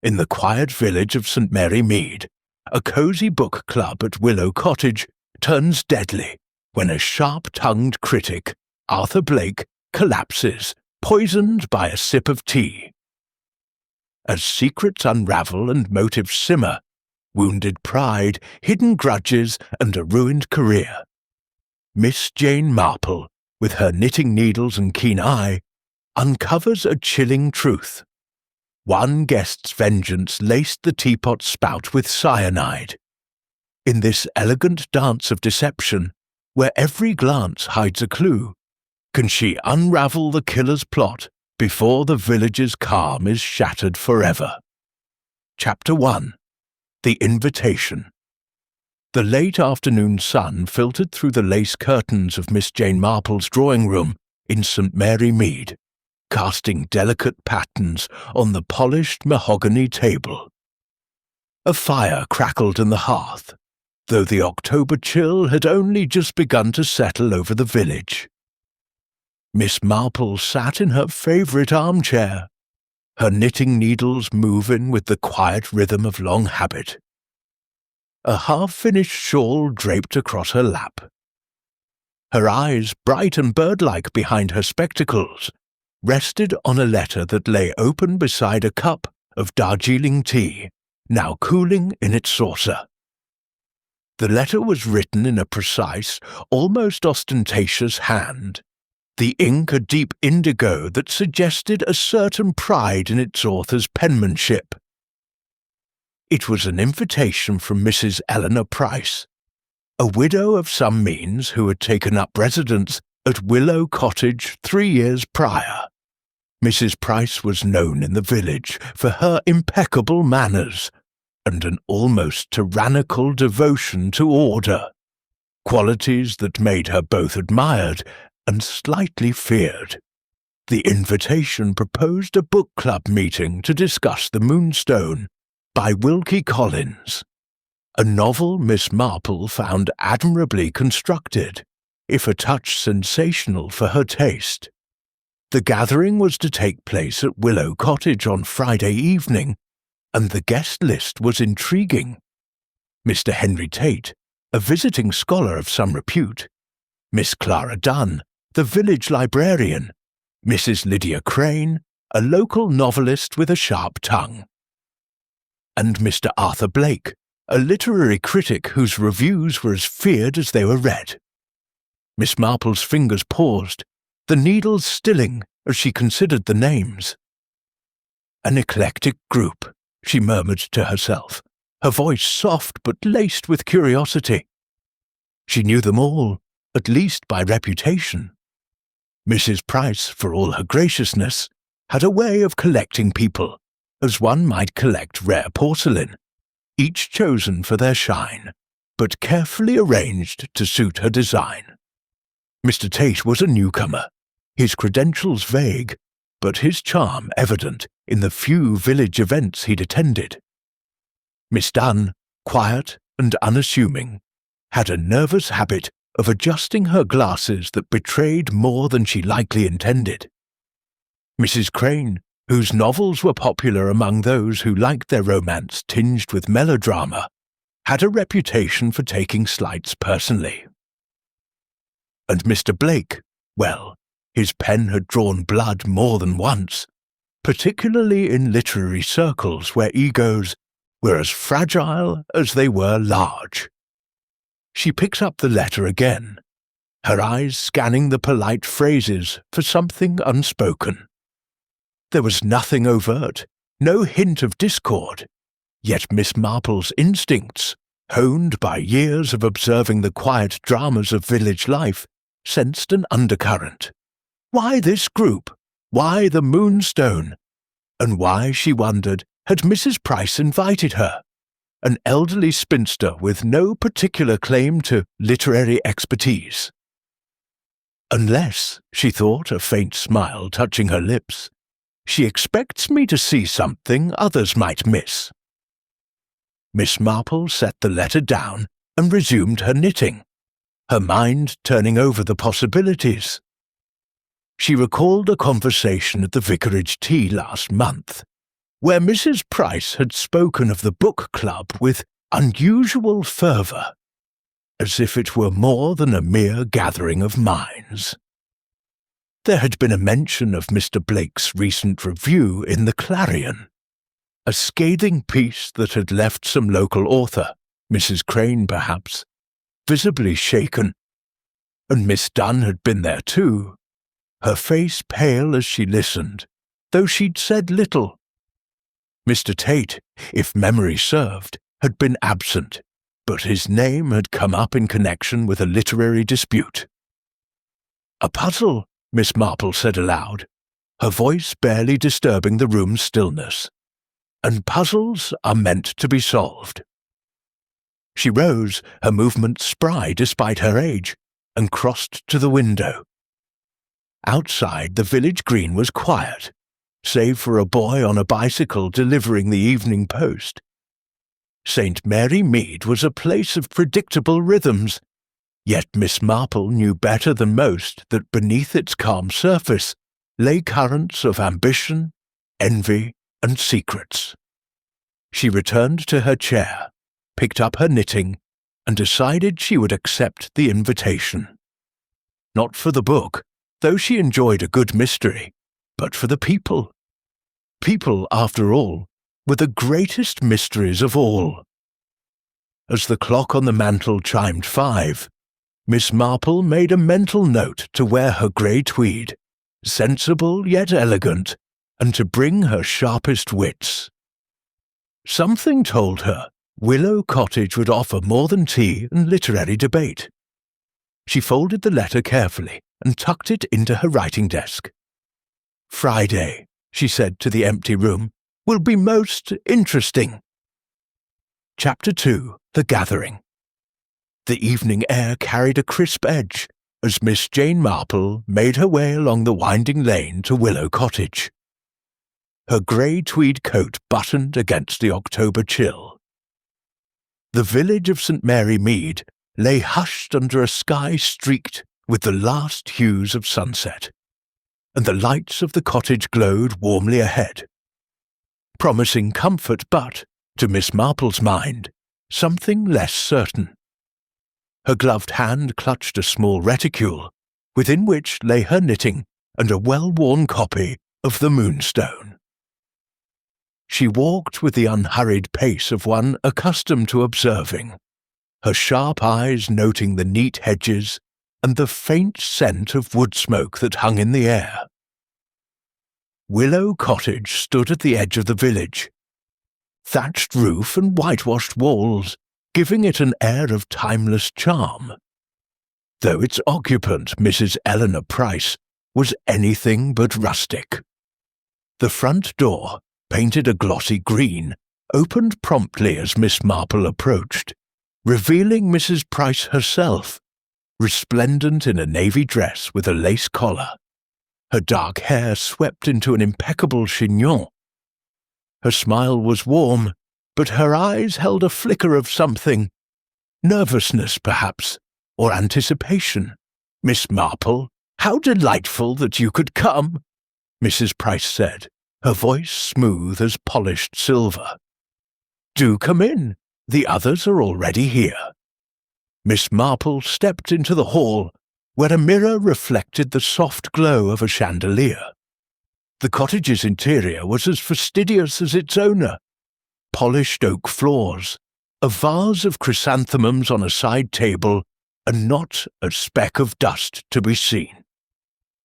In the quiet village of St. Mary Mead, a cosy book club at Willow Cottage turns deadly when a sharp-tongued critic, Arthur Blake, collapses, poisoned by a sip of tea. As secrets unravel and motives simmer, wounded pride, hidden grudges, and a ruined career, Miss Jane Marple, with her knitting needles and keen eye, uncovers a chilling truth. One guest's vengeance laced the teapot spout with cyanide. In this elegant dance of deception, where every glance hides a clue, can she unravel the killer's plot before the village's calm is shattered forever? Chapter 1. The Invitation. The late afternoon sun filtered through the lace curtains of Miss Jane Marple's drawing room in St. Mary Mead, casting delicate patterns on the polished mahogany table. A fire crackled in the hearth, though the October chill had only just begun to settle over the village. Miss Marple sat in her favourite armchair, her knitting needles moving with the quiet rhythm of long habit. A half-finished shawl draped across her lap. Her eyes, bright and bird-like behind her spectacles, rested on a letter that lay open beside a cup of Darjeeling tea, now cooling in its saucer. The letter was written in a precise, almost ostentatious hand, the ink a deep indigo that suggested a certain pride in its author's penmanship. It was an invitation from Mrs. Eleanor Price, a widow of some means who had taken up residence at Willow Cottage 3 years prior. Mrs. Price was known in the village for her impeccable manners and an almost tyrannical devotion to order, qualities that made her both admired and slightly feared. The invitation proposed a book club meeting to discuss The Moonstone by Wilkie Collins, a novel Miss Marple found admirably constructed, if a touch sensational for her taste. The gathering was to take place at Willow Cottage on Friday evening, and the guest list was intriguing. Mr. Henry Tate, a visiting scholar of some repute, Miss Clara Dunn, the village librarian, Mrs. Lydia Crane, a local novelist with a sharp tongue, and Mr. Arthur Blake, a literary critic whose reviews were as feared as they were read. Miss Marple's fingers paused, the needles stilling as she considered the names. An eclectic group, she murmured to herself, her voice soft but laced with curiosity. She knew them all, at least by reputation. Mrs. Price, for all her graciousness, had a way of collecting people, as one might collect rare porcelain, each chosen for their shine, but carefully arranged to suit her design. Mr. Tate was a newcomer, his credentials vague, but his charm evident in the few village events he'd attended. Miss Dunn, quiet and unassuming, had a nervous habit of adjusting her glasses that betrayed more than she likely intended. Mrs. Crane, whose novels were popular among those who liked their romance tinged with melodrama, had a reputation for taking slights personally. And Mr. Blake, well, his pen had drawn blood more than once, particularly in literary circles where egos were as fragile as they were large. She picked up the letter again, her eyes scanning the polite phrases for something unspoken. There was nothing overt, no hint of discord, yet Miss Marple's instincts, honed by years of observing the quiet dramas of village life, sensed an undercurrent. Why this group? Why the Moonstone? And why, she wondered, had Mrs. Price invited her, an elderly spinster with no particular claim to literary expertise? Unless, she thought, a faint smile touching her lips, she expects me to see something others might miss. Miss Marple set the letter down and resumed her knitting, her mind turning over the possibilities. She recalled a conversation at the vicarage tea last month, where Mrs. Price had spoken of the book club with unusual fervour, as if it were more than a mere gathering of minds. There had been a mention of Mr. Blake's recent review in the Clarion, a scathing piece that had left some local author, Mrs. Crane perhaps, visibly shaken, and Miss Dunn had been there too, her face pale as she listened, though she'd said little. Mr. Tate, if memory served, had been absent, but his name had come up in connection with a literary dispute. "A puzzle," Miss Marple said aloud, her voice barely disturbing the room's stillness, "and puzzles are meant to be solved." She rose, her movements spry despite her age, and crossed to the window. Outside, the village green was quiet, save for a boy on a bicycle delivering the evening post. St. Mary Mead was a place of predictable rhythms, yet Miss Marple knew better than most that beneath its calm surface lay currents of ambition, envy, and secrets. She returned to her chair, picked up her knitting, and decided she would accept the invitation. Not for the book, though she enjoyed a good mystery, but for the people. People, after all, were the greatest mysteries of all. As the clock on the mantel chimed 5, Miss Marple made a mental note to wear her grey tweed, sensible yet elegant, and to bring her sharpest wits. Something told her Willow Cottage would offer more than tea and literary debate. She folded the letter carefully and tucked it into her writing desk. "Friday," she said to the empty room, "will be most interesting." Chapter 2. The Gathering. The evening air carried a crisp edge as Miss Jane Marple made her way along the winding lane to Willow Cottage. Her grey tweed coat buttoned against the October chill. The village of St. Mary Mead lay hushed under a sky streaked with the last hues of sunset, and the lights of the cottage glowed warmly ahead, promising comfort but, to Miss Marple's mind, something less certain. Her gloved hand clutched a small reticule, within which lay her knitting and a well-worn copy of The Moonstone. She walked with the unhurried pace of one accustomed to observing, her sharp eyes noting the neat hedges and the faint scent of wood smoke that hung in the air. Willow Cottage stood at the edge of the village, thatched roof and whitewashed walls, giving it an air of timeless charm, though its occupant, Mrs. Eleanor Price, was anything but rustic. The front door, painted a glossy green, opened promptly as Miss Marple approached, revealing Mrs. Price herself, resplendent in a navy dress with a lace collar, her dark hair swept into an impeccable chignon. Her smile was warm, but her eyes held a flicker of something, nervousness perhaps, or anticipation. "Miss Marple, how delightful that you could come," Mrs. Price said, her voice smooth as polished silver. "Do come in, the others are already here." Miss Marple stepped into the hall, where a mirror reflected the soft glow of a chandelier. The cottage's interior was as fastidious as its owner. Polished oak floors, a vase of chrysanthemums on a side table, and not a speck of dust to be seen.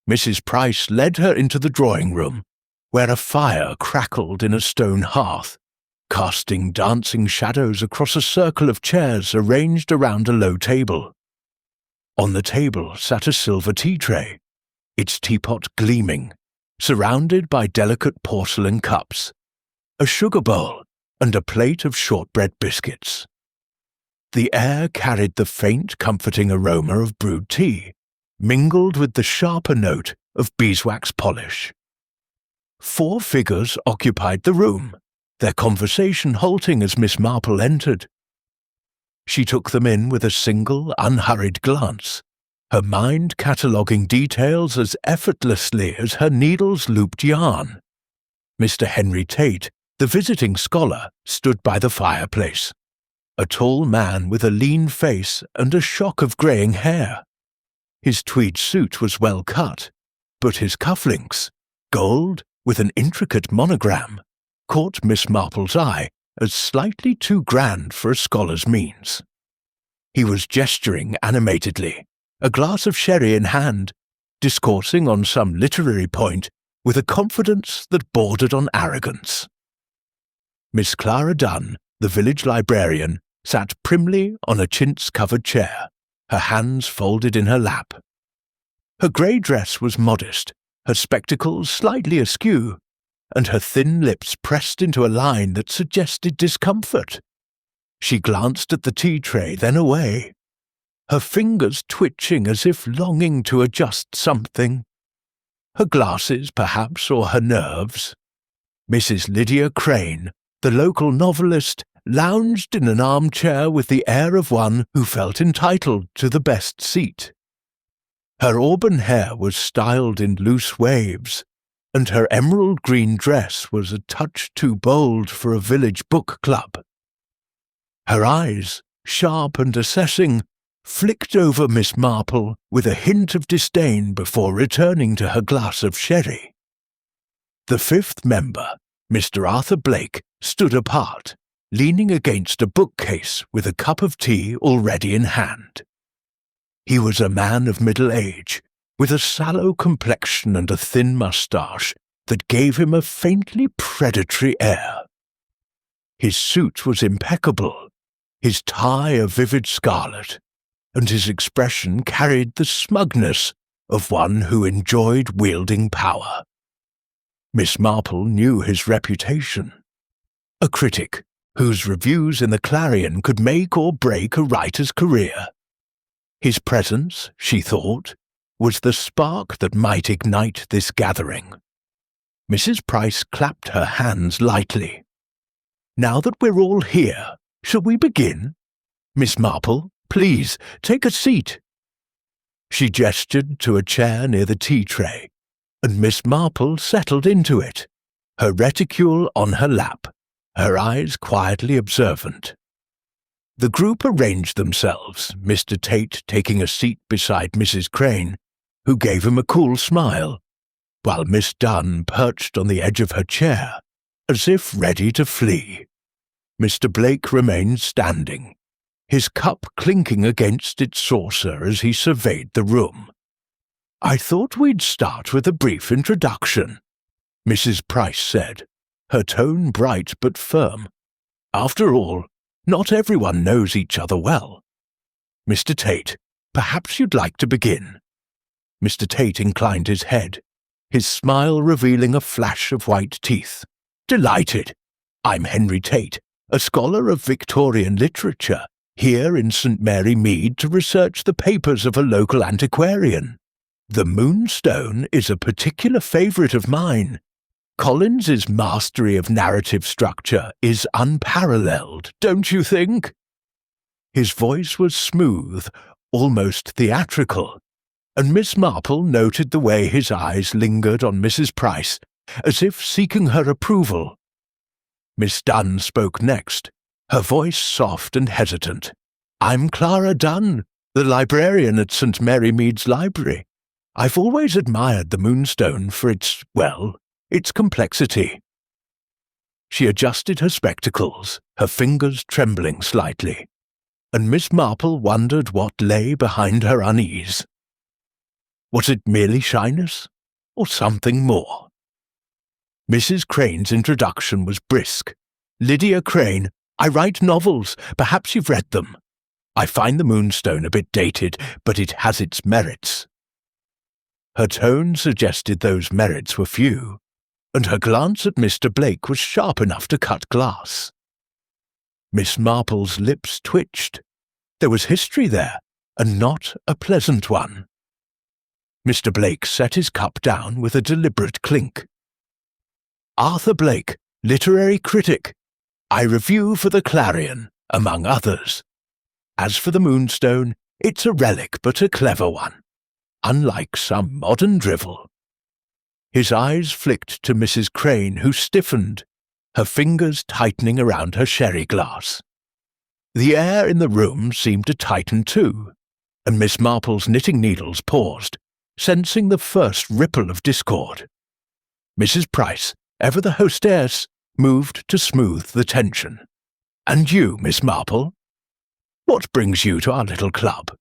Mrs. Price led her into the drawing-room, where a fire crackled in a stone hearth, casting dancing shadows across a circle of chairs arranged around a low table. On the table sat a silver tea tray, its teapot gleaming, surrounded by delicate porcelain cups, a sugar bowl, and a plate of shortbread biscuits. The air carried the faint, comforting aroma of brewed tea, mingled with the sharper note of beeswax polish. 4 figures occupied the room, their conversation halting as Miss Marple entered. She took them in with a single, unhurried glance, her mind cataloguing details as effortlessly as her needles looped yarn. Mr. Henry Tate, The visiting scholar stood by the fireplace, a tall man with a lean face and a shock of greying hair. His tweed suit was well cut, but his cufflinks, gold with an intricate monogram, caught Miss Marple's eye as slightly too grand for a scholar's means. He was gesturing animatedly, a glass of sherry in hand, discoursing on some literary point with a confidence that bordered on arrogance. Miss Clara Dunn, the village librarian, sat primly on a chintz-covered chair, her hands folded in her lap. Her grey dress was modest, her spectacles slightly askew, and her thin lips pressed into a line that suggested discomfort. She glanced at the tea tray, then away, her fingers twitching as if longing to adjust something. Her glasses, perhaps, or her nerves. Mrs. Lydia Crane, the local novelist, lounged in an armchair with the air of one who felt entitled to the best seat. Her auburn hair was styled in loose waves, and her emerald green dress was a touch too bold for a village book club. Her eyes, sharp and assessing, flicked over Miss Marple with a hint of disdain before returning to her glass of sherry. The fifth member, Mr. Arthur Blake, stood apart, leaning against a bookcase with a cup of tea already in hand. He was a man of middle age, with a sallow complexion and a thin moustache that gave him a faintly predatory air. His suit was impeccable, his tie a vivid scarlet, and his expression carried the smugness of one who enjoyed wielding power. Miss Marple knew his reputation. A critic, whose reviews in the Clarion could make or break a writer's career. His presence, she thought, was the spark that might ignite this gathering. Mrs. Price clapped her hands lightly. "Now that we're all here, shall we begin? Miss Marple, please, take a seat." She gestured to a chair near the tea tray, and Miss Marple settled into it, her reticule on her lap, her eyes quietly observant. The group arranged themselves, Mr. Tate taking a seat beside Mrs. Crane, who gave him a cool smile, while Miss Dunn perched on the edge of her chair, as if ready to flee. Mr. Blake remained standing, his cup clinking against its saucer as he surveyed the room. "I thought we'd start with a brief introduction," Mrs. Price said, her tone bright but firm. "After all, not everyone knows each other well. Mr. Tate, perhaps you'd like to begin." Mr. Tate inclined his head, his smile revealing a flash of white teeth. "Delighted. I'm Henry Tate, a scholar of Victorian literature, here in St. Mary Mead to research the papers of a local antiquarian. The Moonstone is a particular favourite of mine. Collins's mastery of narrative structure is unparalleled, don't you think?" His voice was smooth, almost theatrical, and Miss Marple noted the way his eyes lingered on Mrs. Price, as if seeking her approval. Miss Dunn spoke next, her voice soft and hesitant. "I'm Clara Dunn, the librarian at St. Mary Mead's library. I've always admired the Moonstone for its complexity." She adjusted her spectacles, her fingers trembling slightly, and Miss Marple wondered what lay behind her unease. Was it merely shyness, or something more? Mrs. Crane's introduction was brisk. "Lydia Crane, I write novels, perhaps you've read them. I find the Moonstone a bit dated, but it has its merits." Her tone suggested those merits were few, and her glance at Mr. Blake was sharp enough to cut glass. Miss Marple's lips twitched. There was history there, and not a pleasant one. Mr. Blake set his cup down with a deliberate clink. "Arthur Blake, literary critic. I review for the Clarion, among others. As for the Moonstone, it's a relic but a clever one, unlike some modern drivel." His eyes flicked to Mrs. Crane, who stiffened, her fingers tightening around her sherry glass. The air in the room seemed to tighten too, and Miss Marple's knitting needles paused, sensing the first ripple of discord. Mrs. Price, ever the hostess, moved to smooth the tension. "And you, Miss Marple? What brings you to our little club?"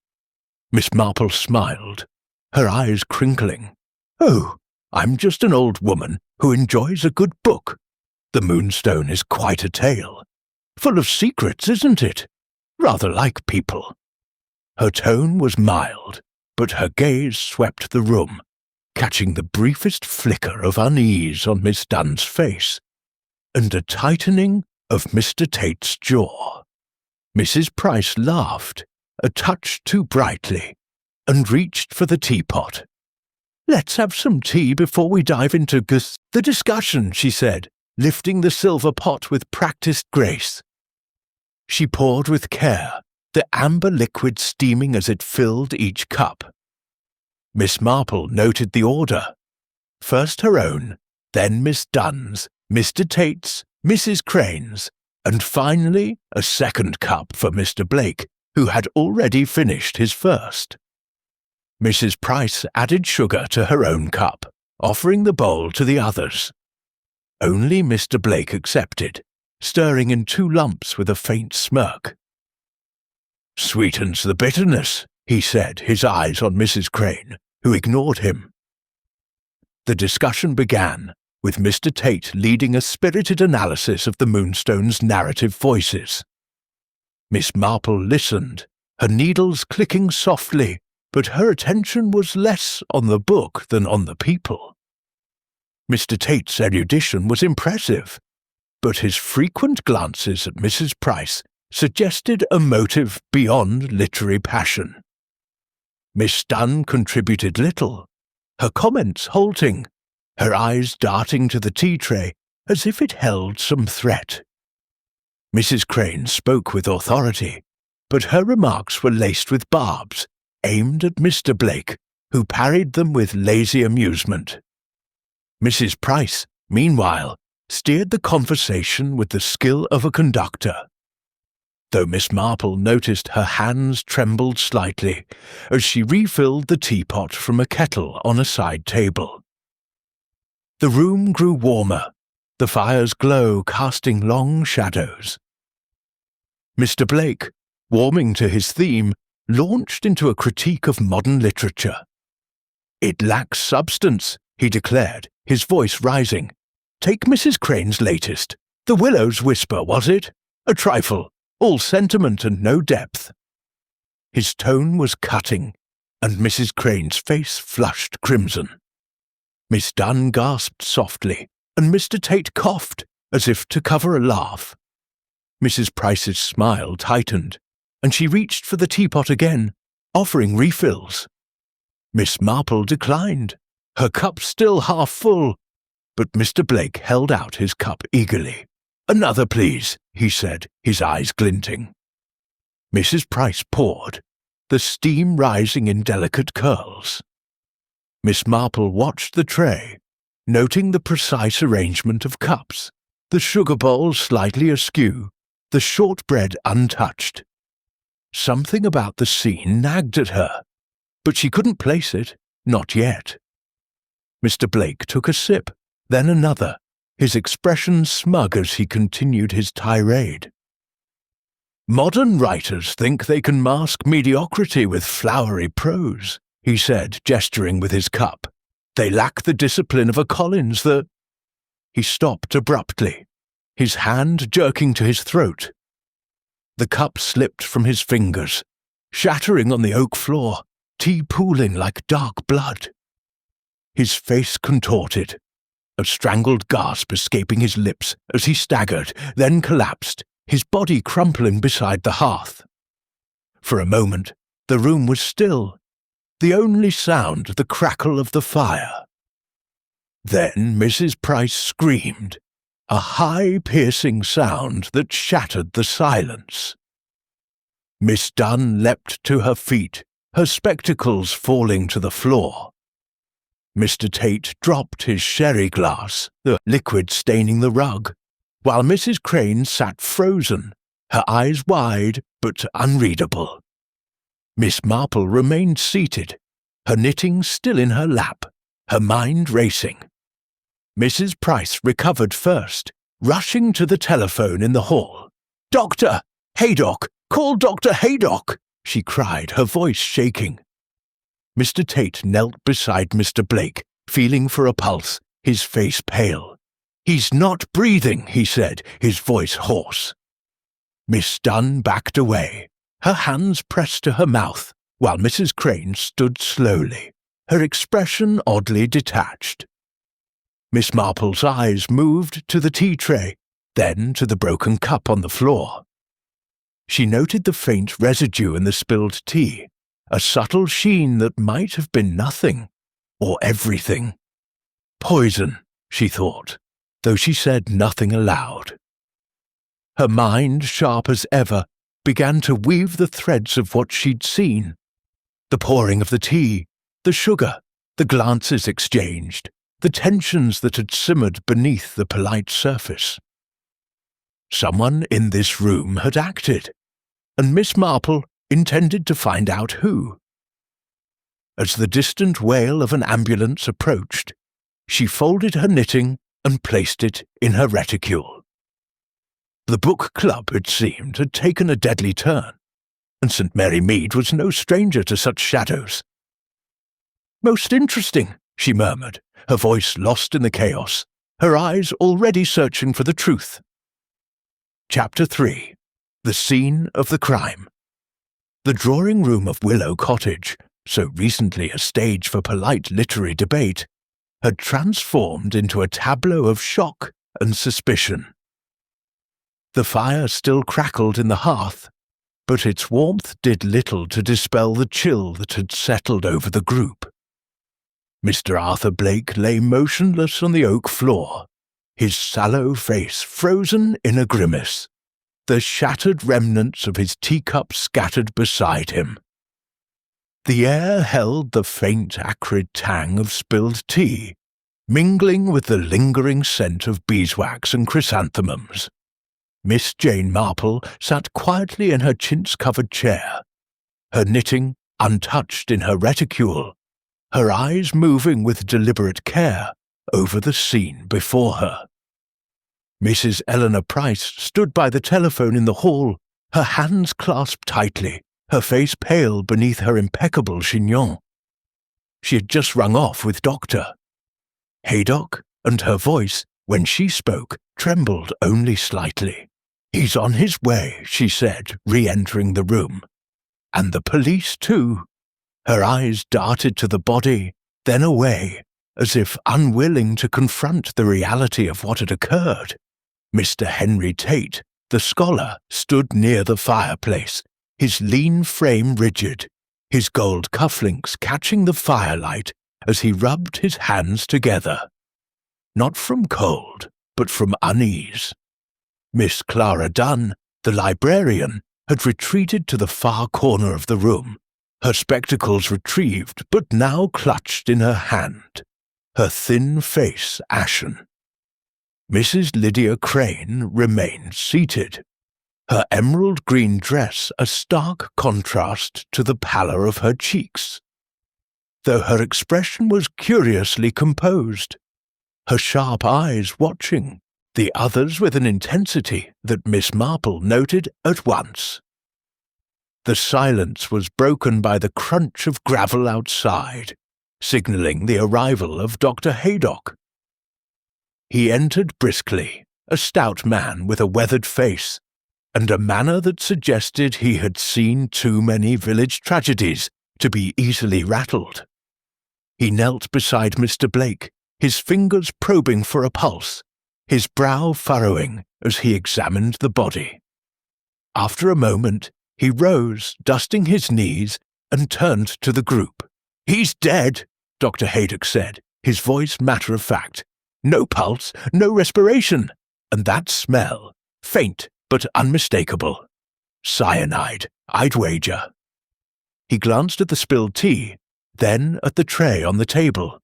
Miss Marple smiled, her eyes crinkling. "Oh, I'm just an old woman who enjoys a good book. The Moonstone is quite a tale. Full of secrets, isn't it? Rather like people." Her tone was mild, but her gaze swept the room, catching the briefest flicker of unease on Miss Dunn's face, and a tightening of Mr. Tate's jaw. Mrs. Price laughed, a touch too brightly, and reached for the teapot. "Let's have some tea before we dive into the discussion," she said, lifting the silver pot with practiced grace. She poured with care, the amber liquid steaming as it filled each cup. Miss Marple noted the order. First her own, then Miss Dunn's, Mr. Tate's, Mrs. Crane's, and finally a second cup for Mr. Blake, who had already finished his first. Mrs. Price added sugar to her own cup, offering the bowl to the others. Only Mr. Blake accepted, stirring in 2 lumps with a faint smirk. "Sweetens the bitterness," he said, his eyes on Mrs. Crane, who ignored him. The discussion began, with Mr. Tate leading a spirited analysis of the Moonstone's narrative voices. Miss Marple listened, her needles clicking softly, but her attention was less on the book than on the people. Mr. Tate's erudition was impressive, but his frequent glances at Mrs. Price suggested a motive beyond literary passion. Miss Dunn contributed little, her comments halting, her eyes darting to the tea tray as if it held some threat. Mrs. Crane spoke with authority, but her remarks were laced with barbs, aimed at Mr. Blake, who parried them with lazy amusement. Mrs. Price, meanwhile, steered the conversation with the skill of a conductor. Though Miss Marple noticed her hands trembled slightly as she refilled the teapot from a kettle on a side table. The room grew warmer, the fire's glow casting long shadows. Mr. Blake, warming to his theme, launched into a critique of modern literature. "It lacks substance," he declared, his voice rising. "Take Mrs. Crane's latest. The Willow's Whisper, was it? A trifle, all sentiment and no depth." His tone was cutting, and Mrs. Crane's face flushed crimson. Miss Dunn gasped softly, and Mr. Tate coughed, as if to cover a laugh. Mrs. Price's smile tightened, and she reached for the teapot again, offering refills. Miss Marple declined, her cup still half full, but Mr. Blake held out his cup eagerly. "Another, please," he said, his eyes glinting. Mrs. Price poured, the steam rising in delicate curls. Miss Marple watched the tray, noting the precise arrangement of cups, the sugar bowl slightly askew, the shortbread untouched. Something about the scene nagged at her, but she couldn't place it, not yet. Mr. Blake took a sip, then another, his expression smug as he continued his tirade. "Modern writers think they can mask mediocrity with flowery prose," he said, gesturing with his cup. "They lack the discipline of a Collins, the—" He stopped abruptly, his hand jerking to his throat. The cup slipped from his fingers, shattering on the oak floor, tea pooling like dark blood. His face contorted, a strangled gasp escaping his lips as he staggered, then collapsed, his body crumpling beside the hearth. For a moment, the room was still, the only sound the crackle of the fire. Then Mrs. Price screamed, a high, piercing sound that shattered the silence. Miss Dunn leapt to her feet, her spectacles falling to the floor. Mr. Tate dropped his sherry glass, the liquid staining the rug, while Mrs. Crane sat frozen, her eyes wide but unreadable. Miss Marple remained seated, her knitting still in her lap, her mind racing. Mrs. Price recovered first, rushing to the telephone in the hall. "Doctor! Haydock! Call Dr. Haydock!" she cried, her voice shaking. Mr. Tate knelt beside Mr. Blake, feeling for a pulse, his face pale. "He's not breathing," he said, his voice hoarse. Miss Dunn backed away, her hands pressed to her mouth, while Mrs. Crane stood slowly, her expression oddly detached. Miss Marple's eyes moved to the tea tray, then to the broken cup on the floor. She noted the faint residue in the spilled tea, a subtle sheen that might have been nothing, or everything. Poison, she thought, though she said nothing aloud. Her mind, sharp as ever, began to weave the threads of what she'd seen. The pouring of the tea, the sugar, the glances exchanged, the tensions that had simmered beneath the polite surface. Someone in this room had acted, and Miss Marple intended to find out who. As the distant wail of an ambulance approached, she folded her knitting and placed it in her reticule. The book club, it seemed, had taken a deadly turn, and St. Mary Mead was no stranger to such shadows. "Most interesting," she murmured, her voice lost in the chaos, her eyes already searching for the truth. Chapter 3. The Scene of the Crime. The drawing-room of Willow Cottage, so recently a stage for polite literary debate, had transformed into a tableau of shock and suspicion. The fire still crackled in the hearth, but its warmth did little to dispel the chill that had settled over the group. Mr. Arthur Blake lay motionless on the oak floor, his sallow face frozen in a grimace, the shattered remnants of his teacup scattered beside him. The air held the faint acrid tang of spilled tea, mingling with the lingering scent of beeswax and chrysanthemums. Miss Jane Marple sat quietly in her chintz-covered chair, her knitting untouched in her reticule, her eyes moving with deliberate care over the scene before her. Mrs. Eleanor Price stood by the telephone in the hall, her hands clasped tightly, her face pale beneath her impeccable chignon. She had just rung off with Dr. Haydock, and her voice, when she spoke, trembled only slightly. "He's on his way," she said, re-entering the room. "And the police, too." Her eyes darted to the body, then away, as if unwilling to confront the reality of what had occurred. Mr. Henry Tate, the scholar, stood near the fireplace, his lean frame rigid, his gold cufflinks catching the firelight as he rubbed his hands together. Not from cold, but from unease. Miss Clara Dunn, the librarian, had retreated to the far corner of the room, her spectacles retrieved but now clutched in her hand, her thin face ashen. Mrs. Lydia Crane remained seated, her emerald green dress a stark contrast to the pallor of her cheeks, though her expression was curiously composed, her sharp eyes watching, the others with an intensity that Miss Marple noted at once. The silence was broken by the crunch of gravel outside, signalling the arrival of Dr. Haydock. He entered briskly, a stout man with a weathered face, and a manner that suggested he had seen too many village tragedies to be easily rattled. He knelt beside Mr. Blake, his fingers probing for a pulse, his brow furrowing as he examined the body. After a moment, he rose, dusting his knees, and turned to the group. "He's dead," Dr. Haydock said, his voice matter-of-fact. "No pulse, no respiration, and that smell, faint but unmistakable. Cyanide, I'd wager." He glanced at the spilled tea, then at the tray on the table.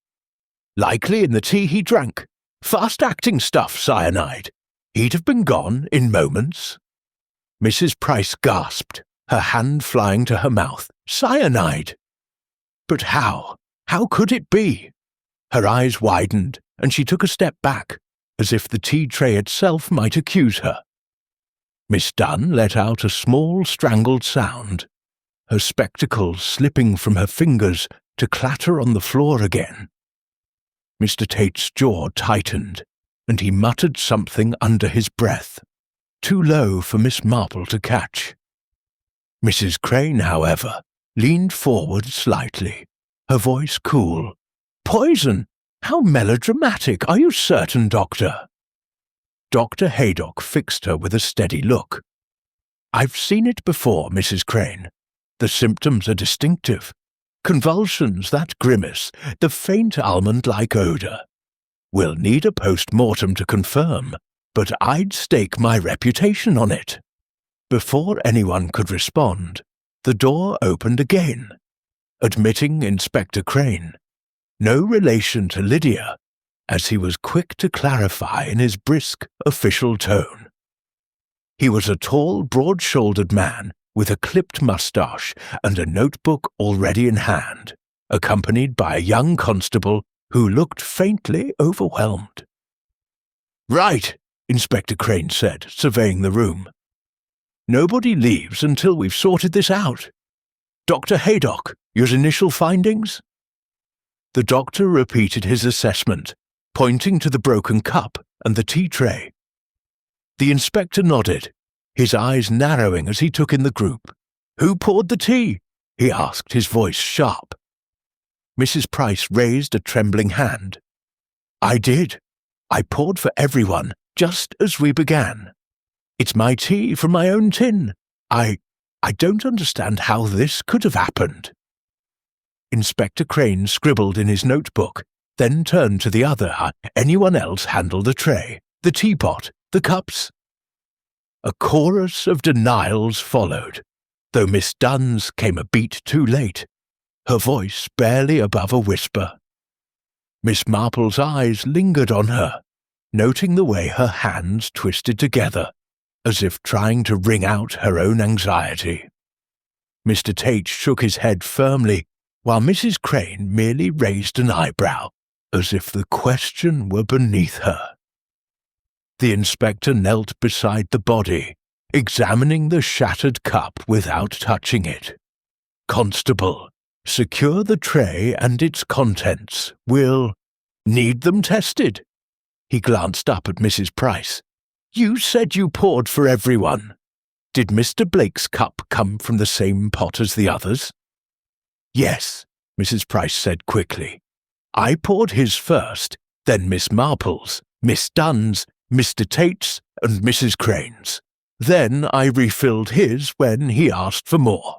"Likely in the tea he drank. Fast-acting stuff, cyanide. He'd have been gone in moments. Mrs. Price gasped, her hand flying to her mouth. Cyanide! But how? How could it be? Her eyes widened, and she took a step back, as if the tea tray itself might accuse her. Miss Dunn let out a small strangled sound, her spectacles slipping from her fingers to clatter on the floor again. Mr. Tate's jaw tightened, and he muttered something under his breath, too low for Miss Marple to catch. Mrs. Crane, however, leaned forward slightly, her voice cool. Poison! How melodramatic! Are you certain, Doctor? Dr. Haydock fixed her with a steady look. I've seen it before, Mrs. Crane. The symptoms are distinctive. Convulsions, that grimace, the faint almond-like odour. We'll need a post-mortem to confirm, but I'd stake my reputation on it. Before anyone could respond, the door opened again, admitting Inspector Crane. No relation to Lydia, as he was quick to clarify in his brisk, official tone. He was a tall, broad-shouldered man with a clipped moustache and a notebook already in hand, accompanied by a young constable who looked faintly overwhelmed. Right, Inspector Crane said, surveying the room. Nobody leaves until we've sorted this out. Dr. Haydock, your initial findings? The doctor repeated his assessment, pointing to the broken cup and the tea tray. The inspector nodded, his eyes narrowing as he took in the group. Who poured the tea? He asked, his voice sharp. Mrs. Price raised a trembling hand. I did. I poured for everyone, just as we began. It's my tea from my own tin. I don't understand how this could have happened. Inspector Crane scribbled in his notebook, then turned to the other. Anyone else handle the tray, the teapot, the cups? A chorus of denials followed, though Miss Dunn's came a beat too late, her voice barely above a whisper. Miss Marple's eyes lingered on her, noting the way her hands twisted together, as if trying to wring out her own anxiety. Mr. Tate shook his head firmly, while Mrs. Crane merely raised an eyebrow, as if the question were beneath her. The inspector knelt beside the body, examining the shattered cup without touching it. Constable, secure the tray and its contents. We'll need them tested. He glanced up at Mrs. Price. You said you poured for everyone. Did Mr. Blake's cup come from the same pot as the others? Yes, Mrs. Price said quickly. I poured his first, then Miss Marple's, Miss Dunn's, Mr. Tate's, and Mrs. Crane's. Then I refilled his when he asked for more.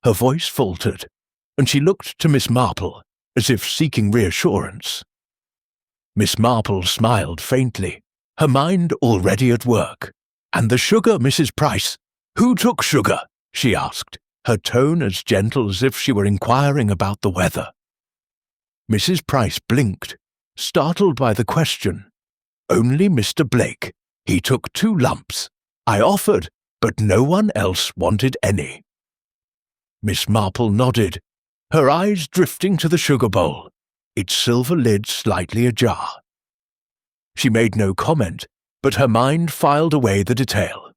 Her voice faltered, and she looked to Miss Marple, as if seeking reassurance. Miss Marple smiled faintly, her mind already at work. And the sugar, Mrs. Price? Who took sugar? She asked, her tone as gentle as if she were inquiring about the weather. Mrs. Price blinked, startled by the question. Only Mr. Blake. He took 2 lumps. I offered, but no one else wanted any. Miss Marple nodded, her eyes drifting to the sugar bowl, its silver lid slightly ajar. She made no comment, but her mind filed away the detail.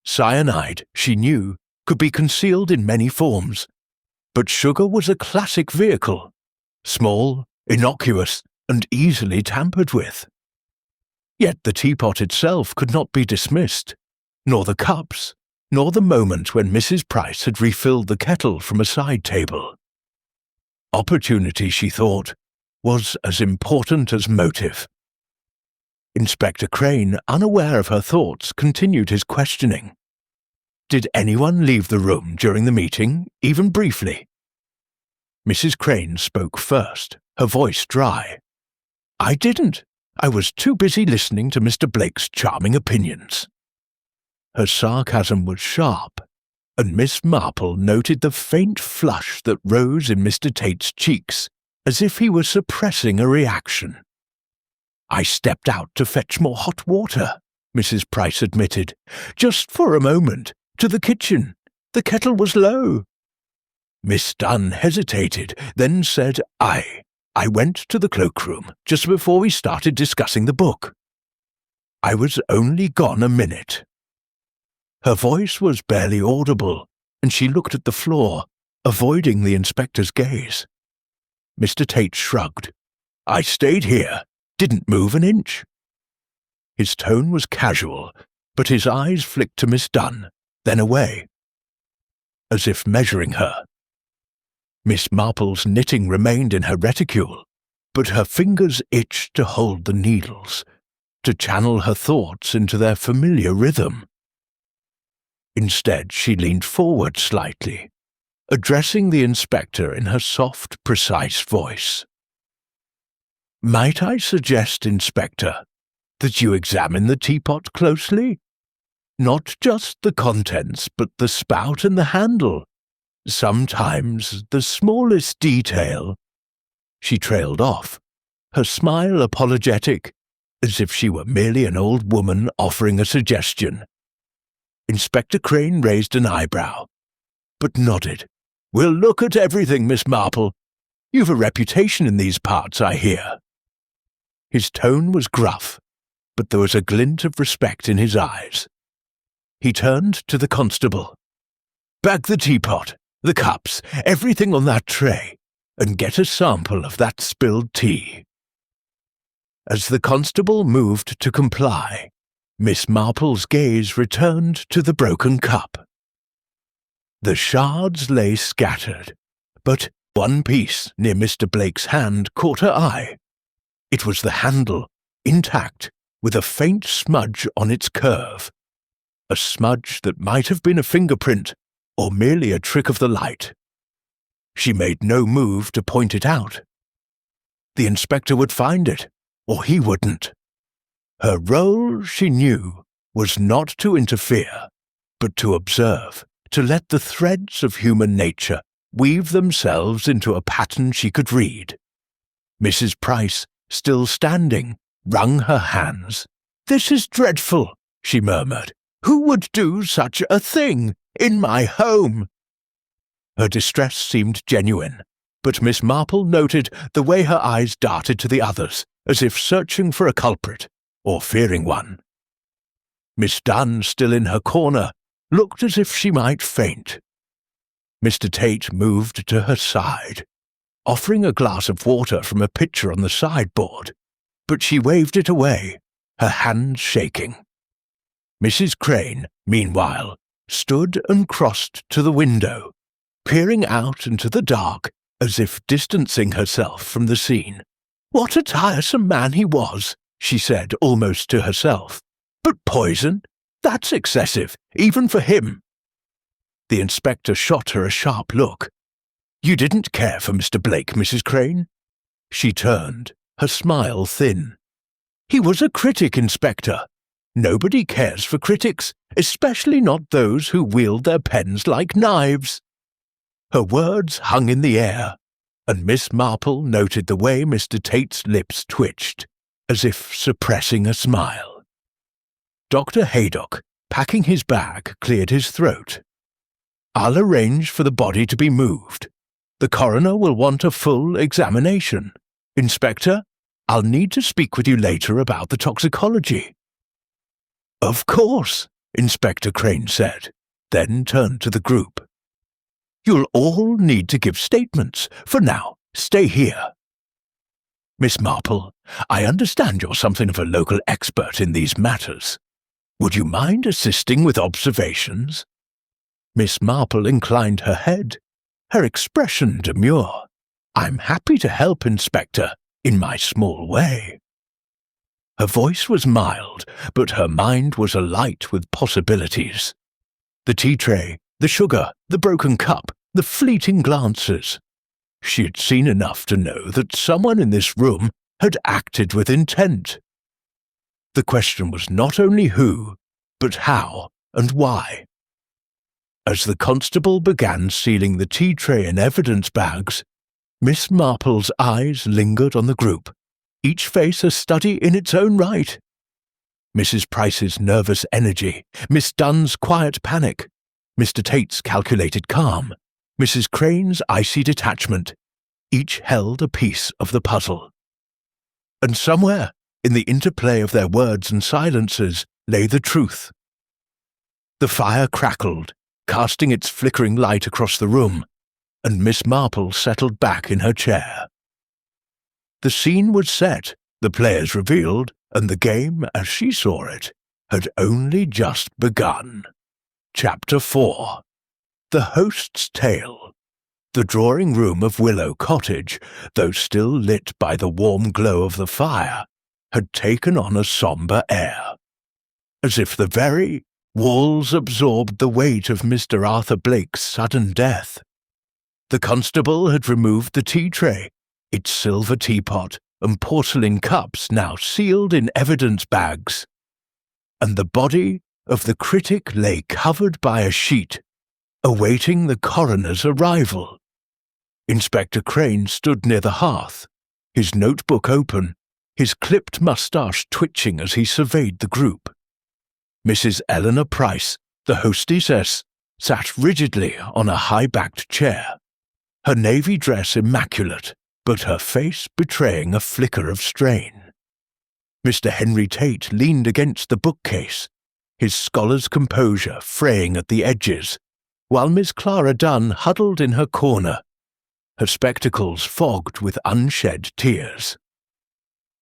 Cyanide, she knew, could be concealed in many forms, but sugar was a classic vehicle, small, innocuous, and easily tampered with. Yet the teapot itself could not be dismissed, nor the cups, nor the moment when Mrs. Price had refilled the kettle from a side table. Opportunity, she thought, was as important as motive. Inspector Crane, unaware of her thoughts, continued his questioning. Did anyone leave the room during the meeting, even briefly? Mrs. Crane spoke first, her voice dry. I didn't. I was too busy listening to Mr. Blake's charming opinions. Her sarcasm was sharp, and Miss Marple noted the faint flush that rose in Mr. Tate's cheeks, as if he were suppressing a reaction. "I stepped out to fetch more hot water," Mrs. Price admitted. "Just for a moment, to the kitchen. The kettle was low." Miss Dunn hesitated, then said, I went to the cloakroom just before we started discussing the book. I was only gone a minute." Her voice was barely audible, and she looked at the floor, avoiding the inspector's gaze. Mr. Tate shrugged. "I stayed here, didn't move an inch." His tone was casual, but his eyes flicked to Miss Dunn, then away, as if measuring her. Miss Marple's knitting remained in her reticule, but her fingers itched to hold the needles, to channel her thoughts into their familiar rhythm. Instead, she leaned forward slightly, addressing the inspector in her soft, precise voice. "Might I suggest, Inspector, that you examine the teapot closely? Not just the contents, but the spout and the handle. Sometimes the smallest detail—" She trailed off, her smile apologetic, as if she were merely an old woman offering a suggestion. Inspector Crane raised an eyebrow, but nodded. "We'll look at everything, Miss Marple. You've a reputation in these parts, I hear." His tone was gruff, but there was a glint of respect in his eyes. He turned to the constable. "Bag the teapot, the cups, everything on that tray, and get a sample of that spilled tea." As the constable moved to comply, Miss Marple's gaze returned to the broken cup. The shards lay scattered, but one piece near Mr. Blake's hand caught her eye. It was the handle, intact, with a faint smudge on its curve. A smudge that might have been a fingerprint, or merely a trick of the light. She made no move to point it out. The inspector would find it, or he wouldn't. Her role, she knew, was not to interfere, but to observe, to let the threads of human nature weave themselves into a pattern she could read. Mrs. Price, still standing, wrung her hands. "This is dreadful," she murmured. "Who would do such a thing in my home?" Her distress seemed genuine, but Miss Marple noted the way her eyes darted to the others, as if searching for a culprit, or fearing one. Miss Dunn, still in her corner, looked as if she might faint. Mr. Tate moved to her side, offering a glass of water from a pitcher on the sideboard, but she waved it away, her hand shaking. Mrs. Crane, meanwhile, stood and crossed to the window, peering out into the dark as if distancing herself from the scene. "What a tiresome man he was," she said almost to herself. "But poison? That's excessive, even for him." The inspector shot her a sharp look. "You didn't care for Mr. Blake, Mrs. Crane?" She turned, her smile thin. "He was a critic, Inspector. Nobody cares for critics, especially not those who wield their pens like knives." Her words hung in the air, and Miss Marple noted the way Mr. Tate's lips twitched, as if suppressing a smile. Dr. Haydock, packing his bag, cleared his throat. "I'll arrange for the body to be moved. The coroner will want a full examination. Inspector, I'll need to speak with you later about the toxicology." "Of course," Inspector Crane said, then turned to the group. "You'll all need to give statements. For now, stay here. Miss Marple, I understand you're something of a local expert in these matters. Would you mind assisting with observations?" Miss Marple inclined her head, her expression demure. "I'm happy to help, Inspector, in my small way." Her voice was mild, but her mind was alight with possibilities. The tea tray, the sugar, the broken cup, the fleeting glances. She had seen enough to know that someone in this room had acted with intent. The question was not only who, but how and why. As the constable began sealing the tea tray and evidence bags, Miss Marple's eyes lingered on the group, each face a study in its own right. Mrs. Price's nervous energy, Miss Dunn's quiet panic, Mr. Tate's calculated calm, Mrs. Crane's icy detachment, each held a piece of the puzzle. And somewhere, in the interplay of their words and silences, lay the truth. The fire crackled, casting its flickering light across the room, and Miss Marple settled back in her chair. The scene was set, the players revealed, and the game, as she saw it, had only just begun. Chapter 4. The Host's Tale. The drawing-room of Willow Cottage, though still lit by the warm glow of the fire, had taken on a sombre air, as if the very walls absorbed the weight of Mr. Arthur Blake's sudden death. The constable had removed the tea-tray, its silver teapot and porcelain cups now sealed in evidence bags, and the body of the critic lay covered by a sheet, awaiting the coroner's arrival. Inspector Crane stood near the hearth, his notebook open, his clipped moustache twitching as he surveyed the group. Mrs. Eleanor Price, the hostess, sat rigidly on a high-backed chair, her navy dress immaculate, but her face betraying a flicker of strain. Mr. Henry Tate leaned against the bookcase, his scholar's composure fraying at the edges, while Miss Clara Dunn huddled in her corner, her spectacles fogged with unshed tears.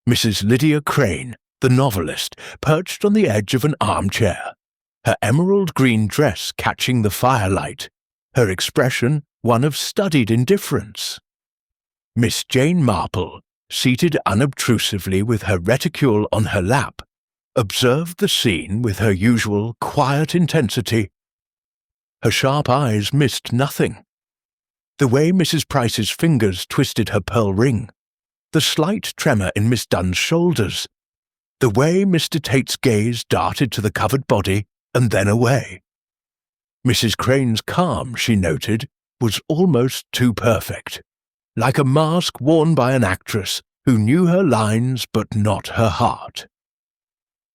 Mrs. Lydia Crane, the novelist, perched on the edge of an armchair, her emerald green dress catching the firelight, her expression one of studied indifference. Miss Jane Marple, seated unobtrusively with her reticule on her lap, observed the scene with her usual quiet intensity. Her sharp eyes missed nothing. The way Mrs. Price's fingers twisted her pearl ring, the slight tremor in Miss Dunn's shoulders, the way Mr. Tate's gaze darted to the covered body and then away. Mrs. Crane's calm, she noted, was almost too perfect, like a mask worn by an actress who knew her lines but not her heart.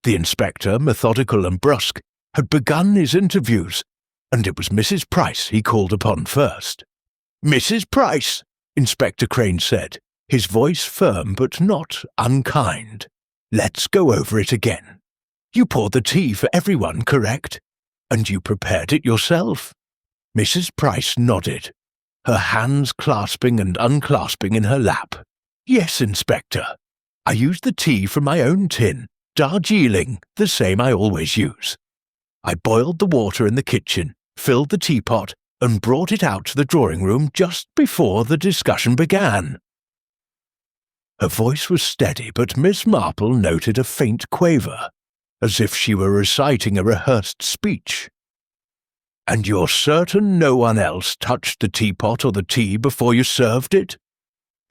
The inspector, methodical and brusque, had begun his interviews, and it was Mrs. Price he called upon first. "Mrs. Price," Inspector Crane said, his voice firm but not unkind. "Let's go over it again. You poured the tea for everyone, correct? And you prepared it yourself?" Mrs. Price nodded, her hands clasping and unclasping in her lap. "Yes, Inspector. I used the tea from my own tin, Darjeeling, the same I always use. I boiled the water in the kitchen, filled the teapot, and brought it out to the drawing-room just before the discussion began." Her voice was steady, but Miss Marple noted a faint quaver, as if she were reciting a rehearsed speech. "And you're certain no one else touched the teapot or the tea before you served it?"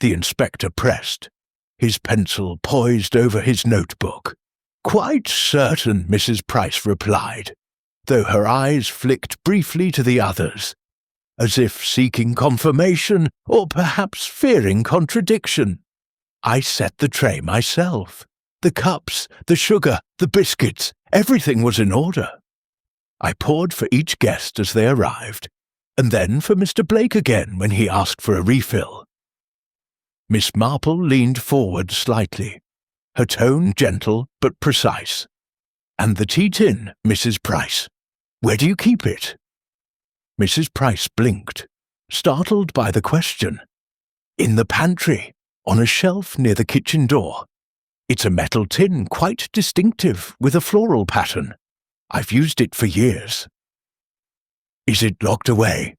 The inspector pressed, his pencil poised over his notebook. "Quite certain," Mrs. Price replied, though her eyes flicked briefly to the others, as if seeking confirmation or perhaps fearing contradiction. "I set the tray myself. The cups, the sugar, the biscuits, everything was in order. I poured for each guest as they arrived, and then for Mr. Blake again when he asked for a refill." Miss Marple leaned forward slightly, her tone gentle but precise. "And the tea tin, Mrs. Price, where do you keep it?" Mrs. Price blinked, startled by the question. "In the pantry, on a shelf near the kitchen door. It's a metal tin quite distinctive with a floral pattern. I've used it for years." "Is it locked away?"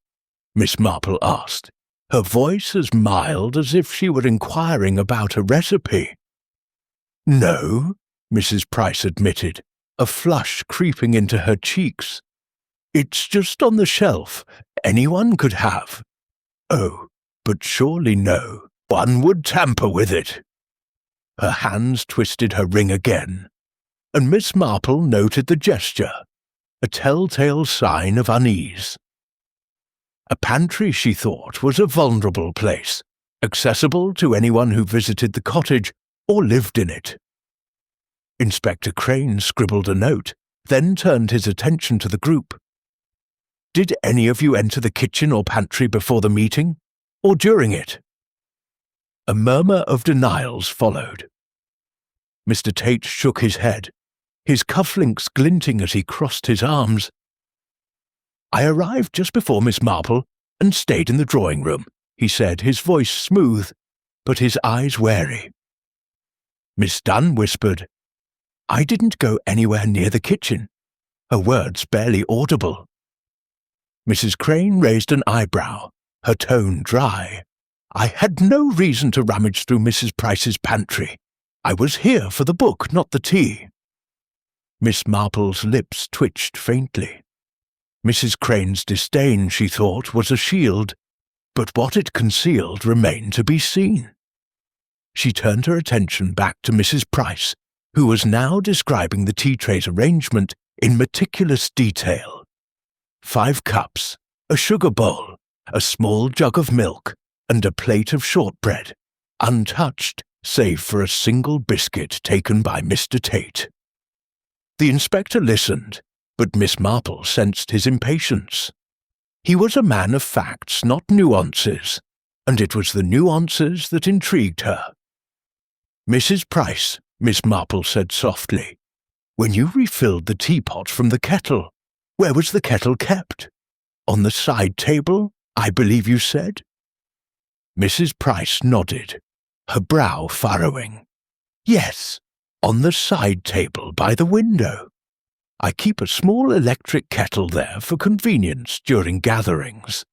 Miss Marple asked, her voice as mild as if she were inquiring about a recipe. "No," Mrs. Price admitted, a flush creeping into her cheeks. "It's just on the shelf. Anyone could have." "Oh, but surely no one would tamper with it." Her hands twisted her ring again, and Miss Marple noted the gesture, a telltale sign of unease. A pantry, she thought, was a vulnerable place, accessible to anyone who visited the cottage, or lived in it? Inspector Crane scribbled a note, then turned his attention to the group. Did any of you enter the kitchen or pantry before the meeting, or during it? A murmur of denials followed. Mr. Tate shook his head, his cufflinks glinting as he crossed his arms. I arrived just before Miss Marple and stayed in the drawing room, he said, his voice smooth, but his eyes wary. Miss Dunn whispered, I didn't go anywhere near the kitchen, her words barely audible. Mrs. Crane raised an eyebrow, her tone dry. I had no reason to rummage through Mrs. Price's pantry. I was here for the book, not the tea. Miss Marple's lips twitched faintly. Mrs. Crane's disdain, she thought, was a shield, but what it concealed remained to be seen. She turned her attention back to Mrs. Price, who was now describing the tea tray's arrangement in meticulous detail. 5 cups, a sugar bowl, a small jug of milk, and a plate of shortbread, untouched save for a single biscuit taken by Mr. Tate. The inspector listened, but Miss Marple sensed his impatience. He was a man of facts, not nuances, and it was the nuances that intrigued her. Mrs. Price, Miss Marple said softly, when you refilled the teapot from the kettle, where was the kettle kept? On the side table, I believe you said? Mrs. Price nodded, her brow furrowing. Yes, on the side table by the window. I keep a small electric kettle there for convenience during gatherings.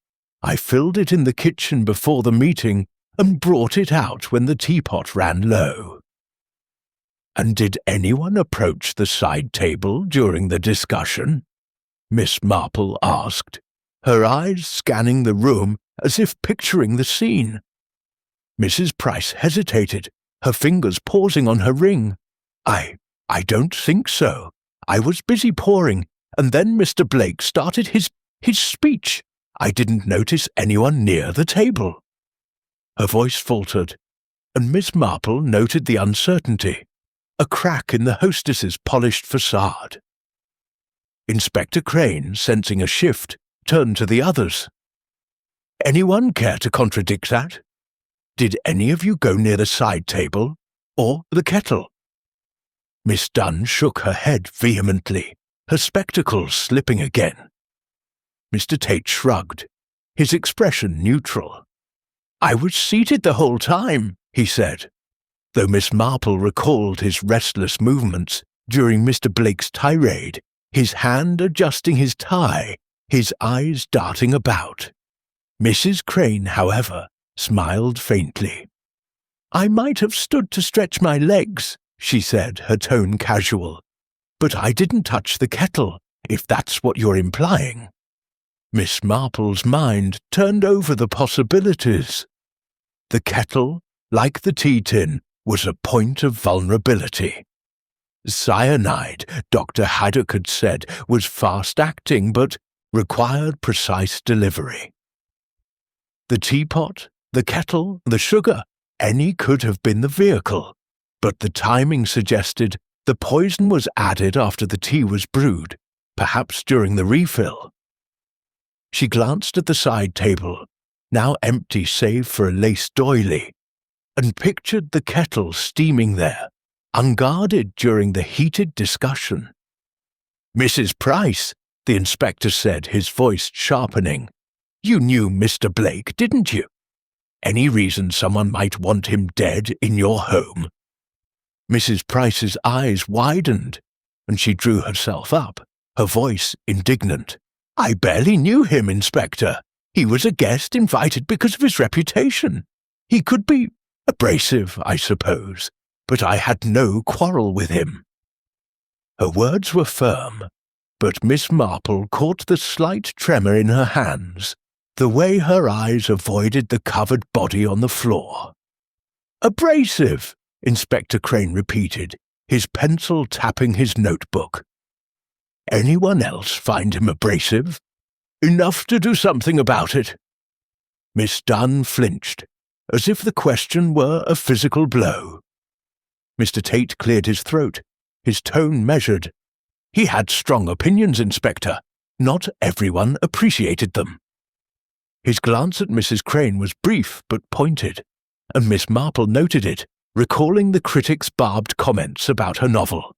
I filled it in the kitchen before the meeting and brought it out when the teapot ran low. And did anyone approach the side table during the discussion? Miss Marple asked, her eyes scanning the room as if picturing the scene. Mrs. Price hesitated, her fingers pausing on her ring. I don't think so. I was busy pouring, and then Mr. Blake started his speech. I didn't notice anyone near the table. Her voice faltered, and Miss Marple noted the uncertainty, a crack in the hostess's polished facade. Inspector Crane, sensing a shift, turned to the others. Anyone care to contradict that? Did any of you go near the side table, or the kettle? Miss Dunn shook her head vehemently, her spectacles slipping again. Mr. Tate shrugged, his expression neutral. I was seated the whole time, he said, though Miss Marple recalled his restless movements during Mr. Blake's tirade, his hand adjusting his tie, his eyes darting about. Mrs. Crane, however, smiled faintly. I might have stood to stretch my legs, she said, her tone casual, but I didn't touch the kettle, if that's what you're implying. Miss Marple's mind turned over the possibilities. The kettle, like the tea tin, was a point of vulnerability. Cyanide, Dr. Haddock had said, was fast-acting but required precise delivery. The teapot, the kettle, the sugar, any could have been the vehicle, but the timing suggested the poison was added after the tea was brewed, perhaps during the refill. She glanced at the side table, now empty save for a lace doily, and pictured the kettle steaming there, unguarded during the heated discussion. Mrs. Price, the inspector said, his voice sharpening, you knew Mr. Blake, didn't you? Any reason someone might want him dead in your home? Mrs. Price's eyes widened, and she drew herself up, her voice indignant. I barely knew him, Inspector. He was a guest invited because of his reputation. He could be abrasive, I suppose, but I had no quarrel with him. Her words were firm, but Miss Marple caught the slight tremor in her hands, the way her eyes avoided the covered body on the floor. Abrasive, Inspector Crane repeated, his pencil tapping his notebook. Anyone else find him abrasive? Enough to do something about it. Miss Dunn flinched, as if the question were a physical blow. Mr. Tate cleared his throat, his tone measured. He had strong opinions, Inspector. Not everyone appreciated them. His glance at Mrs. Crane was brief but pointed, and Miss Marple noted it, recalling the critic's barbed comments about her novel.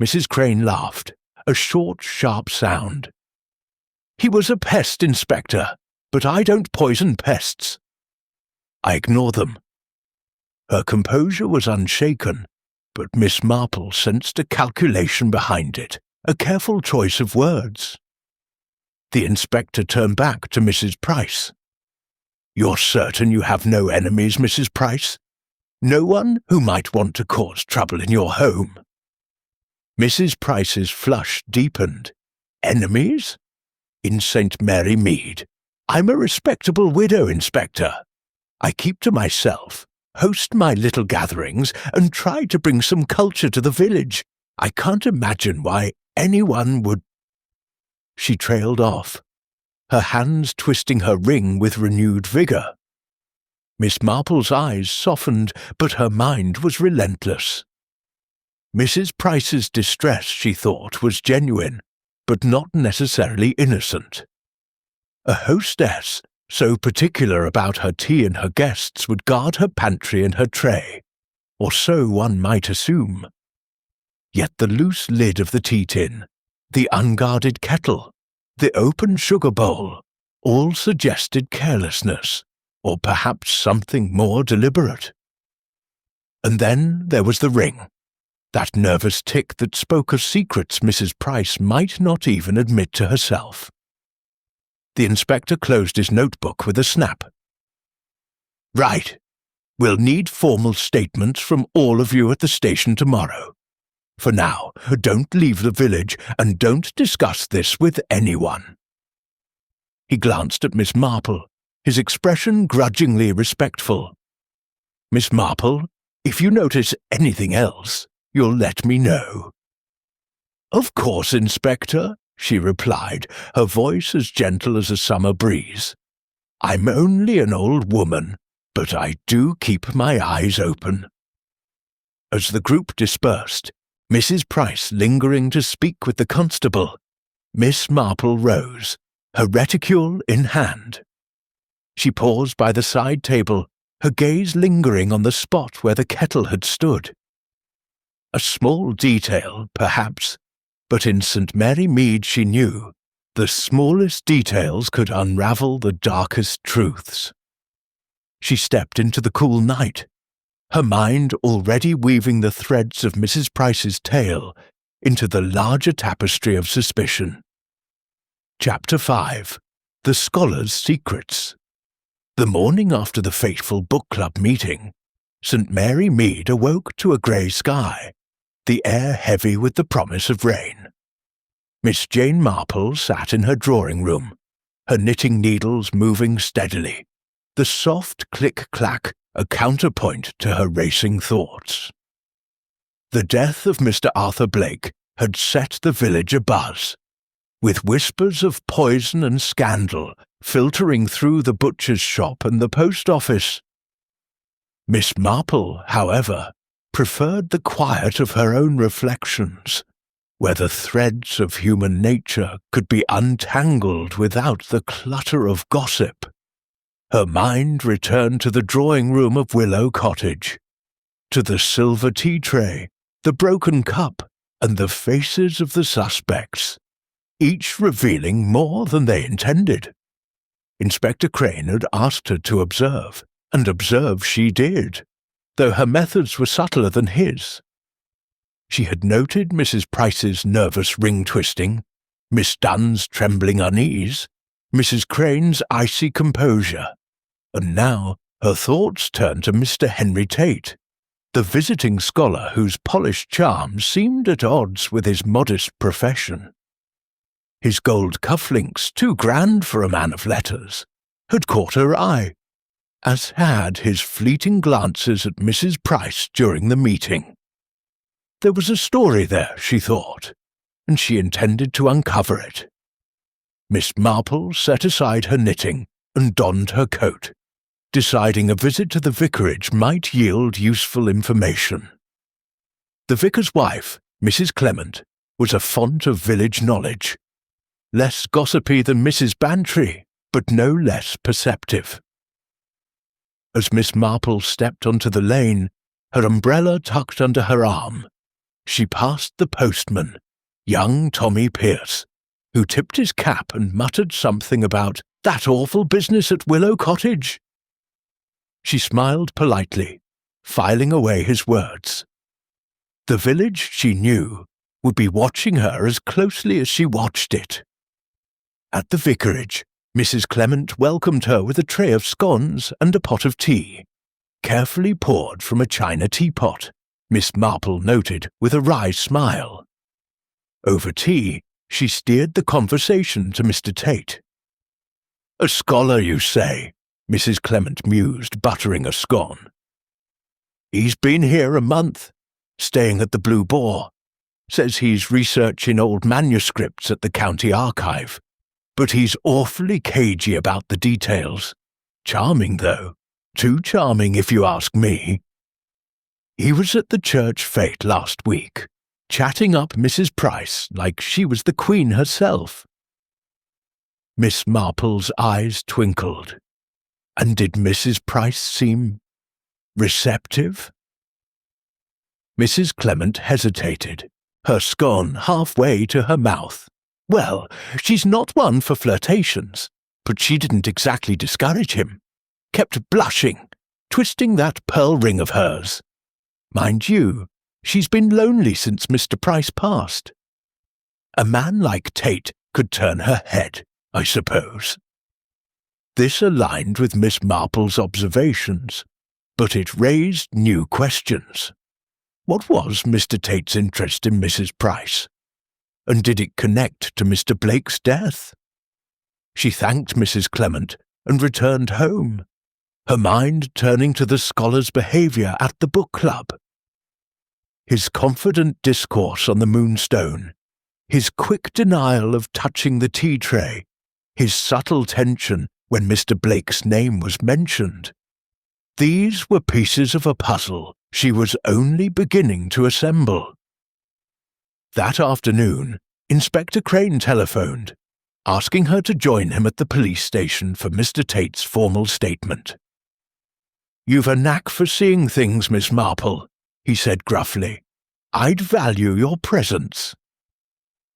Mrs. Crane laughed, a short, sharp sound. He was a pest, Inspector, but I don't poison pests. I ignore them. Her composure was unshaken, but Miss Marple sensed a calculation behind it, a careful choice of words. The inspector turned back to Mrs. Price. You're certain you have no enemies, Mrs. Price? No one who might want to cause trouble in your home? Mrs. Price's flush deepened. Enemies? In St. Mary Mead. I'm a respectable widow, Inspector. I keep to myself, host my little gatherings, and try to bring some culture to the village. I can't imagine why anyone would... She trailed off, her hands twisting her ring with renewed vigour. Miss Marple's eyes softened, but her mind was relentless. Mrs. Price's distress, she thought, was genuine, but not necessarily innocent. A hostess, so particular about her tea and her guests, would guard her pantry and her tray, or so one might assume. Yet the loose lid of the tea-tin, the unguarded kettle, the open sugar bowl, all suggested carelessness, or perhaps something more deliberate. And then there was the ring, that nervous tick that spoke of secrets Mrs. Price might not even admit to herself. The inspector closed his notebook with a snap. Right. We'll need formal statements from all of you at the station tomorrow. For now, don't leave the village and don't discuss this with anyone. He glanced at Miss Marple, his expression grudgingly respectful. Miss Marple, if you notice anything else, you'll let me know. Of course, Inspector, she replied, her voice as gentle as a summer breeze. I'm only an old woman, but I do keep my eyes open. As the group dispersed, Mrs. Price lingering to speak with the constable, Miss Marple rose, her reticule in hand. She paused by the side table, her gaze lingering on the spot where the kettle had stood. A small detail, perhaps, but in St. Mary Mead she knew the smallest details could unravel the darkest truths. She stepped into the cool night, her mind already weaving the threads of Mrs. Price's tale into the larger tapestry of suspicion. Chapter 5. The Scholar's Secrets. The morning after the fateful book club meeting, St. Mary Mead awoke to a grey sky, the air heavy with the promise of rain. Miss Jane Marple sat in her drawing-room, her knitting needles moving steadily, the soft click-clack a counterpoint to her racing thoughts. The death of Mr. Arthur Blake had set the village abuzz, with whispers of poison and scandal filtering through the butcher's shop and the post office. Miss Marple, however, preferred the quiet of her own reflections, where the threads of human nature could be untangled without the clutter of gossip. Her mind returned to the drawing-room of Willow Cottage, to the silver tea-tray, the broken cup, and the faces of the suspects, each revealing more than they intended. Inspector Crane had asked her to observe, and observe she did, though her methods were subtler than his. She had noted Mrs. Price's nervous ring-twisting, Miss Dunn's trembling unease, Mrs. Crane's icy composure, and now her thoughts turned to Mr. Henry Tate, the visiting scholar whose polished charm seemed at odds with his modest profession. His gold cufflinks, too grand for a man of letters, had caught her eye, as had his fleeting glances at Mrs. Price during the meeting. There was a story there, she thought, and she intended to uncover it. Miss Marple set aside her knitting and donned her coat, deciding a visit to the vicarage might yield useful information. The vicar's wife, Mrs. Clement, was a font of village knowledge. Less gossipy than Mrs. Bantry, but no less perceptive. As Miss Marple stepped onto the lane, her umbrella tucked under her arm, she passed the postman, young Tommy Pierce, who tipped his cap and muttered something about that awful business at Willow Cottage. She smiled politely, filing away his words. The village, she knew, would be watching her as closely as she watched it. At the vicarage, Mrs. Clement welcomed her with a tray of scones and a pot of tea, carefully poured from a china teapot, Miss Marple noted with a wry smile. Over tea, she steered the conversation to Mr. Tate. "A scholar, you say?" Mrs. Clement mused, buttering a scone. "He's been here a month, staying at the Blue Boar. Says he's researching old manuscripts at the county archive, but he's awfully cagey about the details. Charming, though. Too charming, if you ask me. He was at the church fete last week, chatting up Mrs. Price like she was the Queen herself." Miss Marple's eyes twinkled. And did Mrs. Price seem receptive? Mrs. Clement hesitated, her scone halfway to her mouth. Well, she's not one for flirtations, but she didn't exactly discourage him. Kept blushing, twisting that pearl ring of hers. Mind you, she's been lonely since Mr. Price passed. A man like Tate could turn her head, I suppose. This aligned with Miss Marple's observations, but it raised new questions. What was Mr. Tate's interest in Mrs. Price? And did it connect to Mr. Blake's death? She thanked Mrs. Clement and returned home, her mind turning to the scholar's behaviour at the book club. His confident discourse on the Moonstone, his quick denial of touching the tea tray, his subtle tension when Mr. Blake's name was mentioned. These were pieces of a puzzle she was only beginning to assemble. That afternoon, Inspector Crane telephoned, asking her to join him at the police station for Mr. Tate's formal statement. "You've a knack for seeing things, Miss Marple," he said gruffly. "I'd value your presence."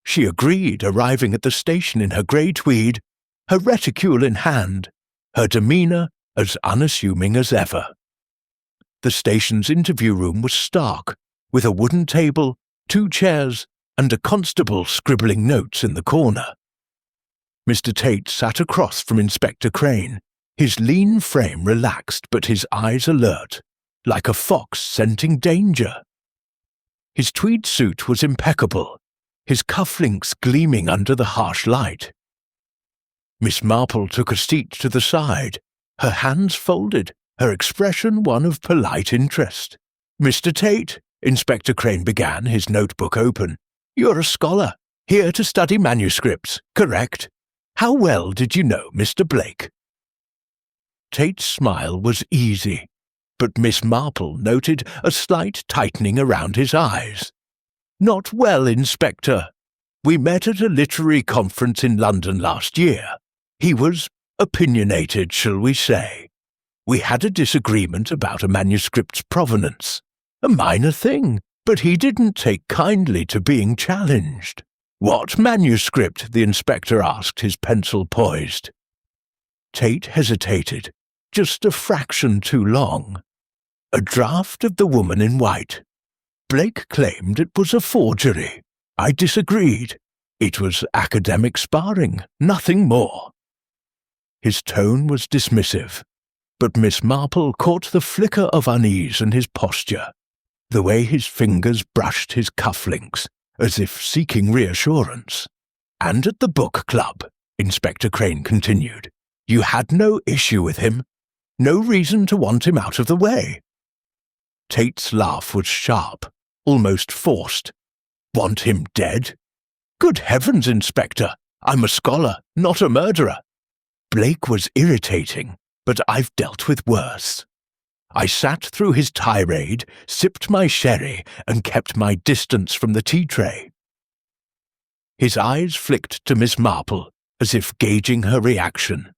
She agreed, arriving at the station in her grey tweed, her reticule in hand, her demeanour as unassuming as ever. The station's interview room was stark, with a wooden table, 2 chairs, and a constable scribbling notes in the corner. Mr. Tate sat across from Inspector Crane, his lean frame relaxed but his eyes alert, like a fox scenting danger. His tweed suit was impeccable, his cufflinks gleaming under the harsh light. Miss Marple took a seat to the side, her hands folded, her expression one of polite interest. "Mr. Tate," Inspector Crane began, his notebook open, "you're a scholar, here to study manuscripts, correct? How well did you know Mr. Blake?" Tate's smile was easy, but Miss Marple noted a slight tightening around his eyes. "Not well, Inspector. We met at a literary conference in London last year. He was opinionated, shall we say. We had a disagreement about a manuscript's provenance. A minor thing, but he didn't take kindly to being challenged." "What manuscript?" the inspector asked, his pencil poised. Tate hesitated, just a fraction too long. "A draft of The Woman in White. Blake claimed it was a forgery. I disagreed. It was academic sparring, nothing more." His tone was dismissive, but Miss Marple caught the flicker of unease in his posture, the way his fingers brushed his cufflinks, as if seeking reassurance. "And at the book club," Inspector Crane continued, "you had no issue with him, no reason to want him out of the way." Tate's laugh was sharp, almost forced. "Want him dead? Good heavens, Inspector, I'm a scholar, not a murderer. Blake was irritating, but I've dealt with worse. I sat through his tirade, sipped my sherry, and kept my distance from the tea-tray. His eyes flicked to Miss Marple, as if gauging her reaction.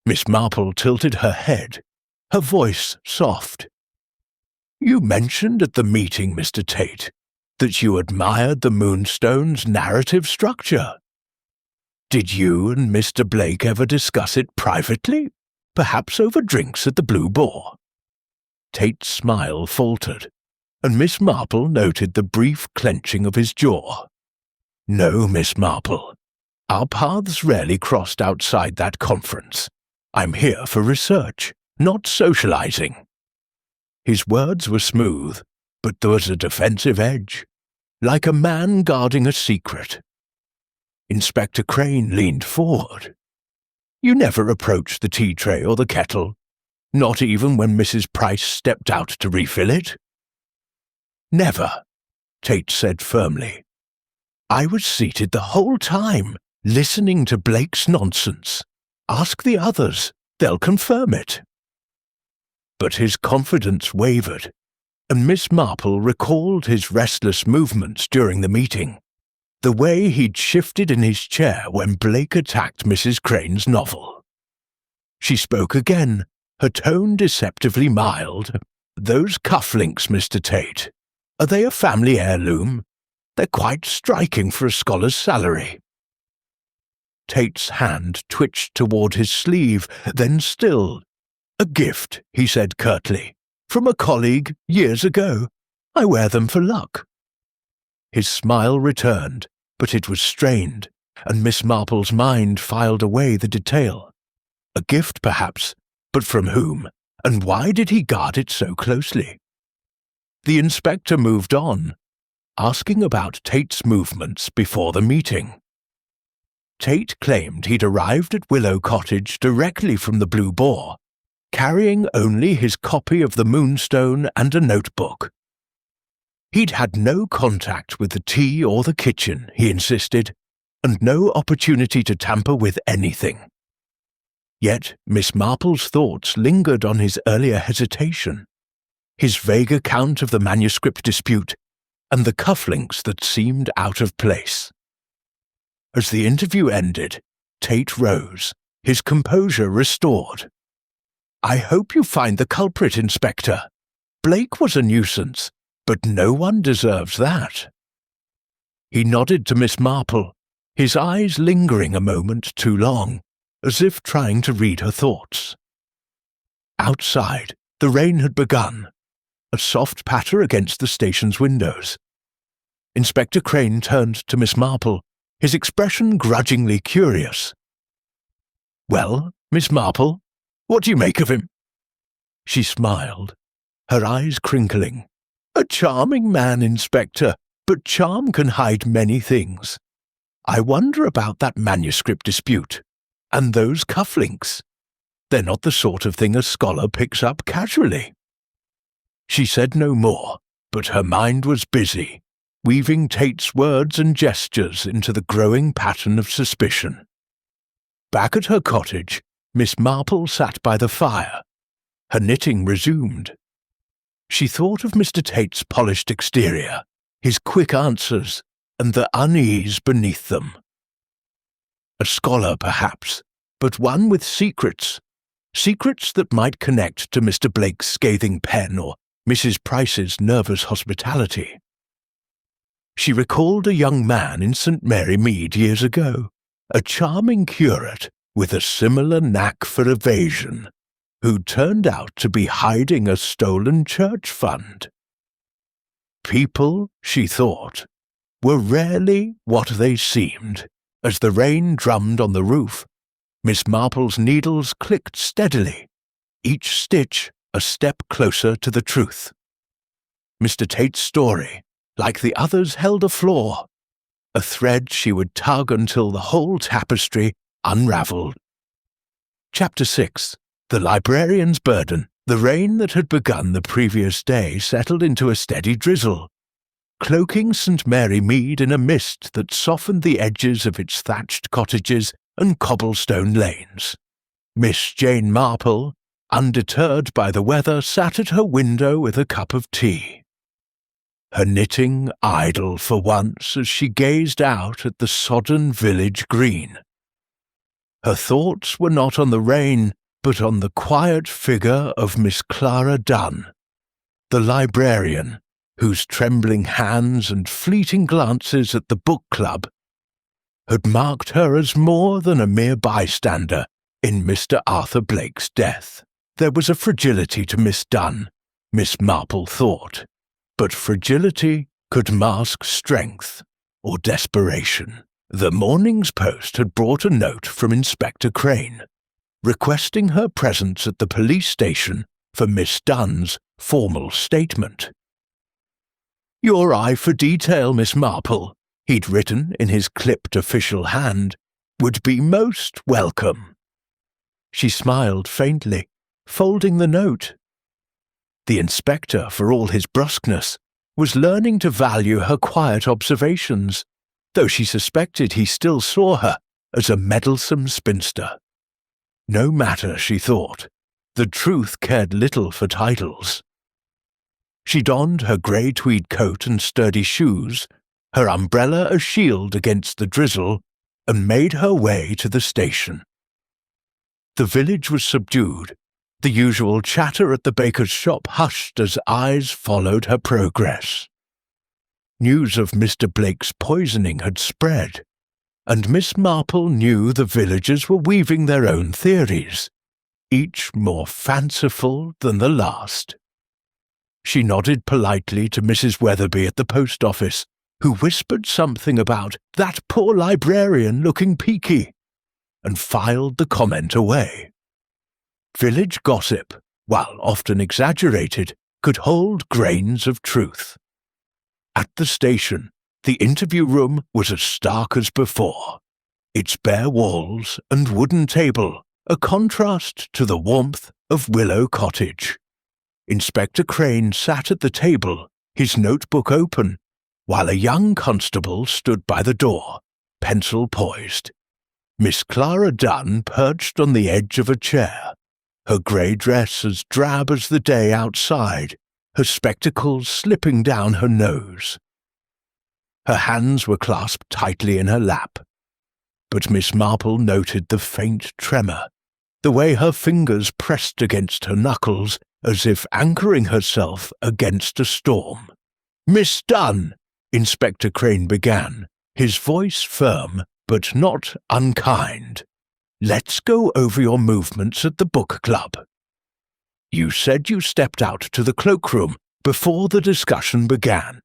Miss Marple tilted her head, her voice soft. "You mentioned at the meeting, Mr. Tate, that you admired the Moonstone's narrative structure. Did you and Mr. Blake ever discuss it privately, perhaps over drinks at the Blue Boar?" Tate's smile faltered, and Miss Marple noted the brief clenching of his jaw. "No, Miss Marple. Our paths rarely crossed outside that conference. I'm here for research, not socializing." His words were smooth, but there was a defensive edge, like a man guarding a secret. Inspector Crane leaned forward. "You never approached the tea tray or the kettle, not even when Mrs. Price stepped out to refill it?" "Never," Tate said firmly. "I was seated the whole time, listening to Blake's nonsense. Ask the others, they'll confirm it." But his confidence wavered, and Miss Marple recalled his restless movements during the meeting, the way he'd shifted in his chair when Blake attacked Mrs. Crane's novel. She spoke again, her tone deceptively mild. "Those cufflinks, Mr. Tate, are they a family heirloom? They're quite striking for a scholar's salary." Tate's hand twitched toward his sleeve, then still. "A gift," he said curtly, "from a colleague years ago. I wear them for luck." His smile returned, but it was strained, and Miss Marple's mind filed away the detail. A gift, perhaps, but from whom, and why did he guard it so closely? The inspector moved on, asking about Tate's movements before the meeting. Tate claimed he'd arrived at Willow Cottage directly from the Blue Boar, carrying only his copy of the Moonstone and a notebook. He'd had no contact with the tea or the kitchen, he insisted, and no opportunity to tamper with anything. Yet Miss Marple's thoughts lingered on his earlier hesitation, his vague account of the manuscript dispute, and the cufflinks that seemed out of place. As the interview ended, Tate rose, his composure restored. "I hope you find the culprit, Inspector. Blake was a nuisance, but no one deserves that." He nodded to Miss Marple, his eyes lingering a moment too long, as if trying to read her thoughts. Outside, the rain had begun, a soft patter against the station's windows. Inspector Crane turned to Miss Marple, his expression grudgingly curious. "Well, Miss Marple, what do you make of him?" She smiled, her eyes crinkling. "A charming man, Inspector, but charm can hide many things. I wonder about that manuscript dispute, and those cufflinks. They're not the sort of thing a scholar picks up casually." She said no more, but her mind was busy, weaving Tate's words and gestures into the growing pattern of suspicion. Back at her cottage, Miss Marple sat by the fire. Her knitting resumed. She thought of Mr. Tate's polished exterior, his quick answers, and the unease beneath them. A scholar, perhaps, but one with secrets that might connect to Mr. Blake's scathing pen or Mrs. Price's nervous hospitality. She recalled a young man in St. Mary Mead years ago, a charming curate with a similar knack for evasion, who turned out to be hiding a stolen church fund. People, she thought, were rarely what they seemed. As the rain drummed on the roof, Miss Marple's needles clicked steadily, each stitch a step closer to the truth. Mr. Tate's story, like the others, held a flaw, a thread she would tug until the whole tapestry unravelled. Chapter 6. The Librarian's Burden. The rain that had begun the previous day settled into a steady drizzle, cloaking St. Mary Mead in a mist that softened the edges of its thatched cottages and cobblestone lanes. Miss Jane Marple, undeterred by the weather, sat at her window with a cup of tea. Her knitting idle for once as she gazed out at the sodden village green. Her thoughts were not on the rain, but on the quiet figure of Miss Clara Dunn, the librarian, whose trembling hands and fleeting glances at the book club had marked her as more than a mere bystander in Mr. Arthur Blake's death. There was a fragility to Miss Dunn, Miss Marple thought, but fragility could mask strength or desperation. The morning's post had brought a note from Inspector Crane, requesting her presence at the police station for Miss Dunn's formal statement. "Your eye for detail, Miss Marple," he'd written in his clipped official hand, "would be most welcome." She smiled faintly, folding the note. The inspector, for all his brusqueness, was learning to value her quiet observations, though she suspected he still saw her as a meddlesome spinster. No matter, she thought. The truth cared little for titles. She donned her grey tweed coat and sturdy shoes, her umbrella a shield against the drizzle, and made her way to the station. The village was subdued, the usual chatter at the baker's shop hushed as eyes followed her progress. News of Mr. Blake's poisoning had spread, and Miss Marple knew the villagers were weaving their own theories, each more fanciful than the last. She nodded politely to Mrs. Weatherby at the post office, who whispered something about that poor librarian looking peaky, and filed the comment away. Village gossip, while often exaggerated, could hold grains of truth. At the station, the interview room was as stark as before, its bare walls and wooden table a contrast to the warmth of Willow Cottage. Inspector Crane sat at the table, his notebook open, while a young constable stood by the door, pencil poised. Miss Clara Dunn perched on the edge of a chair, her grey dress as drab as the day outside, her spectacles slipping down her nose. Her hands were clasped tightly in her lap, but Miss Marple noted the faint tremor, the way her fingers pressed against her knuckles as if anchoring herself against a storm. "Miss Dunn," Inspector Crane began, his voice firm but not unkind. "Let's go over your movements at the book club. You said you stepped out to the cloakroom before the discussion began,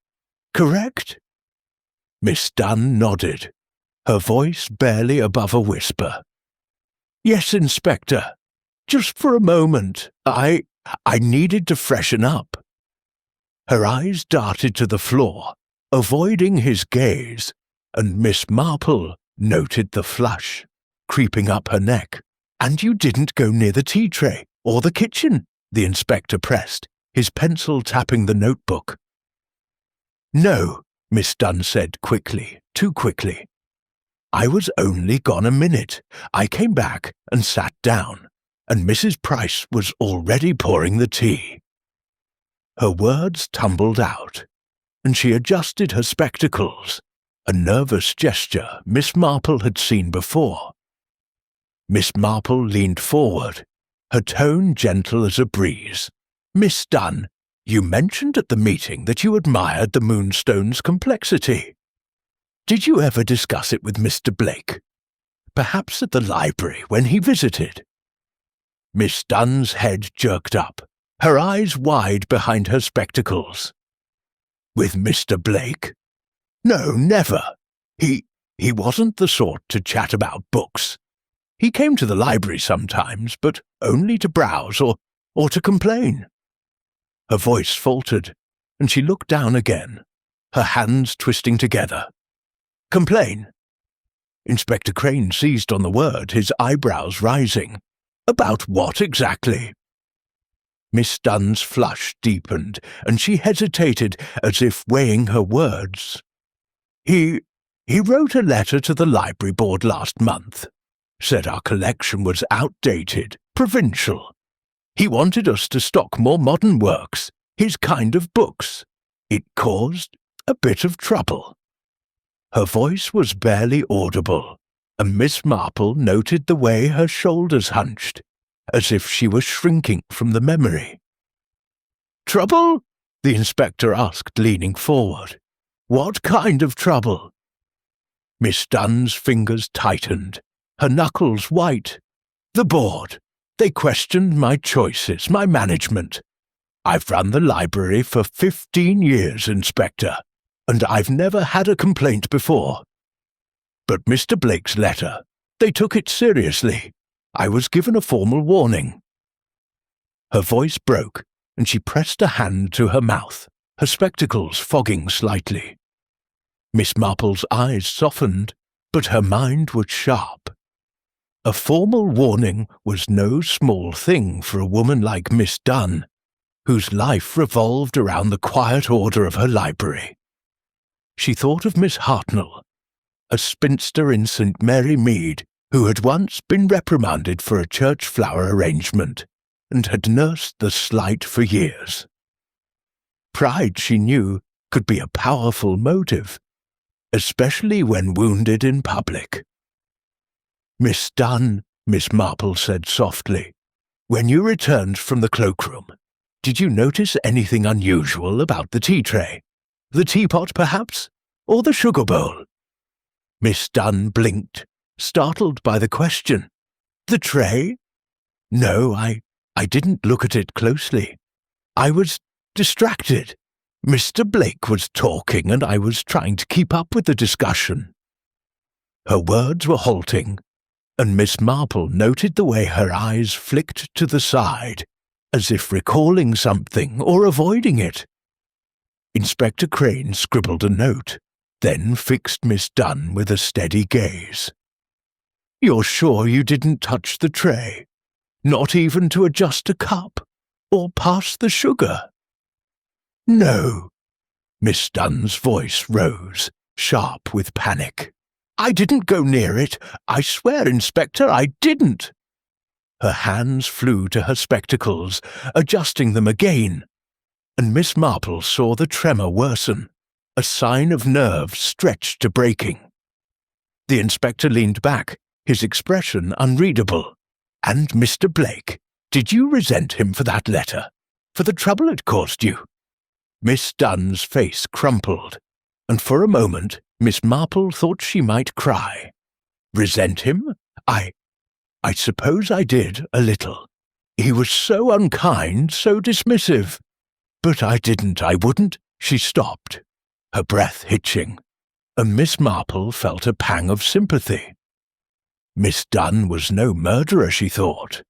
correct?" Miss Dunn nodded, her voice barely above a whisper. "Yes, Inspector. Just for a moment. I needed to freshen up." Her eyes darted to the floor, avoiding his gaze, and Miss Marple noted the flush creeping up her neck. "And you didn't go near the tea tray or the kitchen," the inspector pressed, his pencil tapping the notebook. "No," Miss Dunn said quickly, too quickly. "I was only gone a minute. I came back and sat down, and Mrs. Price was already pouring the tea." Her words tumbled out, and she adjusted her spectacles, a nervous gesture Miss Marple had seen before. Miss Marple leaned forward, her tone gentle as a breeze. "Miss Dunn, you mentioned at the meeting that you admired the Moonstone's complexity. Did you ever discuss it with Mr. Blake? Perhaps at the library when he visited?" Miss Dunn's head jerked up, her eyes wide behind her spectacles. "With Mr. Blake? No, never. He wasn't the sort to chat about books. He came to the library sometimes, but only to browse or to complain." Her voice faltered, and she looked down again, her hands twisting together. "Complain?" Inspector Crane seized on the word, his eyebrows rising. "About what exactly?" Miss Dunn's flush deepened, and she hesitated as if weighing her words. He wrote a letter to the library board last month. Said our collection was outdated, provincial. He wanted us to stock more modern works, his kind of books. It caused a bit of trouble." Her voice was barely audible, and Miss Marple noted the way her shoulders hunched, as if she were shrinking from the memory. "Trouble?" the inspector asked, leaning forward. "What kind of trouble?" Miss Dunn's fingers tightened, her knuckles white. "The board. They questioned my choices, my management. I've run the library for 15 years, Inspector, and I've never had a complaint before. But Mr. Blake's letter, they took it seriously. I was given a formal warning." Her voice broke, and she pressed a hand to her mouth, her spectacles fogging slightly. Miss Marple's eyes softened, but her mind was sharp. A formal warning was no small thing for a woman like Miss Dunn, whose life revolved around the quiet order of her library. She thought of Miss Hartnell, a spinster in St. Mary Mead, who had once been reprimanded for a church flower arrangement, and had nursed the slight for years. Pride, she knew, could be a powerful motive, especially when wounded in public. "Miss Dunn," Miss Marple said softly, "when you returned from the cloakroom, did you notice anything unusual about the tea tray? The teapot, perhaps? Or the sugar bowl?" Miss Dunn blinked, startled by the question. "The tray? No, I didn't look at it closely. I was distracted. Mr. Blake was talking, and I was trying to keep up with the discussion." Her words were halting, and Miss Marple noted the way her eyes flicked to the side, as if recalling something or avoiding it. Inspector Crane scribbled a note, then fixed Miss Dunn with a steady gaze. "You're sure you didn't touch the tray? Not even to adjust a cup? Or pass the sugar?" "No." Miss Dunn's voice rose, sharp with panic. "I didn't go near it. I swear, Inspector, I didn't." Her hands flew to her spectacles, adjusting them again, and Miss Marple saw the tremor worsen, a sign of nerves stretched to breaking. The inspector leaned back, his expression unreadable. "And Mr. Blake, did you resent him for that letter? For the trouble it caused you?" Miss Dunn's face crumpled, and for a moment Miss Marple thought she might cry. "Resent him? I suppose I did, a little. He was so unkind, so dismissive. But I wouldn't." She stopped, her breath hitching, and Miss Marple felt a pang of sympathy. Miss Dunn was no murderer, she thought,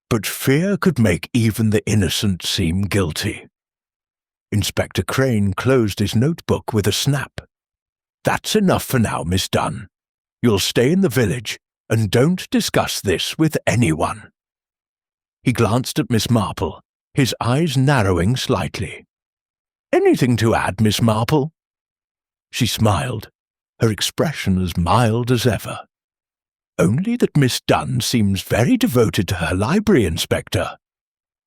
but fear could make even the innocent seem guilty. Inspector Crane closed his notebook with a snap. "That's enough for now, Miss Dunn. You'll stay in the village, and don't discuss this with anyone." He glanced at Miss Marple, his eyes narrowing slightly. "Anything to add, Miss Marple?" She smiled, her expression as mild as ever. "Only that Miss Dunn seems very devoted to her library, Inspector.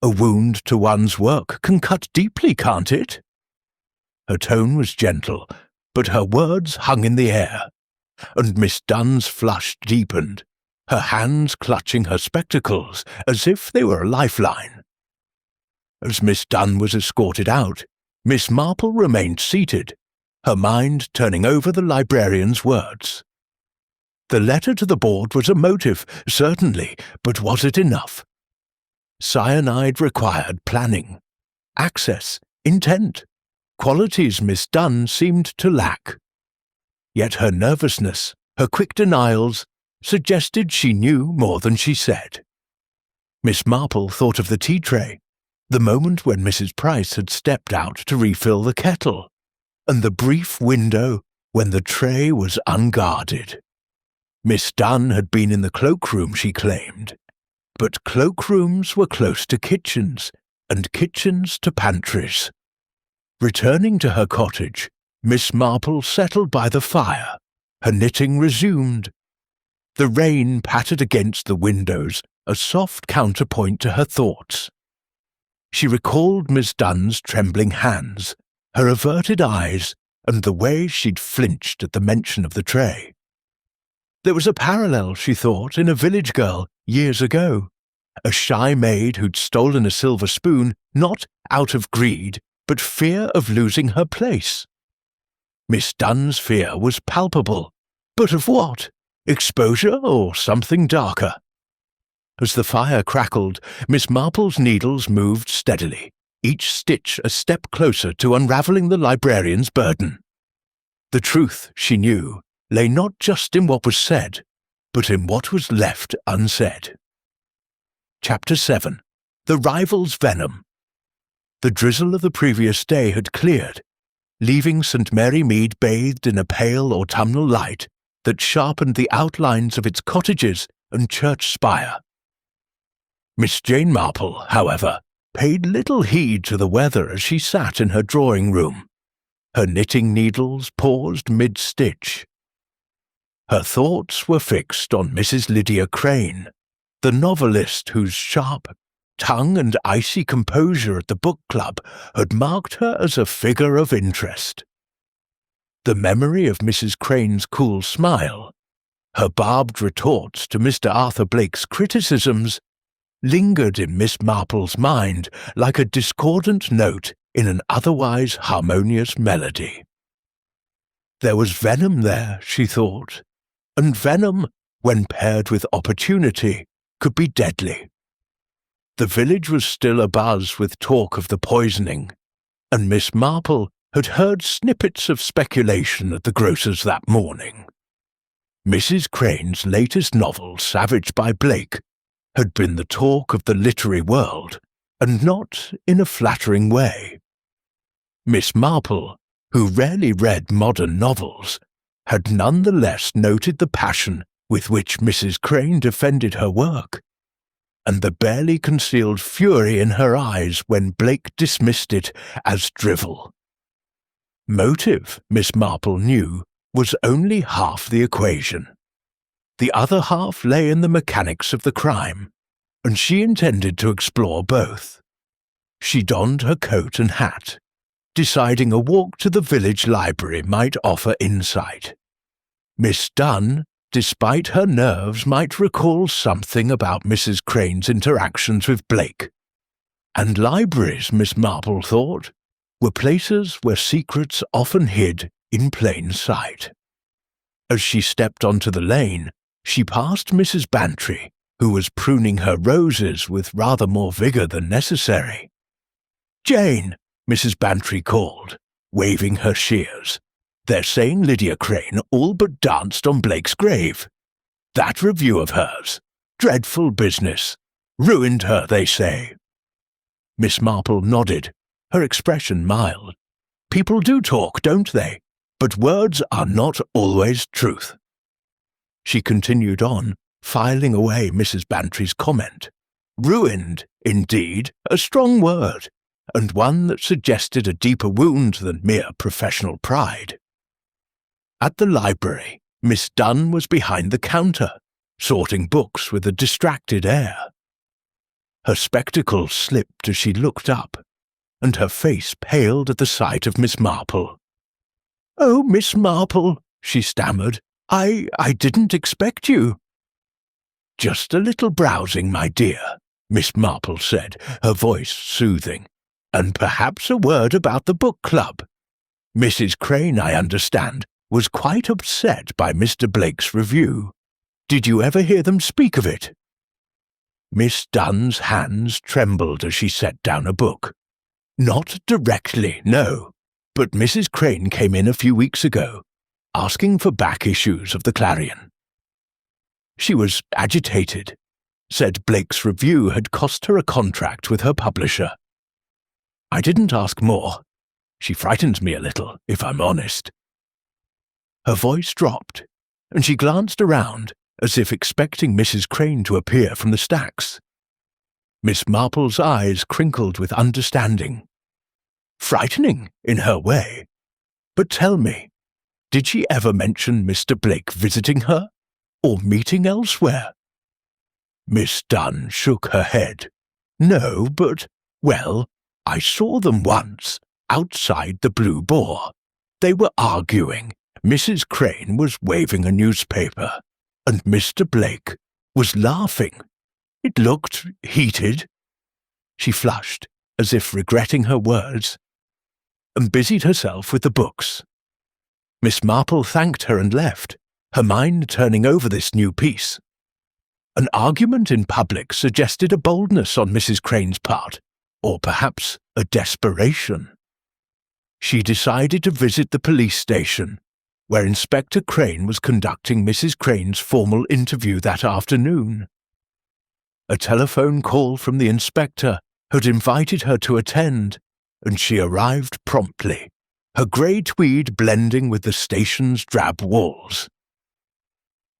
A wound to one's work can cut deeply, can't it?" Her tone was gentle, but her words hung in the air, and Miss Dunn's flush deepened, her hands clutching her spectacles as if they were a lifeline. As Miss Dunn was escorted out, Miss Marple remained seated, her mind turning over the librarian's words. The letter to the board was a motive, certainly, but was it enough? Cyanide required planning, access, intent, qualities Miss Dunn seemed to lack. Yet her nervousness, her quick denials, suggested she knew more than she said. Miss Marple thought of the tea tray, the moment when Mrs. Price had stepped out to refill the kettle, and the brief window when the tray was unguarded. Miss Dunn had been in the cloakroom, she claimed, but cloakrooms were close to kitchens, and kitchens to pantries. Returning to her cottage, Miss Marple settled by the fire, her knitting resumed. The rain pattered against the windows, a soft counterpoint to her thoughts. She recalled Miss Dunn's trembling hands, her averted eyes, and the way she'd flinched at the mention of the tray. There was a parallel, she thought, in a village girl years ago, a shy maid who'd stolen a silver spoon, not out of greed, but fear of losing her place. Miss Dunn's fear was palpable, but of what? Exposure or something darker? As the fire crackled, Miss Marple's needles moved steadily, each stitch a step closer to unravelling the librarian's burden. The truth, she knew, lay not just in what was said, but in what was left unsaid. Chapter 7. The Rival's Venom. The drizzle of the previous day had cleared, leaving St. Mary Mead bathed in a pale autumnal light that sharpened the outlines of its cottages and church spire. Miss Jane Marple, however, paid little heed to the weather as she sat in her drawing-room, her knitting needles paused mid-stitch. Her thoughts were fixed on Mrs. Lydia Crane, the novelist whose sharp tongue and icy composure at the book club had marked her as a figure of interest. The memory of Mrs. Crane's cool smile, her barbed retorts to Mr. Arthur Blake's criticisms, lingered in Miss Marple's mind like a discordant note in an otherwise harmonious melody. There was venom there, she thought, and venom, when paired with opportunity, could be deadly. The village was still abuzz with talk of the poisoning, and Miss Marple had heard snippets of speculation at the grocer's that morning. Mrs. Crane's latest novel, Savage by Blake, had been the talk of the literary world, and not in a flattering way. Miss Marple, who rarely read modern novels, had none the less noted the passion with which Mrs. Crane defended her work, and the barely concealed fury in her eyes when Blake dismissed it as drivel. Motive, Miss Marple knew, was only half the equation. The other half lay in the mechanics of the crime, and she intended to explore both. She donned her coat and hat, deciding a walk to the village library might offer insight. Miss Dunn, despite her nerves, might recall something about Mrs. Crane's interactions with Blake. And libraries, Miss Marple thought, were places where secrets often hid in plain sight. As she stepped onto the lane, she passed Mrs. Bantry, who was pruning her roses with rather more vigour than necessary. "Jane," Mrs. Bantry called, waving her shears. "They're saying Lydia Crane all but danced on Blake's grave. That review of hers. Dreadful business. Ruined her, they say." Miss Marple nodded, her expression mild. People do talk, don't they? But words are not always truth. She continued on, filing away Mrs. Bantry's comment. Ruined, indeed, a strong word, and one that suggested a deeper wound than mere professional pride. At the library, Miss Dunn was behind the counter, sorting books with a distracted air. Her spectacles slipped as she looked up, and her face paled at the sight of Miss Marple. "Oh, Miss Marple," she stammered, I didn't expect you." "Just a little browsing, my dear," Miss Marple said, her voice soothing, "and perhaps a word about the book club. Mrs. Crane, I understand, was quite upset by Mr. Blake's review. Did you ever hear them speak of it?" Miss Dunn's hands trembled as she set down a book. "Not directly, no, but Mrs. Crane came in a few weeks ago, asking for back issues of the Clarion. She was agitated, said Blake's review had cost her a contract with her publisher. I didn't ask more. She frightens me a little, if I'm honest." Her voice dropped, and she glanced around, as if expecting Mrs. Crane to appear from the stacks. Miss Marple's eyes crinkled with understanding. Frightening, in her way. But tell me, did she ever mention Mr. Blake visiting her, or meeting elsewhere? Miss Dunn shook her head. No, but Well, I saw them once, outside the Blue Boar. They were arguing. Mrs. Crane was waving a newspaper, and Mr. Blake was laughing. It looked heated. She flushed, as if regretting her words, and busied herself with the books. Miss Marple thanked her and left, her mind turning over this new piece. An argument in public suggested a boldness on Mrs. Crane's part, or perhaps a desperation. She decided to visit the police station, where Inspector Crane was conducting Mrs. Crane's formal interview that afternoon. A telephone call from the inspector had invited her to attend, and she arrived promptly, her grey tweed blending with the station's drab walls.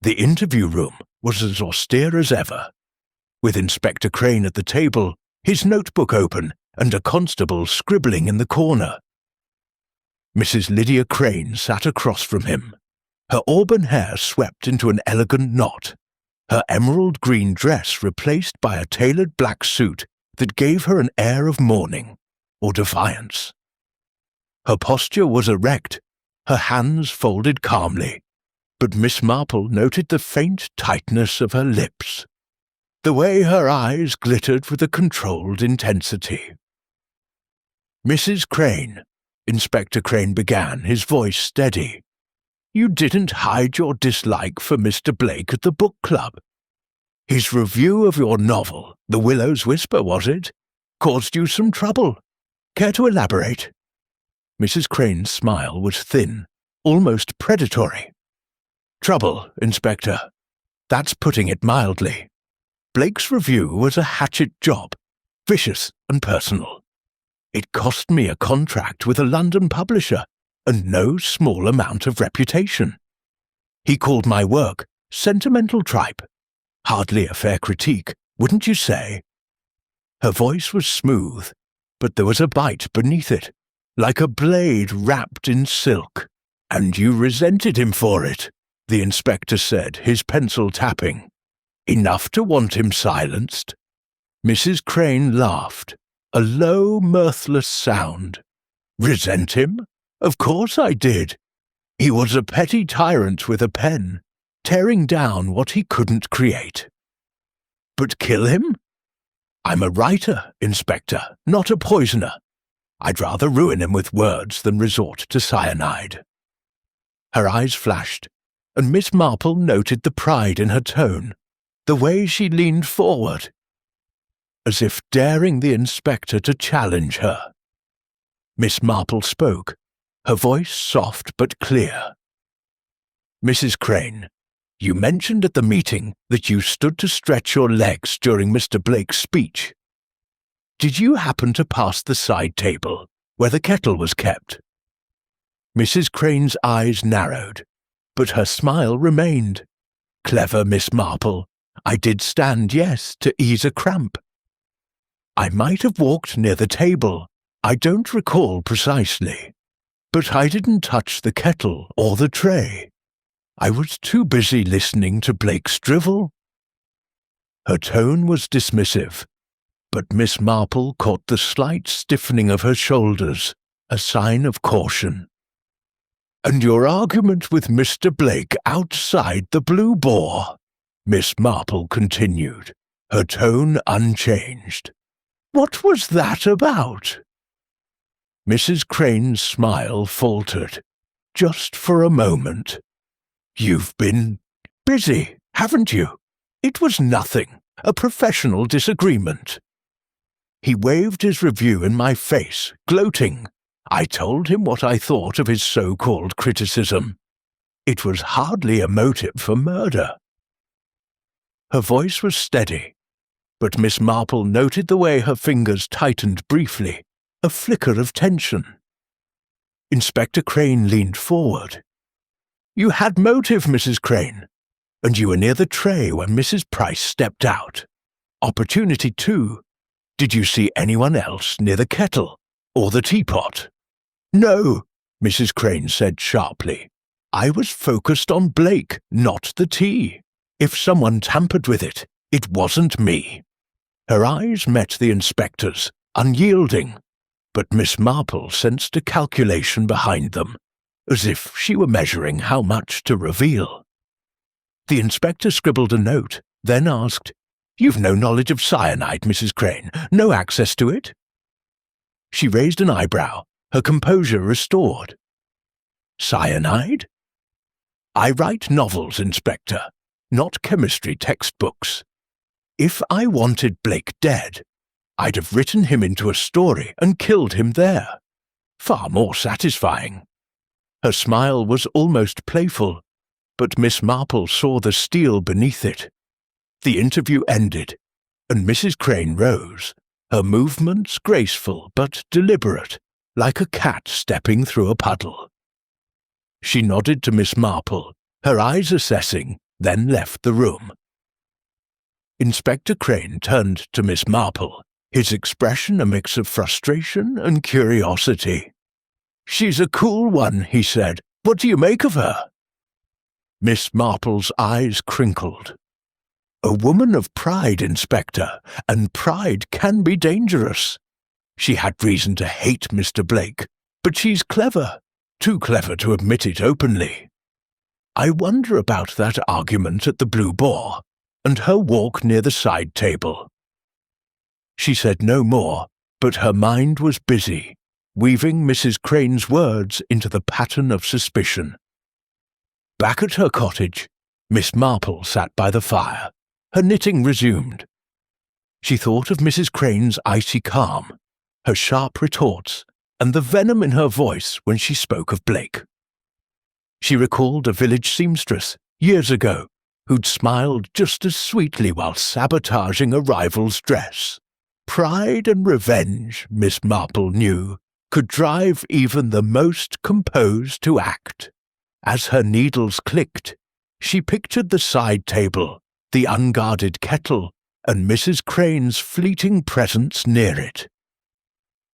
The interview room was as austere as ever, with Inspector Crane at the table, his notebook open, and a constable scribbling in the corner. Mrs. Lydia Crane sat across from him, her auburn hair swept into an elegant knot, her emerald green dress replaced by a tailored black suit that gave her an air of mourning or defiance. Her posture was erect, her hands folded calmly, but Miss Marple noted the faint tightness of her lips, the way her eyes glittered with a controlled intensity. "Mrs. Crane," Inspector Crane began, his voice steady, "you didn't hide your dislike for Mr. Blake at the book club. His review of your novel, The Willow's Whisper, was it? Caused you some trouble. Care to elaborate?" Mrs. Crane's smile was thin, almost predatory. "Trouble, Inspector. That's putting it mildly. Blake's review was a hatchet job, vicious and personal. It cost me a contract with a London publisher and no small amount of reputation. He called my work sentimental tripe. Hardly a fair critique, wouldn't you say?" Her voice was smooth, but there was a bite beneath it, like a blade wrapped in silk. "And you resented him for it," the inspector said, his pencil tapping. "Enough to want him silenced?" Mrs. Crane laughed, a low, mirthless sound. "Resent him? Of course I did. He was a petty tyrant with a pen, tearing down what he couldn't create. But kill him? I'm a writer, Inspector, not a poisoner. I'd rather ruin him with words than resort to cyanide." Her eyes flashed, and Miss Marple noted the pride in her tone, the way she leaned forward, as if daring the inspector to challenge her. Miss Marple spoke, her voice soft but clear. "Mrs. Crane, you mentioned at the meeting that you stood to stretch your legs during Mr. Blake's speech. Did you happen to pass the side table, where the kettle was kept?" Mrs. Crane's eyes narrowed, but her smile remained. "Clever Miss Marple. I did stand, yes, to ease a cramp. I might have walked near the table. I don't recall precisely. But I didn't touch the kettle or the tray. I was too busy listening to Blake's drivel." Her tone was dismissive, but Miss Marple caught the slight stiffening of her shoulders, a sign of caution. "And your argument with Mr. Blake outside the Blue Boar," Miss Marple continued, her tone unchanged. "What was that about?" Mrs. Crane's smile faltered, just for a moment. "You've been busy, haven't you? It was nothing, a professional disagreement." He waved his review in my face, gloating. I told him what I thought of his so-called criticism. It was hardly a motive for murder. Her voice was steady, but Miss Marple noted the way her fingers tightened briefly, a flicker of tension. Inspector Crane leaned forward. "You had motive, Mrs. Crane, and you were near the tray when Mrs. Price stepped out. Opportunity, too. Did you see anyone else near the kettle or the teapot?" "No," Mrs. Crane said sharply. "I was focused on Blake, not the tea. If someone tampered with it, it wasn't me." Her eyes met the inspector's, unyielding, but Miss Marple sensed a calculation behind them, as if she were measuring how much to reveal. The inspector scribbled a note, then asked, "You've no knowledge of cyanide, Mrs. Crane? No access to it?" She raised an eyebrow, her composure restored. "Cyanide? I write novels, Inspector, not chemistry textbooks. If I wanted Blake dead, I'd have written him into a story and killed him there. Far more satisfying." Her smile was almost playful, but Miss Marple saw the steel beneath it. The interview ended, and Mrs. Crane rose, her movements graceful but deliberate, like a cat stepping through a puddle. She nodded to Miss Marple, her eyes assessing, then left the room. Inspector Crane turned to Miss Marple, his expression a mix of frustration and curiosity. "She's a cool one," he said. "What do you make of her?" Miss Marple's eyes crinkled. "A woman of pride, Inspector, and pride can be dangerous. She had reason to hate Mr. Blake, but she's clever, too clever to admit it openly. I wonder about that argument at the Blue Boar, and her walk near the side table." She said no more, but her mind was busy, weaving Mrs. Crane's words into the pattern of suspicion. Back at her cottage, Miss Marple sat by the fire, her knitting resumed. She thought of Mrs. Crane's icy calm, her sharp retorts, and the venom in her voice when she spoke of Blake. She recalled a village seamstress, years ago, who'd smiled just as sweetly while sabotaging a rival's dress. Pride and revenge, Miss Marple knew, could drive even the most composed to act. As her needles clicked, she pictured the side table, the unguarded kettle, and Mrs. Crane's fleeting presence near it.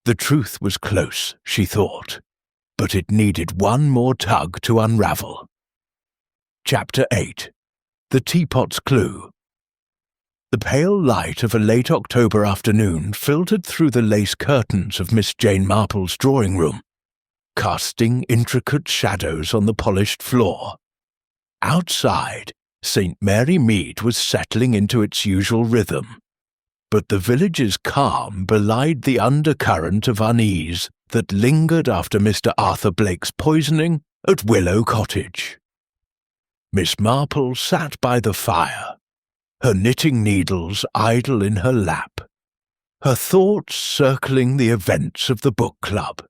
The truth was close, she thought, but it needed one more tug to unravel. Chapter 8. The Teapot's Clue. The pale light of a late October afternoon filtered through the lace curtains of Miss Jane Marple's drawing room, casting intricate shadows on the polished floor. Outside, St. Mary Mead was settling into its usual rhythm, but the village's calm belied the undercurrent of unease that lingered after Mr. Arthur Blake's poisoning at Willow Cottage. Miss Marple sat by the fire, her knitting needles idle in her lap, her thoughts circling the events of the book club.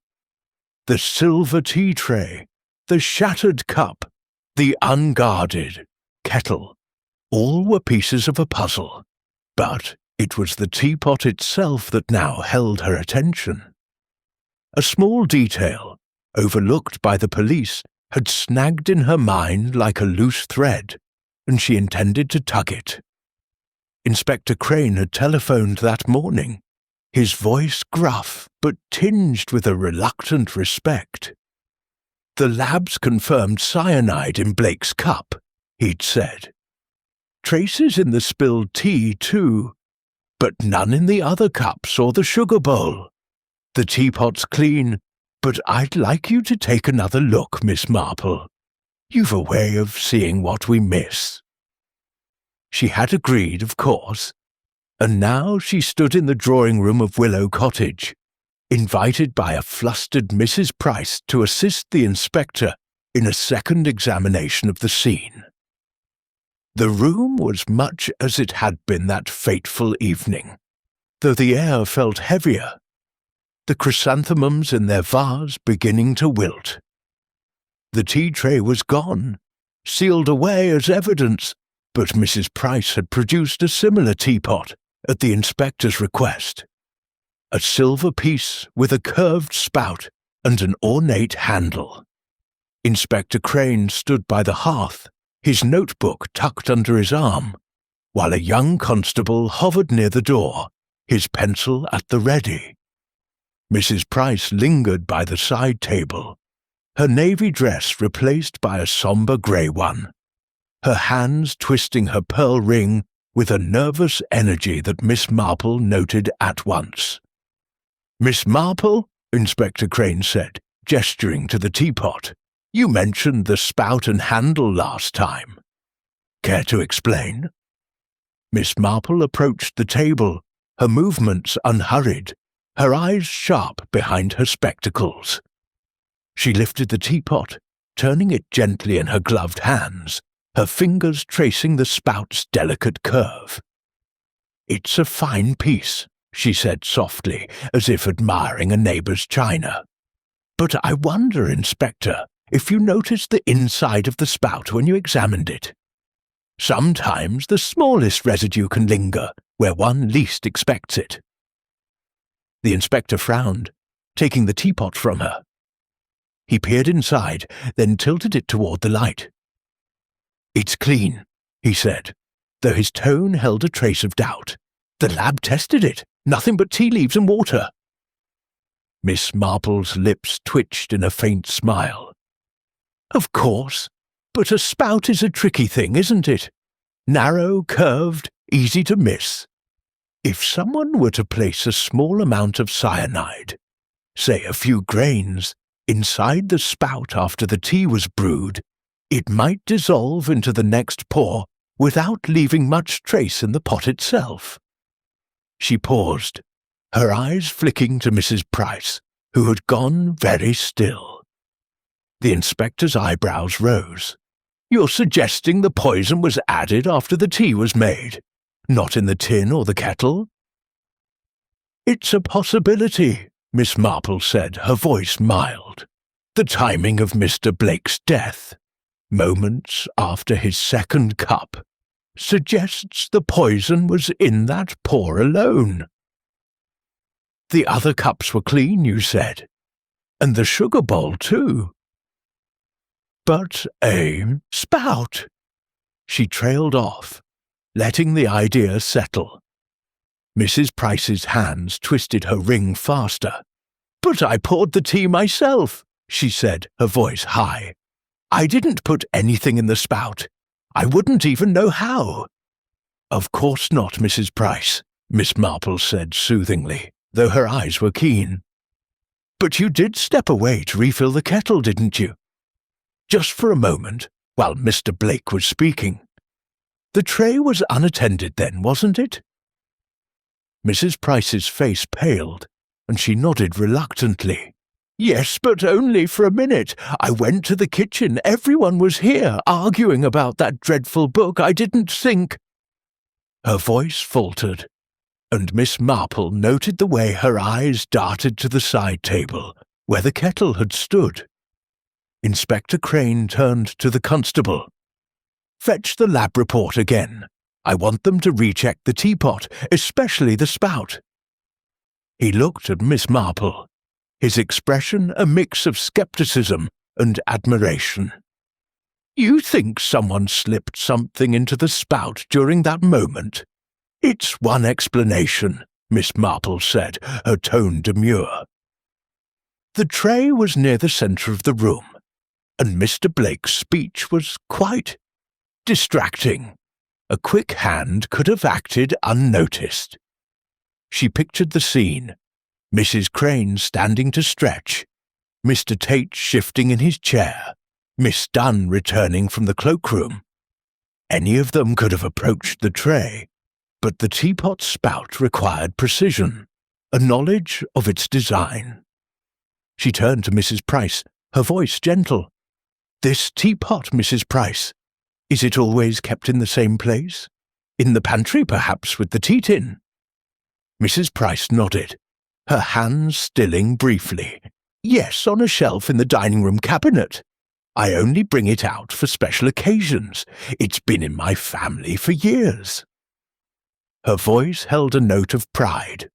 The silver tea tray, the shattered cup, the unguarded kettle, all were pieces of a puzzle, but it was the teapot itself that now held her attention. A small detail, overlooked by the police, had snagged in her mind like a loose thread, and she intended to tug it. Inspector Crane had telephoned that morning, his voice gruff but tinged with a reluctant respect. "The labs confirmed cyanide in Blake's cup," he'd said. "Traces in the spilled tea, too, but none in the other cups or the sugar bowl. The teapot's clean, but I'd like you to take another look, Miss Marple. You've a way of seeing what we miss." She had agreed, of course, and now she stood in the drawing-room of Willow Cottage, invited by a flustered Mrs. Price to assist the inspector in a second examination of the scene. The room was much as it had been that fateful evening, though the air felt heavier, the chrysanthemums in their vase beginning to wilt. The tea tray was gone, sealed away as evidence, but Mrs. Price had produced a similar teapot at the inspector's request. A silver piece with a curved spout and an ornate handle. Inspector Crane stood by the hearth, his notebook tucked under his arm, while a young constable hovered near the door, his pencil at the ready. Mrs. Price lingered by the side table, her navy dress replaced by a sombre grey one, her hands twisting her pearl ring with a nervous energy that Miss Marple noted at once. "Miss Marple," Inspector Crane said, gesturing to the teapot, "you mentioned the spout and handle last time. Care to explain?" Miss Marple approached the table, her movements unhurried, her eyes sharp behind her spectacles. She lifted the teapot, turning it gently in her gloved hands, her fingers tracing the spout's delicate curve. "It's a fine piece," she said softly, as if admiring a neighbour's china. "But I wonder, Inspector, if you noticed the inside of the spout when you examined it. Sometimes the smallest residue can linger where one least expects it." The inspector frowned, taking the teapot from her. He peered inside, then tilted it toward the light. "It's clean," he said, though his tone held a trace of doubt. "The lab tested it. Nothing but tea leaves and water." Miss Marple's lips twitched in a faint smile. "Of course, but a spout is a tricky thing, isn't it? Narrow, curved, easy to miss. If someone were to place a small amount of cyanide, say a few grains, inside the spout after the tea was brewed, it might dissolve into the next pour without leaving much trace in the pot itself." She paused, her eyes flicking to Mrs. Price, who had gone very still. The inspector's eyebrows rose. "You're suggesting the poison was added after the tea was made, not in the tin or the kettle?" "It's a possibility," Miss Marple said, her voice mild. "The timing of Mr. Blake's death, moments after his second cup, suggests the poison was in that pour alone." "The other cups were clean, you said, and the sugar bowl too." "But a spout," she trailed off, letting the idea settle. Mrs. Price's hands twisted her ring faster. "But I poured the tea myself," she said, her voice high. "I didn't put anything in the spout. I wouldn't even know how." "Of course not, Mrs. Price," Miss Marple said soothingly, though her eyes were keen. "But you did step away to refill the kettle, didn't you? Just for a moment, while Mr. Blake was speaking. The tray was unattended then, wasn't it?" Mrs. Price's face paled, and she nodded reluctantly. "Yes, but only for a minute. I went to the kitchen. Everyone was here, arguing about that dreadful book. I didn't think—" Her voice faltered, and Miss Marple noted the way her eyes darted to the side table, where the kettle had stood. Inspector Crane turned to the constable. "Fetch the lab report again. I want them to recheck the teapot, especially the spout." He looked at Miss Marple, his expression a mix of skepticism and admiration. "You think someone slipped something into the spout during that moment?" "It's one explanation," Miss Marple said, her tone demure. The tray was near the centre of the room, and Mr. Blake's speech was quite distracting. A quick hand could have acted unnoticed. She pictured the scene, Mrs. Crane standing to stretch, Mr. Tate shifting in his chair, Miss Dunn returning from the cloakroom. Any of them could have approached the tray, but the teapot spout required precision, a knowledge of its design. She turned to Mrs. Price, her voice gentle. "This teapot, Mrs. Price, is it always kept in the same place? In the pantry, perhaps, with the tea tin?" Mrs. Price nodded, her hands stilling briefly. "Yes, on a shelf in the dining-room cabinet. I only bring it out for special occasions. It's been in my family for years." Her voice held a note of pride,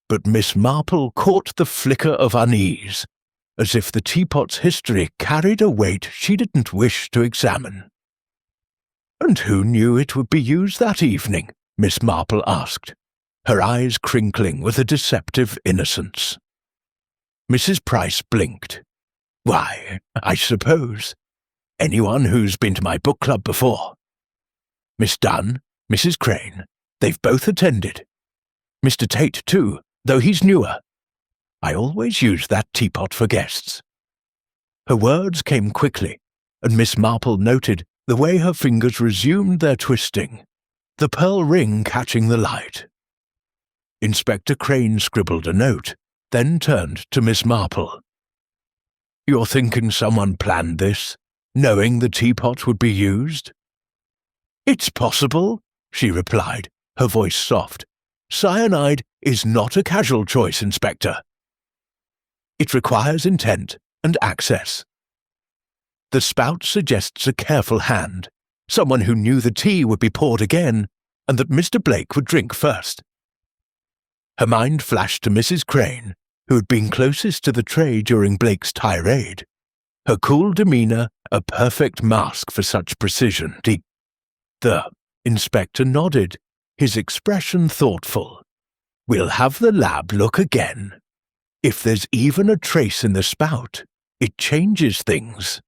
but Miss Marple caught the flicker of unease, as if the teapot's history carried a weight she didn't wish to examine. "And who knew it would be used that evening?" Miss Marple asked, her eyes crinkling with a deceptive innocence. Mrs. Price blinked. "Why, I suppose anyone who's been to my book club before. Miss Dunn, Mrs. Crane, they've both attended. Mr. Tate, too, though he's newer. I always use that teapot for guests." Her words came quickly, and Miss Marple noted the way her fingers resumed their twisting, the pearl ring catching the light. Inspector Crane scribbled a note, then turned to Miss Marple. "You're thinking someone planned this, knowing the teapot would be used?" "It's possible," she replied, her voice soft. "Cyanide is not a casual choice, Inspector. It requires intent and access. The spout suggests a careful hand, someone who knew the tea would be poured again, and that Mr. Blake would drink first." Her mind flashed to Mrs. Crane, who had been closest to the tray during Blake's tirade, her cool demeanour a perfect mask for such precision. The inspector nodded, his expression thoughtful. "We'll have the lab look again. If there's even a trace in the spout, it changes things."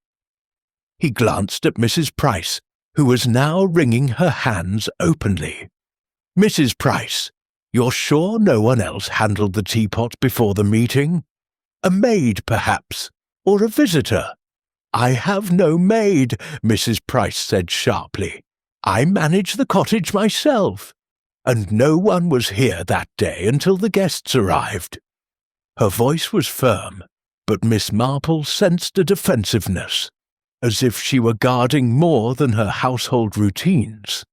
He glanced at Mrs. Price, who was now wringing her hands openly. "Mrs. Price, you're sure no one else handled the teapot before the meeting? A maid, perhaps, or a visitor?" "I have no maid," Mrs. Price said sharply. "I manage the cottage myself, and no one was here that day until the guests arrived." Her voice was firm, but Miss Marple sensed a defensiveness, as if she were guarding more than her household routines.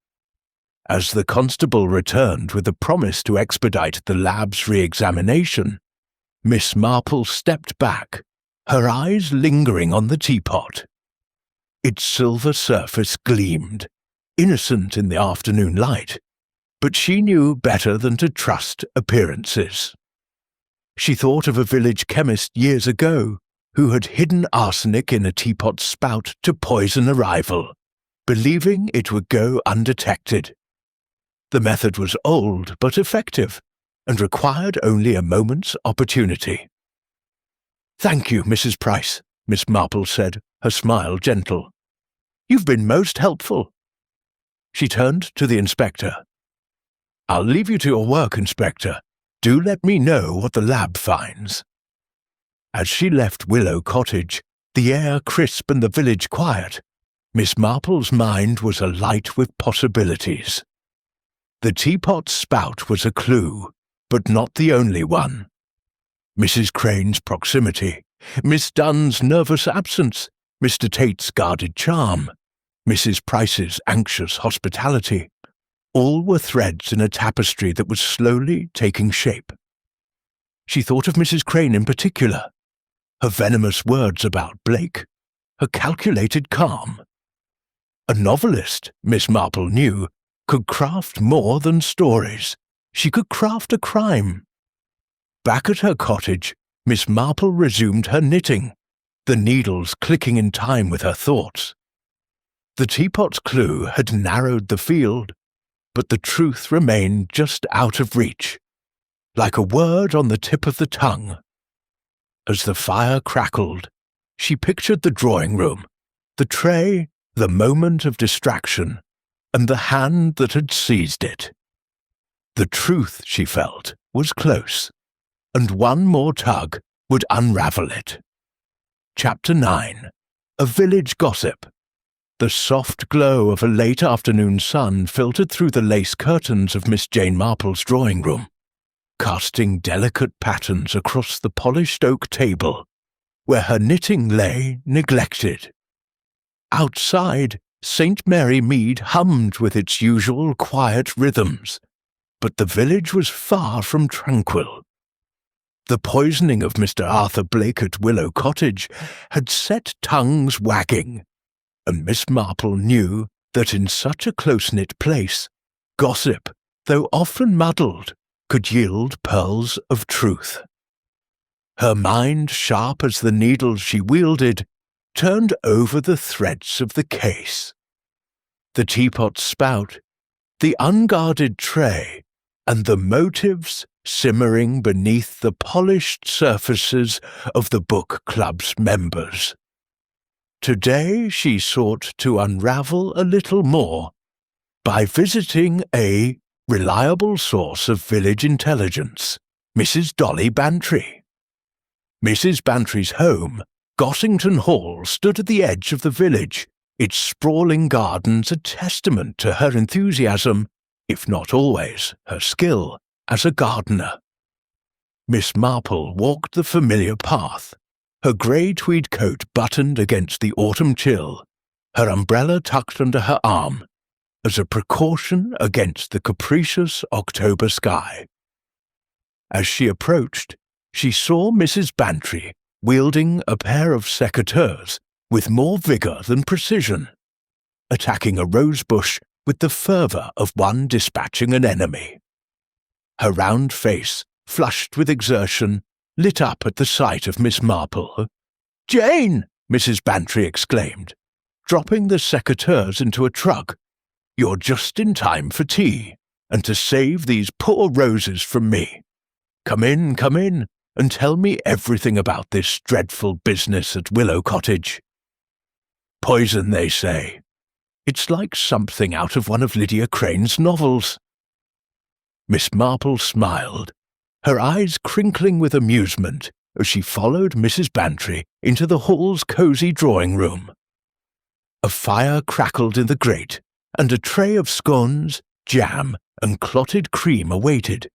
As the constable returned with a promise to expedite the lab's re-examination, Miss Marple stepped back, her eyes lingering on the teapot. Its silver surface gleamed, innocent in the afternoon light, but she knew better than to trust appearances. She thought of a village chemist years ago who had hidden arsenic in a teapot spout to poison a rival, believing it would go undetected. The method was old but effective, and required only a moment's opportunity. "Thank you, Mrs. Price," Miss Marple said, her smile gentle. "You've been most helpful." She turned to the inspector. "I'll leave you to your work, Inspector. Do let me know what the lab finds." As she left Willow Cottage, the air crisp and the village quiet, Miss Marple's mind was alight with possibilities. The teapot spout was a clue, but not the only one. Mrs. Crane's proximity, Miss Dunn's nervous absence, Mr. Tate's guarded charm, Mrs. Price's anxious hospitality, all were threads in a tapestry that was slowly taking shape. She thought of Mrs. Crane in particular, her venomous words about Blake, her calculated calm. A novelist, Miss Marple knew, could craft more than stories. She could craft a crime. Back at her cottage, Miss Marple resumed her knitting, the needles clicking in time with her thoughts. The teapot's clue had narrowed the field, but the truth remained just out of reach, like a word on the tip of the tongue. As the fire crackled, she pictured the drawing room, the tray, the moment of distraction, and the hand that had seized it. The truth, she felt, was close, and one more tug would unravel it. Chapter 9. A Village Gossip. The soft glow of a late afternoon sun filtered through the lace curtains of Miss Jane Marple's drawing room, casting delicate patterns across the polished oak table, where her knitting lay neglected. Outside, St. Mary Mead hummed with its usual quiet rhythms, but the village was far from tranquil. The poisoning of Mr. Arthur Blake at Willow Cottage had set tongues wagging, and Miss Marple knew that in such a close-knit place, gossip, though often muddled, could yield pearls of truth. Her mind, sharp as the needles she wielded, turned over the threads of the case. The teapot spout, the unguarded tray, and the motives simmering beneath the polished surfaces of the book club's members. Today she sought to unravel a little more by visiting a reliable source of village intelligence, Mrs. Dolly Bantry. Mrs. Bantry's home, Gossington Hall, stood at the edge of the village, its sprawling gardens a testament to her enthusiasm, if not always her skill, as a gardener. Miss Marple walked the familiar path, her grey tweed coat buttoned against the autumn chill, her umbrella tucked under her arm, as a precaution against the capricious October sky. As she approached, she saw Mrs. Bantry wielding a pair of secateurs with more vigour than precision, attacking a rosebush with the fervour of one dispatching an enemy. Her round face, flushed with exertion, lit up at the sight of Miss Marple. "Jane!" Mrs. Bantry exclaimed, dropping the secateurs into a trug. "You're just in time for tea, and to save these poor roses from me. Come in, and tell me everything about this dreadful business at Willow Cottage. Poison, they say. It's like something out of one of Lydia Crane's novels." Miss Marple smiled, her eyes crinkling with amusement as she followed Mrs. Bantry into the hall's cosy drawing-room. A fire crackled in the grate, and a tray of scones, jam, and clotted cream awaited,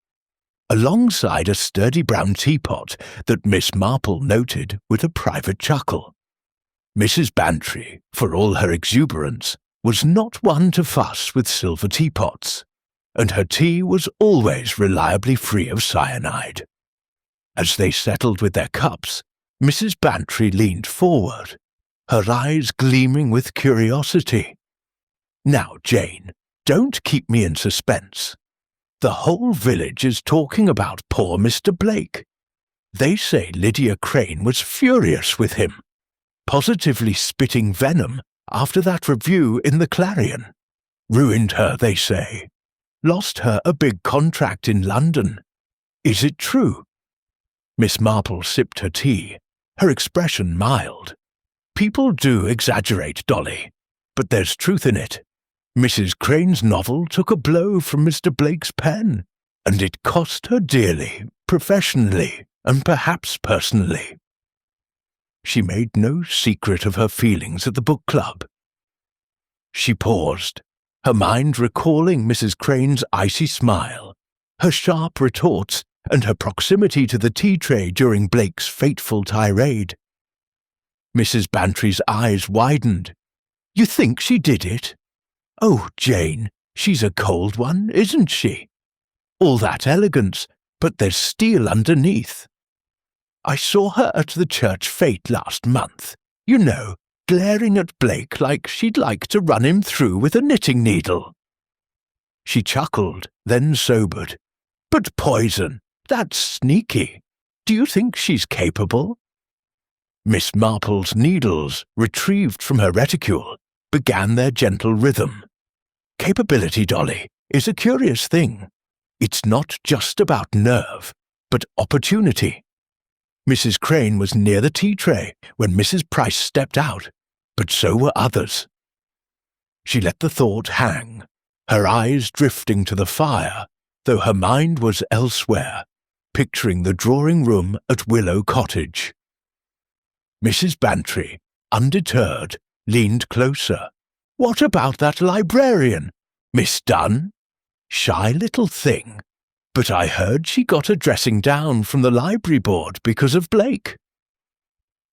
alongside a sturdy brown teapot that Miss Marple noted with a private chuckle. Mrs. Bantry, for all her exuberance, was not one to fuss with silver teapots, and her tea was always reliably free of cyanide. As they settled with their cups, Mrs. Bantry leaned forward, her eyes gleaming with curiosity. "Now, Jane, don't keep me in suspense. The whole village is talking about poor Mr. Blake. They say Lydia Crane was furious with him, positively spitting venom after that review in the Clarion. Ruined her, they say. Lost her a big contract in London. Is it true?" Miss Marple sipped her tea, her expression mild. "People do exaggerate, Dolly, but there's truth in it. Mrs. Crane's novel took a blow from Mr. Blake's pen, and it cost her dearly, professionally, and perhaps personally." She made no secret of her feelings at the book club. She paused, her mind recalling Mrs. Crane's icy smile, her sharp retorts, and her proximity to the tea tray during Blake's fateful tirade. Mrs. Bantry's eyes widened. "You think she did it? Oh, Jane, she's a cold one, isn't she? All that elegance, but there's steel underneath. I saw her at the church fete last month, you know, glaring at Blake like she'd like to run him through with a knitting needle." She chuckled, then sobered. "But poison, that's sneaky. Do you think she's capable?" Miss Marple's needles, retrieved from her reticule, began their gentle rhythm. "Capability, Dolly, is a curious thing. It's not just about nerve, but opportunity. Mrs. Crane was near the tea tray when Mrs. Price stepped out, but so were others." She let the thought hang, her eyes drifting to the fire, though her mind was elsewhere, picturing the drawing-room at Willow Cottage. Mrs. Bantry, undeterred, leaned closer. "What about that librarian? Miss Dunn? Shy little thing. But I heard she got a dressing down from the library board because of Blake.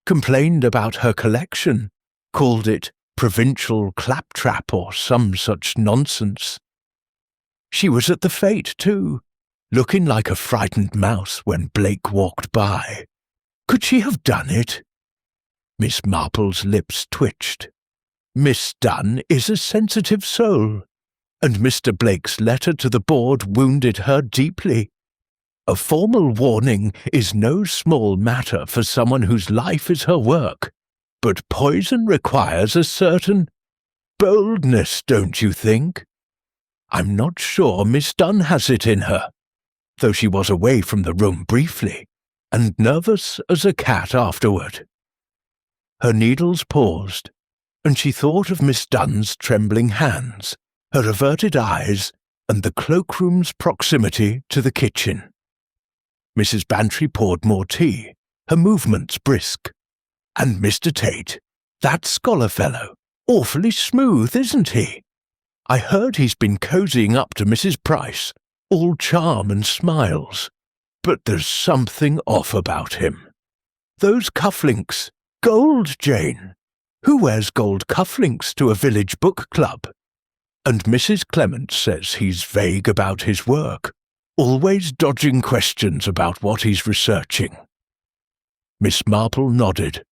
Complained about her collection, called it provincial claptrap or some such nonsense. She was at the fete, too, looking like a frightened mouse when Blake walked by. Could she have done it?" Miss Marple's lips twitched. "Miss Dunn is a sensitive soul, and Mr. Blake's letter to the board wounded her deeply. A formal warning is no small matter for someone whose life is her work, but poison requires a certain boldness, don't you think? I'm not sure Miss Dunn has it in her, though she was away from the room briefly, and nervous as a cat afterward." Her needles paused, and she thought of Miss Dunn's trembling hands, her averted eyes, and the cloakroom's proximity to the kitchen. Mrs. Bantry poured more tea, her movements brisk. And Mr. Tate, that scholar fellow, awfully smooth, isn't he? I heard he's been cozying up to Mrs. Price, all charm and smiles. But there's something off about him. Those cufflinks, gold, Jane. Who wears gold cufflinks to a village book club? And Mrs. Clement says he's vague about his work, always dodging questions about what he's researching. Miss Marple nodded,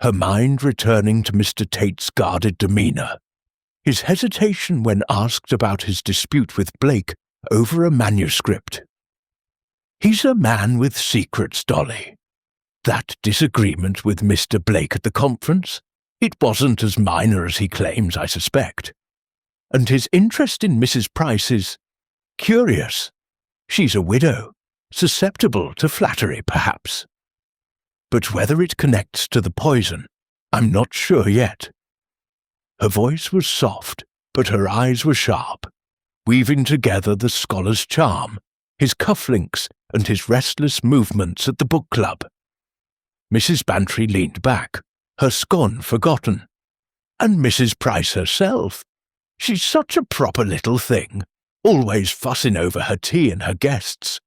her mind returning to Mr. Tate's guarded demeanour, his hesitation when asked about his dispute with Blake over a manuscript. He's a man with secrets, Dolly. That disagreement with Mr. Blake at the conference, it wasn't as minor as he claims, I suspect. And his interest in Mrs. Price is curious. She's a widow, susceptible to flattery, perhaps. But whether it connects to the poison, I'm not sure yet. Her voice was soft, but her eyes were sharp, weaving together the scholar's charm, his cufflinks, and his restless movements at the book club. Mrs. Bantry leaned back, her scone forgotten. And Mrs. Price herself. She's such a proper little thing, always fussing over her tea and her guests.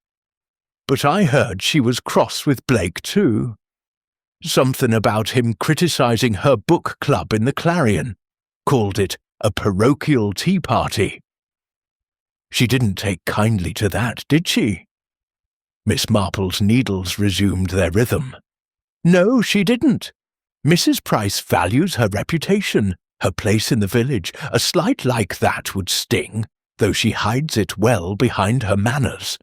But I heard she was cross with Blake too. Something about him criticising her book club in the Clarion, called it a parochial tea party. She didn't take kindly to that, did she? Miss Marple's needles resumed their rhythm. No, she didn't. Mrs. Price values her reputation, her place in the village. A slight like that would sting, though she hides it well behind her manners.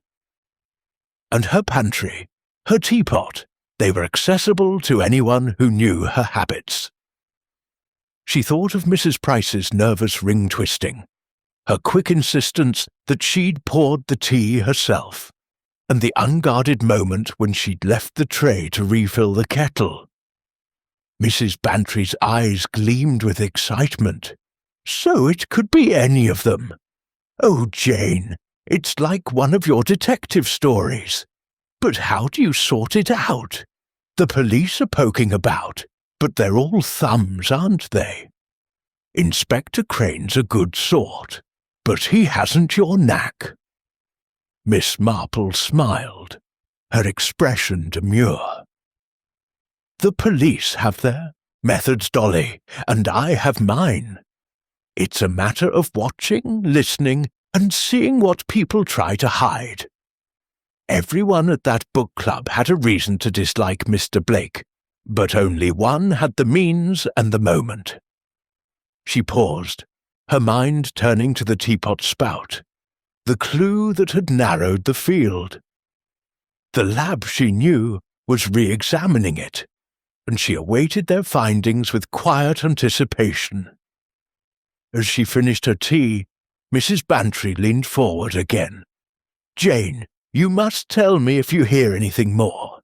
And her pantry, her teapot, they were accessible to anyone who knew her habits. She thought of Mrs. Price's nervous ring-twisting, her quick insistence that she'd poured the tea herself, and the unguarded moment when she'd left the tray to refill the kettle. Mrs. Bantry's eyes gleamed with excitement. So it could be any of them. Oh, Jane, it's like one of your detective stories. But how do you sort it out? The police are poking about, but they're all thumbs, aren't they? Inspector Crane's a good sort, but he hasn't your knack. Miss Marple smiled, her expression demure. The police have their methods, Dolly, and I have mine. It's a matter of watching, listening, and seeing what people try to hide. Everyone at that book club had a reason to dislike Mr. Blake, but only one had the means and the moment. She paused, her mind turning to the teapot spout, the clue that had narrowed the field. The lab, she knew, was re-examining it, and she awaited their findings with quiet anticipation. As she finished her tea, Mrs. Bantry leaned forward again. Jane, you must tell me if you hear anything more.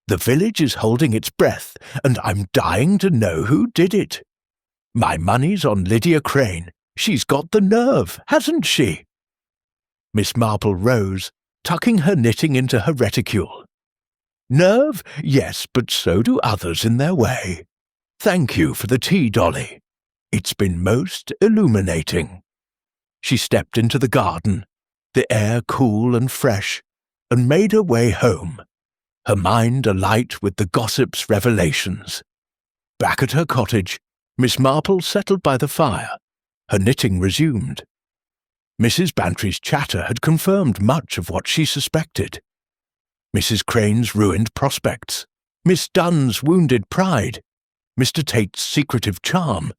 The village is holding its breath, and I'm dying to know who did it. My money's on Lydia Crane. She's got the nerve, hasn't she? Miss Marple rose, tucking her knitting into her reticule. Nerve? Yes, but so do others in their way. Thank you for the tea, Dolly. It's been most illuminating. She stepped into the garden, the air cool and fresh, and made her way home, her mind alight with the gossip's revelations. Back at her cottage, Miss Marple settled by the fire, her knitting resumed. Mrs. Bantry's chatter had confirmed much of what she suspected. Mrs. Crane's ruined prospects, Miss Dunn's wounded pride, Mr. Tate's secretive charm,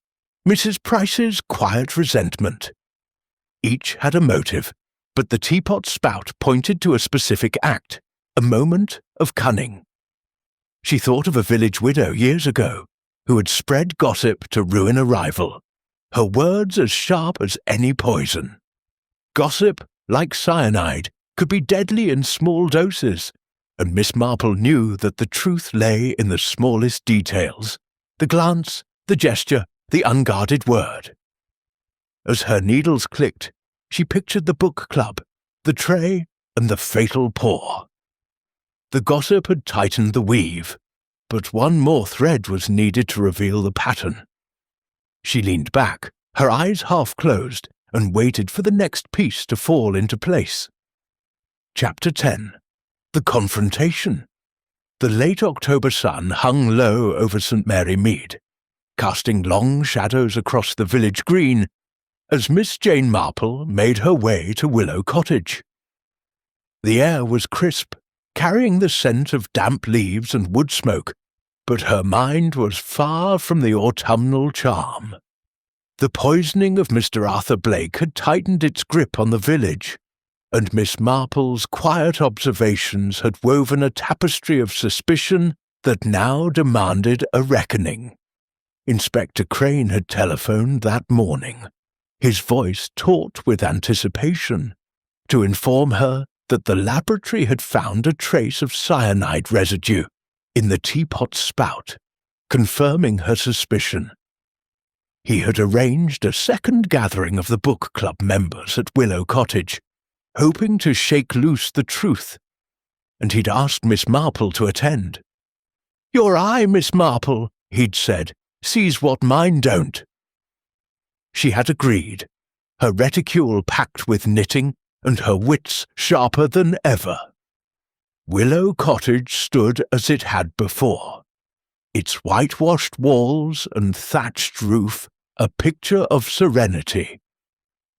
Mrs. Price's quiet resentment. Each had a motive, but the teapot spout pointed to a specific act, a moment of cunning. She thought of a village widow years ago, who had spread gossip to ruin a rival, her words as sharp as any poison. Gossip, like cyanide, could be deadly in small doses, and Miss Marple knew that the truth lay in the smallest details, the glance, the gesture, the unguarded word. As her needles clicked, she pictured the book club, the tray, and the fatal pour. The gossip had tightened the weave, but one more thread was needed to reveal the pattern. She leaned back, her eyes half closed, and waited for the next piece to fall into place. Chapter 10. The Confrontation. The late October sun hung low over St. Mary Mead, casting long shadows across the village green as Miss Jane Marple made her way to Willow Cottage. The air was crisp, carrying the scent of damp leaves and wood smoke, but her mind was far from the autumnal charm. The poisoning of Mr. Arthur Blake had tightened its grip on the village, and Miss Marple's quiet observations had woven a tapestry of suspicion that now demanded a reckoning. Inspector Crane had telephoned that morning, his voice taut with anticipation, to inform her that the laboratory had found a trace of cyanide residue in the teapot spout, confirming her suspicion. He had arranged a second gathering of the book club members at Willow Cottage, hoping to shake loose the truth, and he'd asked Miss Marple to attend. "Your eye, Miss Marple," he'd said, "sees what mine don't." She had agreed, her reticule packed with knitting and her wits sharper than ever. Willow Cottage stood as it had before, its whitewashed walls and thatched roof a picture of serenity,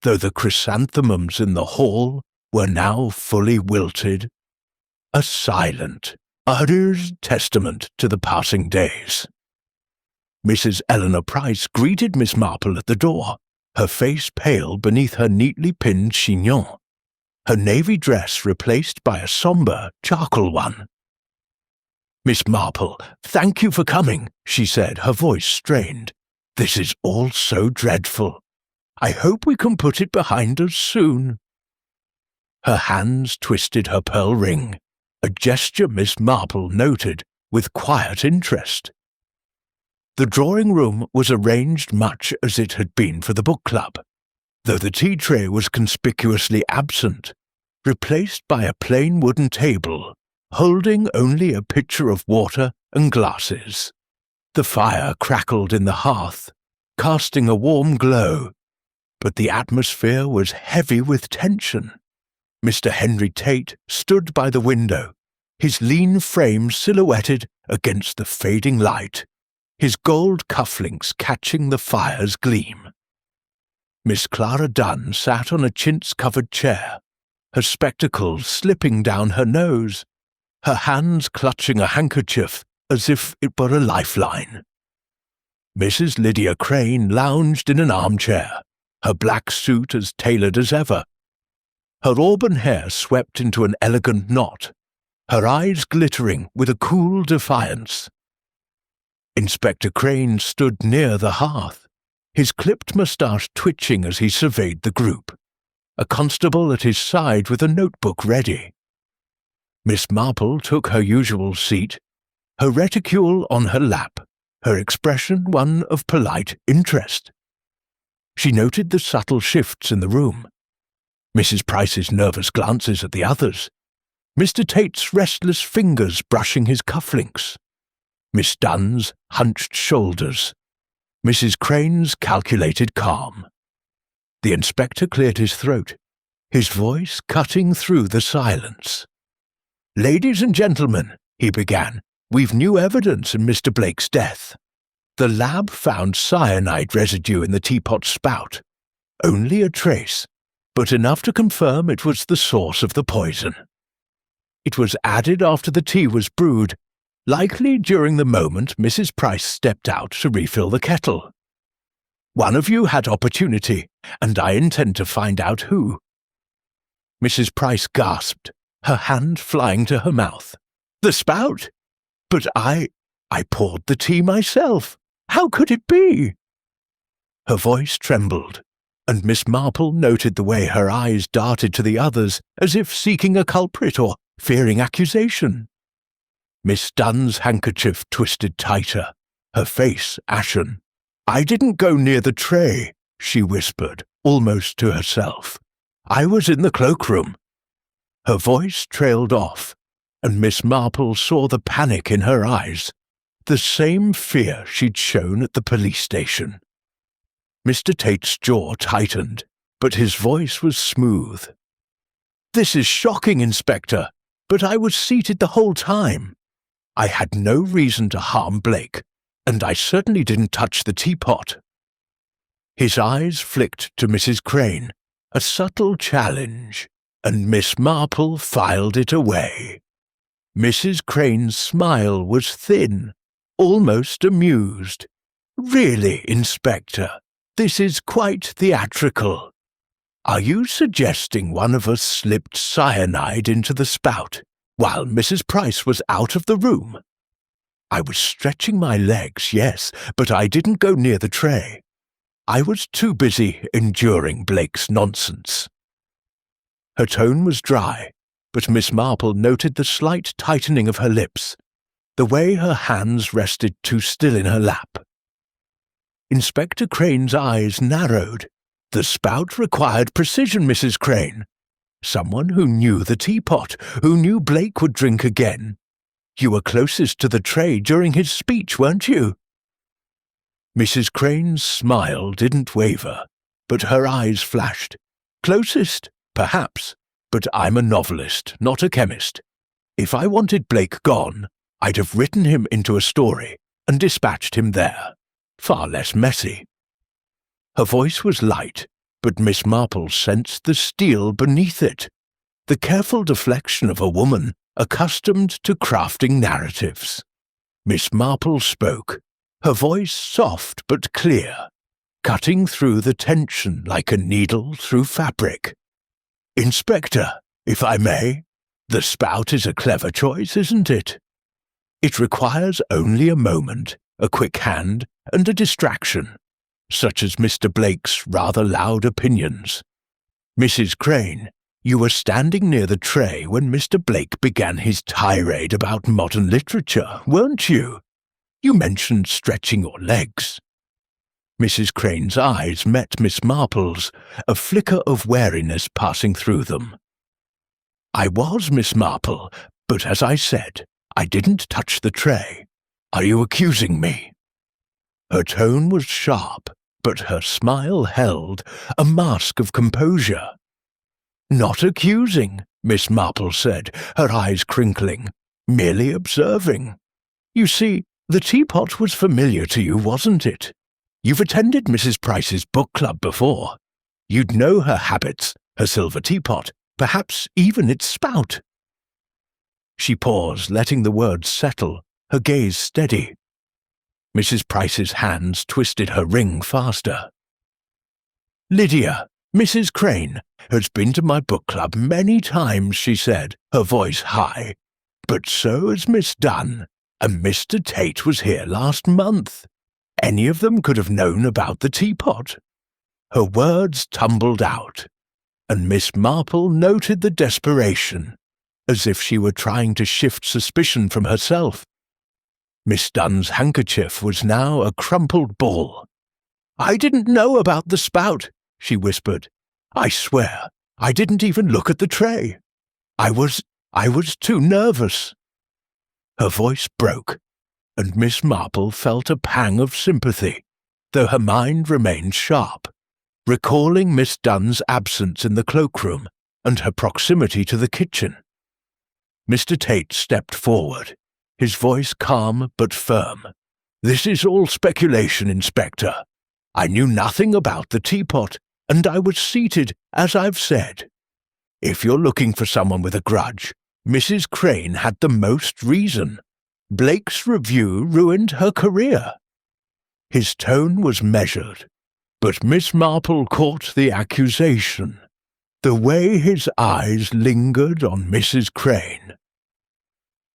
though the chrysanthemums in the hall were now fully wilted, a silent, utter testament to the passing days. Mrs. Eleanor Price greeted Miss Marple at the door, her face pale beneath her neatly pinned chignon, her navy dress replaced by a sombre charcoal one. "Miss Marple, thank you for coming," she said, her voice strained. "This is all so dreadful. I hope we can put it behind us soon." Her hands twisted her pearl ring, a gesture Miss Marple noted with quiet interest. The drawing-room was arranged much as it had been for the book club, though the tea-tray was conspicuously absent, replaced by a plain wooden table holding only a pitcher of water and glasses. The fire crackled in the hearth, casting a warm glow, but the atmosphere was heavy with tension. Mr. Henry Tate stood by the window, his lean frame silhouetted against the fading light, his gold cufflinks catching the fire's gleam. Miss Clara Dunn sat on a chintz-covered chair, her spectacles slipping down her nose, her hands clutching a handkerchief as if it were a lifeline. Mrs. Lydia Crane lounged in an armchair, her black suit as tailored as ever, her auburn hair swept into an elegant knot, her eyes glittering with a cool defiance. Inspector Crane stood near the hearth, his clipped moustache twitching as he surveyed the group, a constable at his side with a notebook ready. Miss Marple took her usual seat, her reticule on her lap, her expression one of polite interest. She noted the subtle shifts in the room, Mrs. Price's nervous glances at the others, Mr. Tate's restless fingers brushing his cufflinks, Miss Dunn's hunched shoulders, Mrs. Crane's calculated calm. The inspector cleared his throat, his voice cutting through the silence. "Ladies and gentlemen," he began, "we've new evidence in Mr. Blake's death. The lab found cyanide residue in the teapot spout. Only a trace, but enough to confirm it was the source of the poison. It was added after the tea was brewed, likely during the moment Mrs. Price stepped out to refill the kettle. One of you had opportunity, and I intend to find out who." Mrs. Price gasped, her hand flying to her mouth. "The spout? But I poured the tea myself. How could it be?" Her voice trembled, and Miss Marple noted the way her eyes darted to the others as if seeking a culprit or fearing accusation. Miss Dunn's handkerchief twisted tighter, her face ashen. "I didn't go near the tray," she whispered, almost to herself. "I was in the cloakroom." Her voice trailed off, and Miss Marple saw the panic in her eyes. The same fear she'd shown at the police station. Mr. Tate's jaw tightened, but his voice was smooth. "This is shocking, Inspector, but I was seated the whole time. I had no reason to harm Blake, and I certainly didn't touch the teapot." His eyes flicked to Mrs. Crane, a subtle challenge, and Miss Marple filed it away. Mrs. Crane's smile was thin, almost amused. "Really, Inspector, this is quite theatrical. Are you suggesting one of us slipped cyanide into the spout while Mrs. Price was out of the room?" "I was stretching my legs, yes, but I didn't go near the tray. I was too busy enduring Blake's nonsense." Her tone was dry, but Miss Marple noted the slight tightening of her lips, the way her hands rested too still in her lap. Inspector Crane's eyes narrowed. The spout required precision, Mrs. Crane. Someone who knew the teapot, who knew Blake would drink again. You were closest to the tray during his speech, weren't you? Mrs. Crane's smile didn't waver, but her eyes flashed. "Closest? Perhaps, but I'm a novelist, not a chemist. If I wanted Blake gone, I'd have written him into a story and dispatched him there. Far less messy." Her voice was light, but Miss Marple sensed the steel beneath it, the careful deflection of a woman accustomed to crafting narratives. Miss Marple spoke, her voice soft but clear, cutting through the tension like a needle through fabric. "Inspector, if I may, the spout is a clever choice, isn't it? It requires only a moment, a quick hand, and a distraction, such as Mr. Blake's rather loud opinions. Mrs. Crane, you were standing near the tray when Mr. Blake began his tirade about modern literature, weren't you? You mentioned stretching your legs." Mrs. Crane's eyes met Miss Marple's, a flicker of wariness passing through them. "I was, Miss Marple, but as I said, I didn't touch the tray. Are you accusing me?" Her tone was sharp, but her smile held, a mask of composure. "Not accusing," Miss Marple said, her eyes crinkling, "merely observing. You see, the teapot was familiar to you, wasn't it? You've attended Mrs. Price's book club before. You'd know her habits, her silver teapot, perhaps even its spout." She paused, letting the words settle, her gaze steady. Mrs. Price's hands twisted her ring faster. "Lydia, Mrs. Crane, has been to my book club many times," she said, her voice high. "But so has Miss Dunn, and Mr. Tate was here last month. Any of them could have known about the teapot." Her words tumbled out, and Miss Marple noted the desperation, as if she were trying to shift suspicion from herself. Miss Dunn's handkerchief was now a crumpled ball. "I didn't know about the spout," she whispered. "I swear, I didn't even look at the tray. I was too nervous." Her voice broke, and Miss Marple felt a pang of sympathy, though her mind remained sharp, recalling Miss Dunn's absence in the cloakroom and her proximity to the kitchen. Mr. Tate stepped forward, his voice calm but firm. "This is all speculation, Inspector. I knew nothing about the teapot, and I was seated, as I've said. If you're looking for someone with a grudge, Mrs. Crane had the most reason. Blake's review ruined her career." His tone was measured, but Miss Marple caught the accusation, the way his eyes lingered on Mrs. Crane.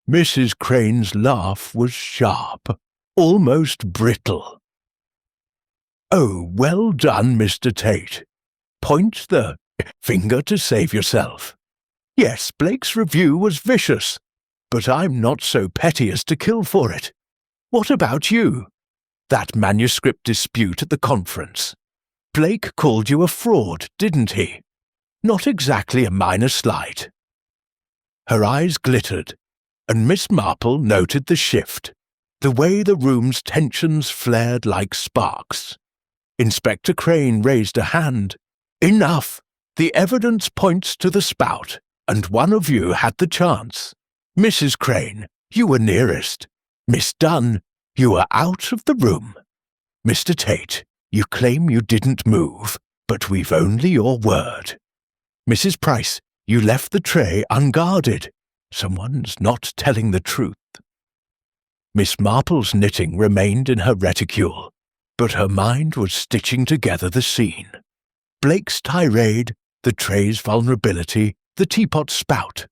Mrs. Crane's laugh was sharp, almost brittle. "Oh, well done, Mr. Tate. Point the finger to save yourself. Yes, Blake's review was vicious, but I'm not so petty as to kill for it. What about you? That manuscript dispute at the conference. Blake called you a fraud, didn't he? Not exactly a minor slight." Her eyes glittered, and Miss Marple noted the shift, the way the room's tensions flared like sparks. Inspector Crane raised a hand. "Enough! The evidence points to the spout, and one of you had the chance. Mrs. Crane, you were nearest. Miss Dunn, you were out of the room. Mr. Tate, you claim you didn't move, but we've only your word. Mrs. Price, you left the tray unguarded. Someone's not telling the truth." Miss Marple's knitting remained in her reticule, but her mind was stitching together the scene. Blake's tirade, the tray's vulnerability, the teapot spout.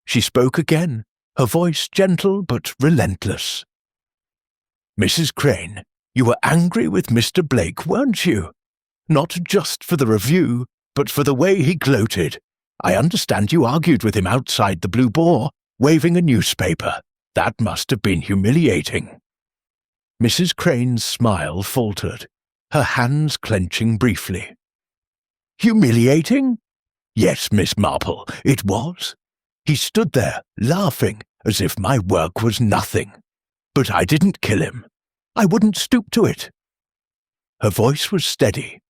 She spoke again, her voice gentle but relentless. "Mrs. Crane, you were angry with Mr. Blake, weren't you? Not just for the review, but for the way he gloated. I understand you argued with him outside the Blue Boar, waving a newspaper. That must have been humiliating." Mrs. Crane's smile faltered, her hands clenching briefly. "Humiliating? Yes, Miss Marple, it was. He stood there, laughing, as if my work was nothing. But I didn't kill him. I wouldn't stoop to it." Her voice was steady,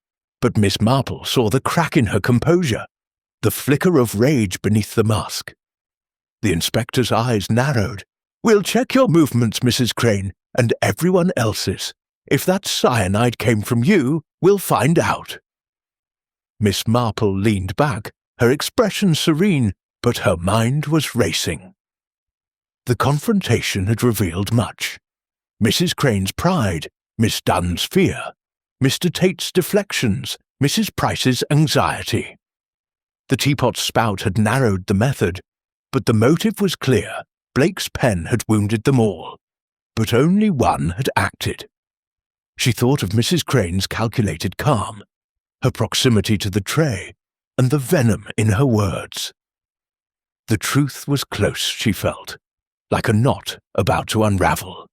but Miss Marple saw the crack in her composure, the flicker of rage beneath the mask. The inspector's eyes narrowed. "We'll check your movements, Mrs. Crane, and everyone else's. If that cyanide came from you, we'll find out." Miss Marple leaned back, her expression serene, but her mind was racing. The confrontation had revealed much. Mrs. Crane's pride, Miss Dunn's fear, Mr. Tate's deflections, Mrs. Price's anxiety. The teapot spout had narrowed the method, but the motive was clear. Blake's pen had wounded them all, but only one had acted. She thought of Mrs. Crane's calculated calm, her proximity to the tray, and the venom in her words. The truth was close, she felt, like a knot about to unravel.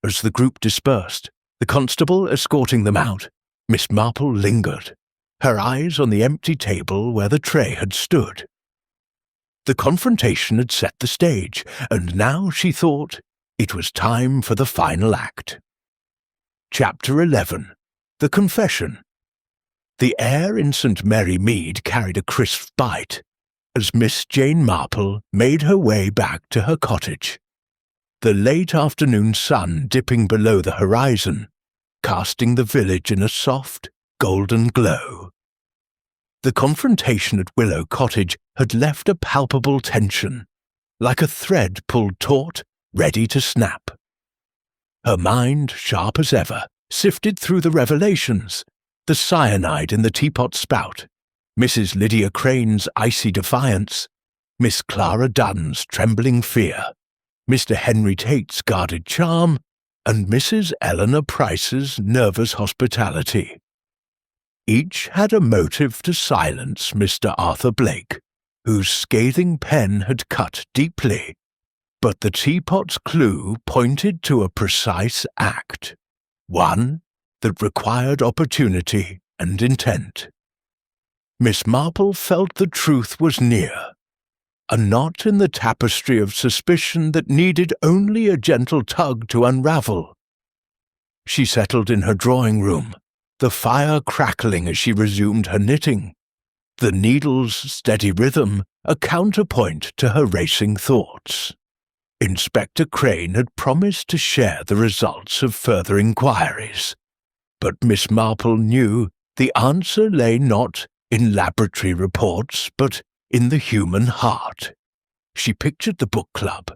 As the group dispersed, the constable escorting them out, Miss Marple lingered, her eyes on the empty table where the tray had stood. The confrontation had set the stage, and now she thought it was time for the final act. Chapter 11. The Confession. The air in St. Mary Mead carried a crisp bite as Miss Jane Marple made her way back to her cottage. The late afternoon sun dipping below the horizon, casting the village in a soft, golden glow. The confrontation at Willow Cottage had left a palpable tension, like a thread pulled taut, ready to snap. Her mind, sharp as ever, sifted through the revelations, the cyanide in the teapot spout, Mrs. Lydia Crane's icy defiance, Miss Clara Dunn's trembling fear, Mr. Henry Tate's guarded charm, and Mrs. Eleanor Price's nervous hospitality. Each had a motive to silence Mr. Arthur Blake, whose scathing pen had cut deeply, but the teapot's clue pointed to a precise act, one that required opportunity and intent. Miss Marple felt the truth was near, a knot in the tapestry of suspicion that needed only a gentle tug to unravel. She settled in her drawing room, the fire crackling as she resumed her knitting, the needle's steady rhythm a counterpoint to her racing thoughts. Inspector Crane had promised to share the results of further inquiries, but Miss Marple knew the answer lay not in laboratory reports, but in the human heart. She pictured the book club,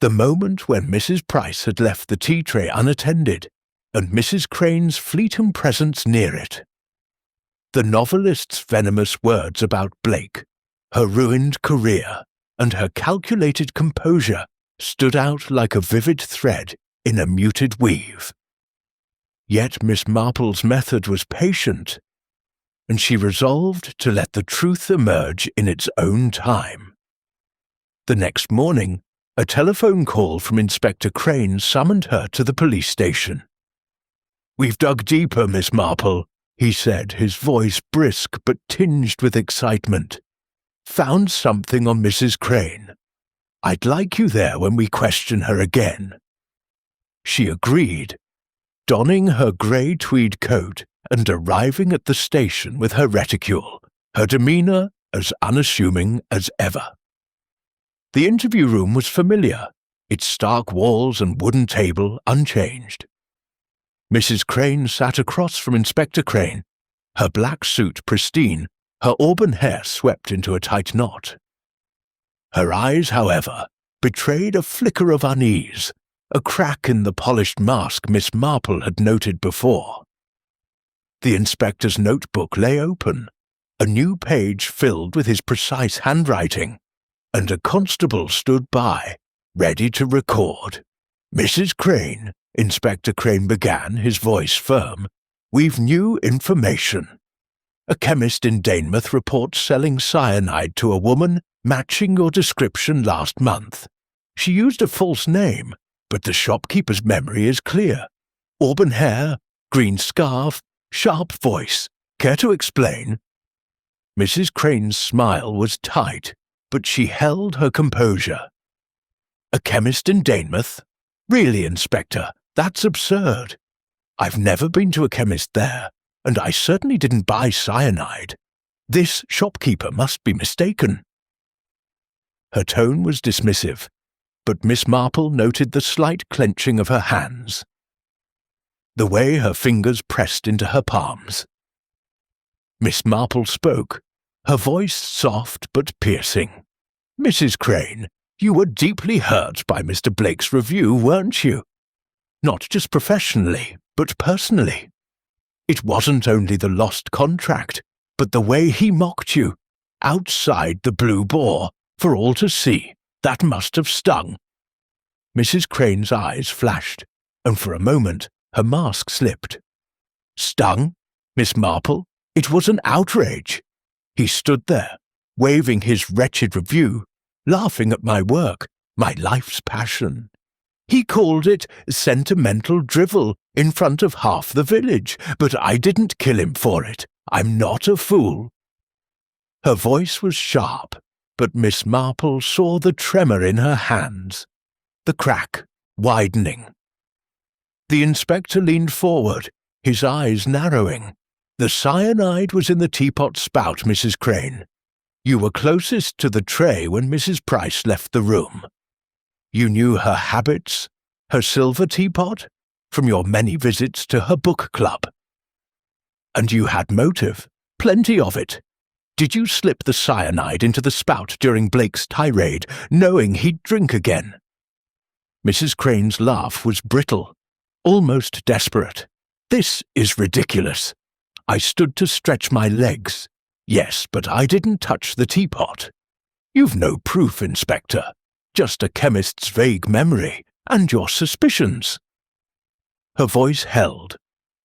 the moment when Mrs. Price had left the tea tray unattended, and Mrs. Crane's fleeting presence near it. The novelist's venomous words about Blake, her ruined career, and her calculated composure stood out like a vivid thread in a muted weave. Yet Miss Marple's method was patient, and she resolved to let the truth emerge in its own time. The next morning, a telephone call from Inspector Crane summoned her to the police station. "We've dug deeper, Miss Marple," he said, his voice brisk but tinged with excitement. "Found something on Mrs. Crane. I'd like you there when we question her again. She agreed, donning her grey tweed coat and arriving at the station with her reticule, her demeanour as unassuming as ever. The interview room was familiar, its stark walls and wooden table unchanged. Mrs. Crane sat across from Inspector Crane, her black suit pristine, her auburn hair swept into a tight knot. Her eyes, however, betrayed a flicker of unease, a crack in the polished mask Miss Marple had noted before. The inspector's notebook lay open, a new page filled with his precise handwriting, and a constable stood by, ready to record. "Mrs. Crane," Inspector Crane began, his voice firm, "we've new information. A chemist in Danemouth reports selling cyanide to a woman matching your description last month. She used a false name, but the shopkeeper's memory is clear. Auburn hair, green scarf, sharp voice. Care to explain?" Mrs. Crane's smile was tight, but she held her composure. "A chemist in Danemouth? Really, Inspector, that's absurd. I've never been to a chemist there, and I certainly didn't buy cyanide. This shopkeeper must be mistaken." Her tone was dismissive, but Miss Marple noted the slight clenching of her hands, the way her fingers pressed into her palms. Miss Marple spoke, her voice soft but piercing. "Mrs. Crane, you were deeply hurt by Mr. Blake's review, weren't you? Not just professionally, but personally. It wasn't only the lost contract, but the way he mocked you, outside the Blue Boar, for all to see. That must have stung." Mrs. Crane's eyes flashed, and for a moment her mask slipped. "Stung? Miss Marple? It was an outrage. He stood there, waving his wretched review, laughing at my work, my life's passion. He called it sentimental drivel in front of half the village, but I didn't kill him for it. I'm not a fool." Her voice was sharp, but Miss Marple saw the tremor in her hands, the crack widening. The inspector leaned forward, his eyes narrowing. "The cyanide was in the teapot spout, Mrs. Crane. You were closest to the tray when Mrs. Price left the room. You knew her habits, her silver teapot, from your many visits to her book club. And you had motive, plenty of it. Did you slip the cyanide into the spout during Blake's tirade, knowing he'd drink again?" Mrs. Crane's laugh was brittle, almost desperate. "This is ridiculous. I stood to stretch my legs. Yes, but I didn't touch the teapot. You've no proof, Inspector. Just a chemist's vague memory, and your suspicions." Her voice held,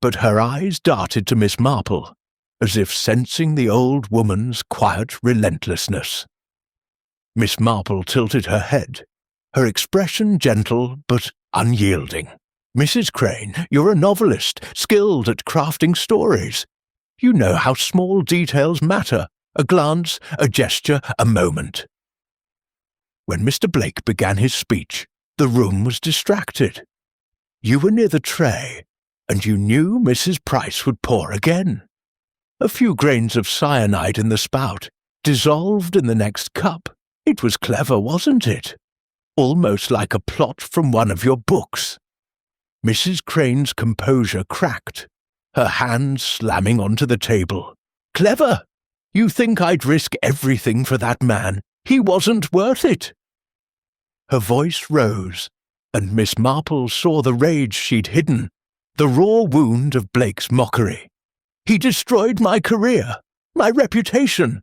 but her eyes darted to Miss Marple, as if sensing the old woman's quiet relentlessness. Miss Marple tilted her head, her expression gentle but unyielding. "Mrs. Crane, you're a novelist, skilled at crafting stories. You know how small details matter, a glance, a gesture, a moment." When Mr. Blake began his speech, the room was distracted. You were near the tray, and you knew Mrs. Price would pour again. A few grains of cyanide in the spout, dissolved in the next cup. It was clever, wasn't it? Almost like a plot from one of your books. Mrs. Crane's composure cracked, her hands slamming onto the table. "Clever? You think I'd risk everything for that man? He wasn't worth it." Her voice rose, and Miss Marple saw the rage she'd hidden, the raw wound of Blake's mockery. "He destroyed my career, my reputation.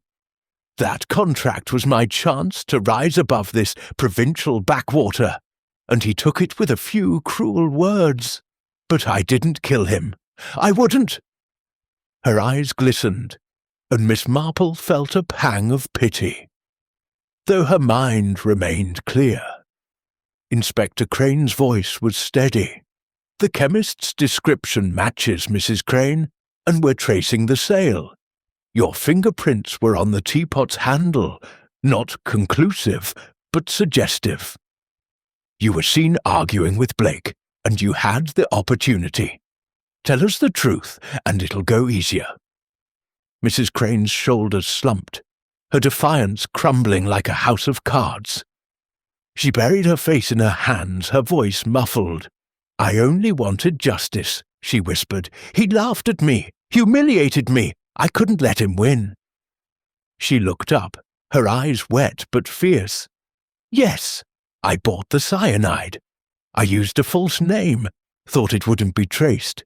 That contract was my chance to rise above this provincial backwater, and he took it with a few cruel words. But I didn't kill him. I wouldn't." Her eyes glistened, and Miss Marple felt a pang of pity, though her mind remained clear. Inspector Crane's voice was steady. "The chemist's description matches Mrs. Crane, and we're tracing the sale. Your fingerprints were on the teapot's handle, not conclusive, but suggestive. You were seen arguing with Blake, and you had the opportunity. Tell us the truth, and it'll go easier." Mrs. Crane's shoulders slumped, her defiance crumbling like a house of cards. She buried her face in her hands, her voice muffled. "I only wanted justice," she whispered. "He laughed at me, humiliated me. I couldn't let him win." She looked up, her eyes wet but fierce. "Yes, I bought the cyanide. I used a false name, thought it wouldn't be traced.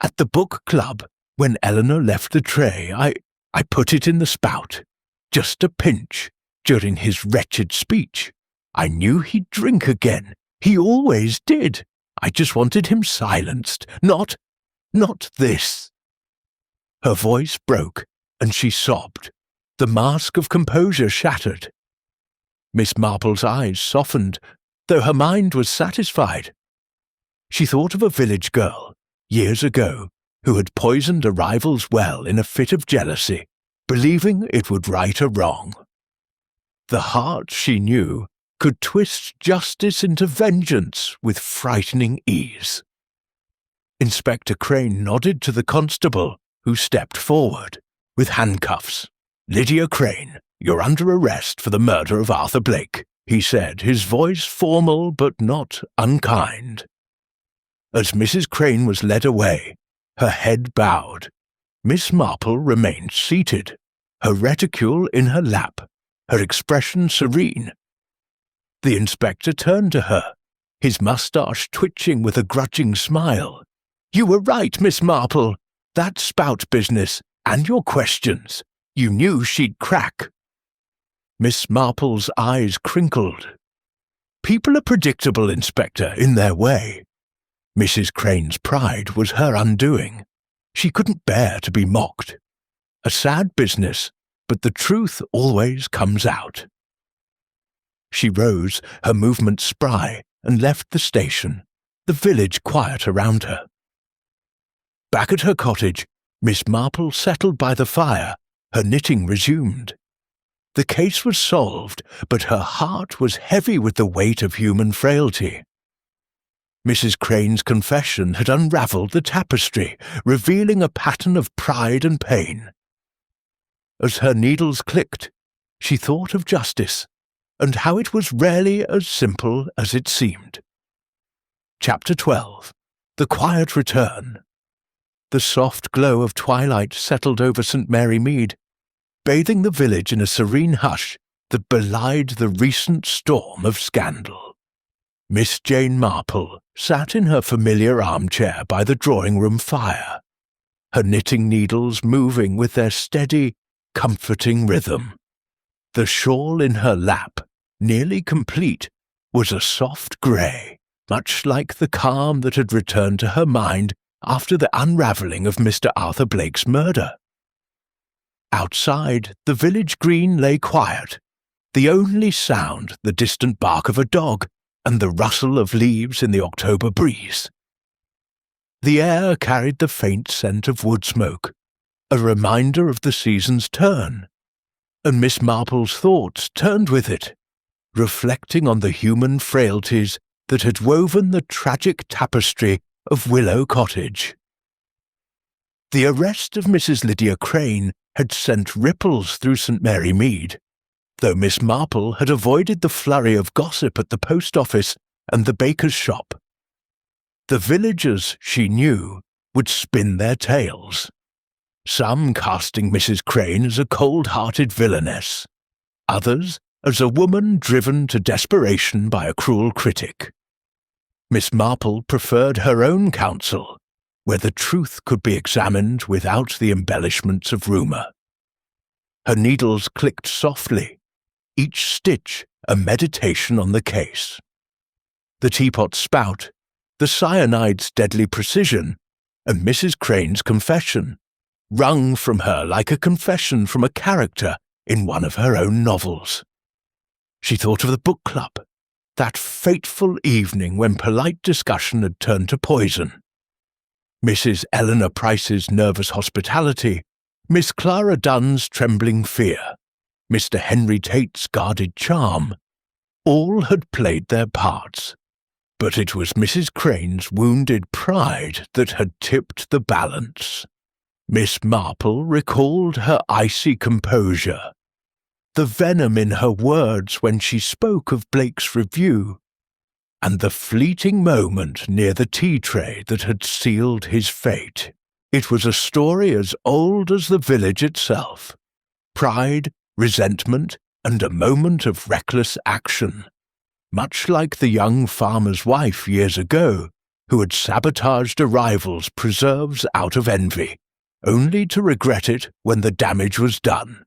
At the book club, when Eleanor left the tray, I put it in the spout. Just a pinch, during his wretched speech. I knew he'd drink again. He always did. I just wanted him silenced, not this." Her voice broke, and she sobbed. The mask of composure shattered. Miss Marple's eyes softened, though her mind was satisfied. She thought of a village girl, years ago, who had poisoned a rival's well in a fit of jealousy, believing it would right a wrong. The heart, she knew, could twist justice into vengeance with frightening ease. Inspector Crane nodded to the constable, who stepped forward, with handcuffs. "Lydia Crane, you're under arrest for the murder of Arthur Blake," he said, his voice formal but not unkind. As Mrs. Crane was led away, her head bowed, Miss Marple remained seated, her reticule in her lap, her expression serene. The inspector turned to her, his moustache twitching with a grudging smile. "You were right, Miss Marple. That spout business, and your questions. You knew she'd crack." Miss Marple's eyes crinkled. "People are predictable, Inspector, in their way." Mrs. Crane's pride was her undoing. She couldn't bear to be mocked. A sad business, but the truth always comes out. She rose, her movements spry, and left the station, the village quiet around her. Back at her cottage, Miss Marple settled by the fire, her knitting resumed. The case was solved, but her heart was heavy with the weight of human frailty. Mrs. Crane's confession had unravelled the tapestry, revealing a pattern of pride and pain. As her needles clicked, she thought of justice, and how it was rarely as simple as it seemed. Chapter 12. The Quiet Return. The soft glow of twilight settled over St. Mary Mead, bathing the village in a serene hush that belied the recent storm of scandal. Miss Jane Marple sat in her familiar armchair by the drawing-room fire, her knitting needles moving with their steady, comforting rhythm. The shawl in her lap, nearly complete, was a soft grey, much like the calm that had returned to her mind after the unravelling of Mr. Arthur Blake's murder. Outside, the village green lay quiet, the only sound the distant bark of a dog and the rustle of leaves in the October breeze. The air carried the faint scent of wood smoke, a reminder of the season's turn, and Miss Marple's thoughts turned with it, reflecting on the human frailties that had woven the tragic tapestry of Willow Cottage. The arrest of Mrs. Lydia Crane had sent ripples through St. Mary Mead, though Miss Marple had avoided the flurry of gossip at the post office and the baker's shop. The villagers, she knew, would spin their tales, some casting Mrs. Crane as a cold-hearted villainess, others as a woman driven to desperation by a cruel critic. Miss Marple preferred her own counsel, where the truth could be examined without the embellishments of rumour. Her needles clicked softly, each stitch a meditation on the case. The teapot spout, the cyanide's deadly precision, and Mrs. Crane's confession, wrung from her like a confession from a character in one of her own novels. She thought of the book club, that fateful evening when polite discussion had turned to poison. Mrs. Eleanor Price's nervous hospitality, Miss Clara Dunn's trembling fear, Mr. Henry Tate's guarded charm, all had played their parts. But it was Mrs. Crane's wounded pride that had tipped the balance. Miss Marple recalled her icy composure, the venom in her words when she spoke of Blake's review, and the fleeting moment near the tea tray that had sealed his fate. It was a story as old as the village itself. Pride, resentment, and a moment of reckless action, much like the young farmer's wife years ago, who had sabotaged a rival's preserves out of envy, only to regret it when the damage was done.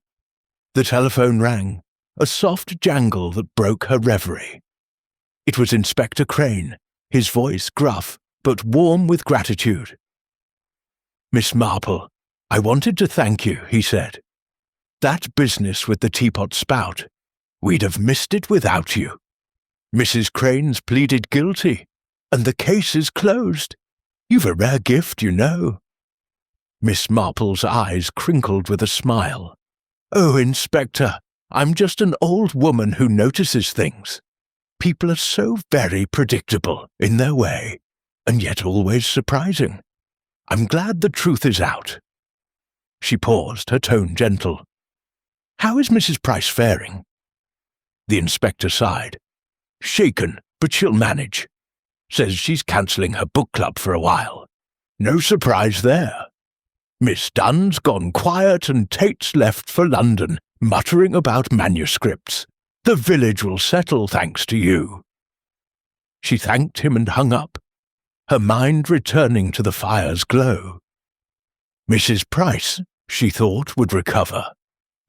The telephone rang, a soft jangle that broke her reverie. It was Inspector Crane, his voice gruff but warm with gratitude. "Miss Marple, I wanted to thank you," he said. "That business with the teapot spout, we'd have missed it without you. Mrs. Crane's pleaded guilty, and the case is closed. You've a rare gift, you know." Miss Marple's eyes crinkled with a smile. "Oh, Inspector, I'm just an old woman who notices things. People are so very predictable in their way, and yet always surprising. I'm glad the truth is out." She paused, her tone gentle. "How is Mrs. Price faring?" The inspector sighed. "Shaken, but she'll manage. Says she's cancelling her book club for a while. No surprise there. Miss Dunn's gone quiet and Tate's left for London, muttering about manuscripts. The village will settle thanks to you." She thanked him and hung up, her mind returning to the fire's glow. Mrs. Price, she thought, would recover,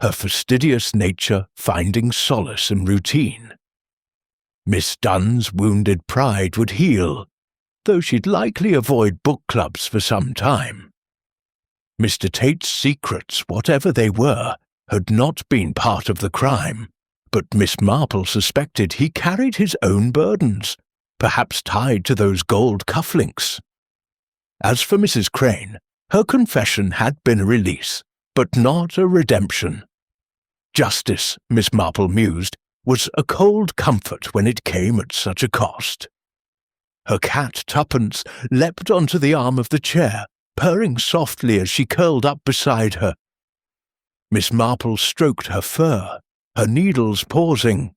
her fastidious nature finding solace in routine. Miss Dunn's wounded pride would heal, though she'd likely avoid book clubs for some time. Mr. Tate's secrets, whatever they were, had not been part of the crime, but Miss Marple suspected he carried his own burdens, perhaps tied to those gold cufflinks. As for Mrs. Crane, her confession had been a release, but not a redemption. Justice, Miss Marple mused, was a cold comfort when it came at such a cost. Her cat Tuppence leapt onto the arm of the chair, purring softly as she curled up beside her. Miss Marple stroked her fur, her needles pausing.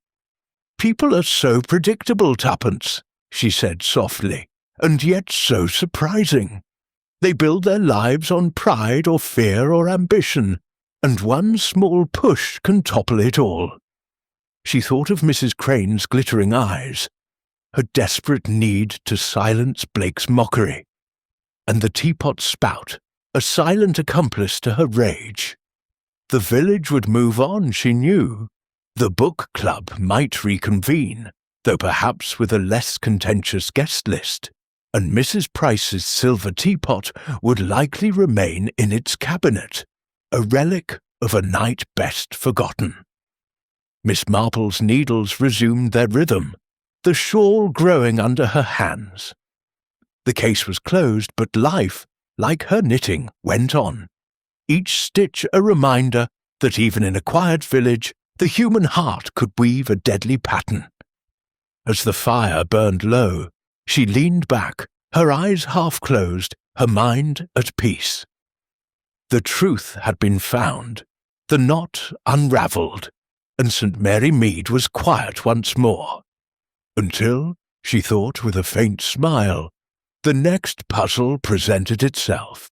"People are so predictable, Tuppence," she said softly, "and yet so surprising. They build their lives on pride or fear or ambition, and one small push can topple it all." She thought of Mrs. Crane's glittering eyes, her desperate need to silence Blake's mockery, and the teapot spout, a silent accomplice to her rage. The village would move on, she knew. The book club might reconvene, though perhaps with a less contentious guest list, and Mrs. Price's silver teapot would likely remain in its cabinet, a relic of a night best forgotten. Miss Marple's needles resumed their rhythm, the shawl growing under her hands. The case was closed, but life, like her knitting, went on, each stitch a reminder that even in a quiet village, the human heart could weave a deadly pattern. As the fire burned low, she leaned back, her eyes half closed, her mind at peace. The truth had been found, the knot unravelled, and St. Mary Mead was quiet once more. Until, she thought with a faint smile, the next puzzle presented itself.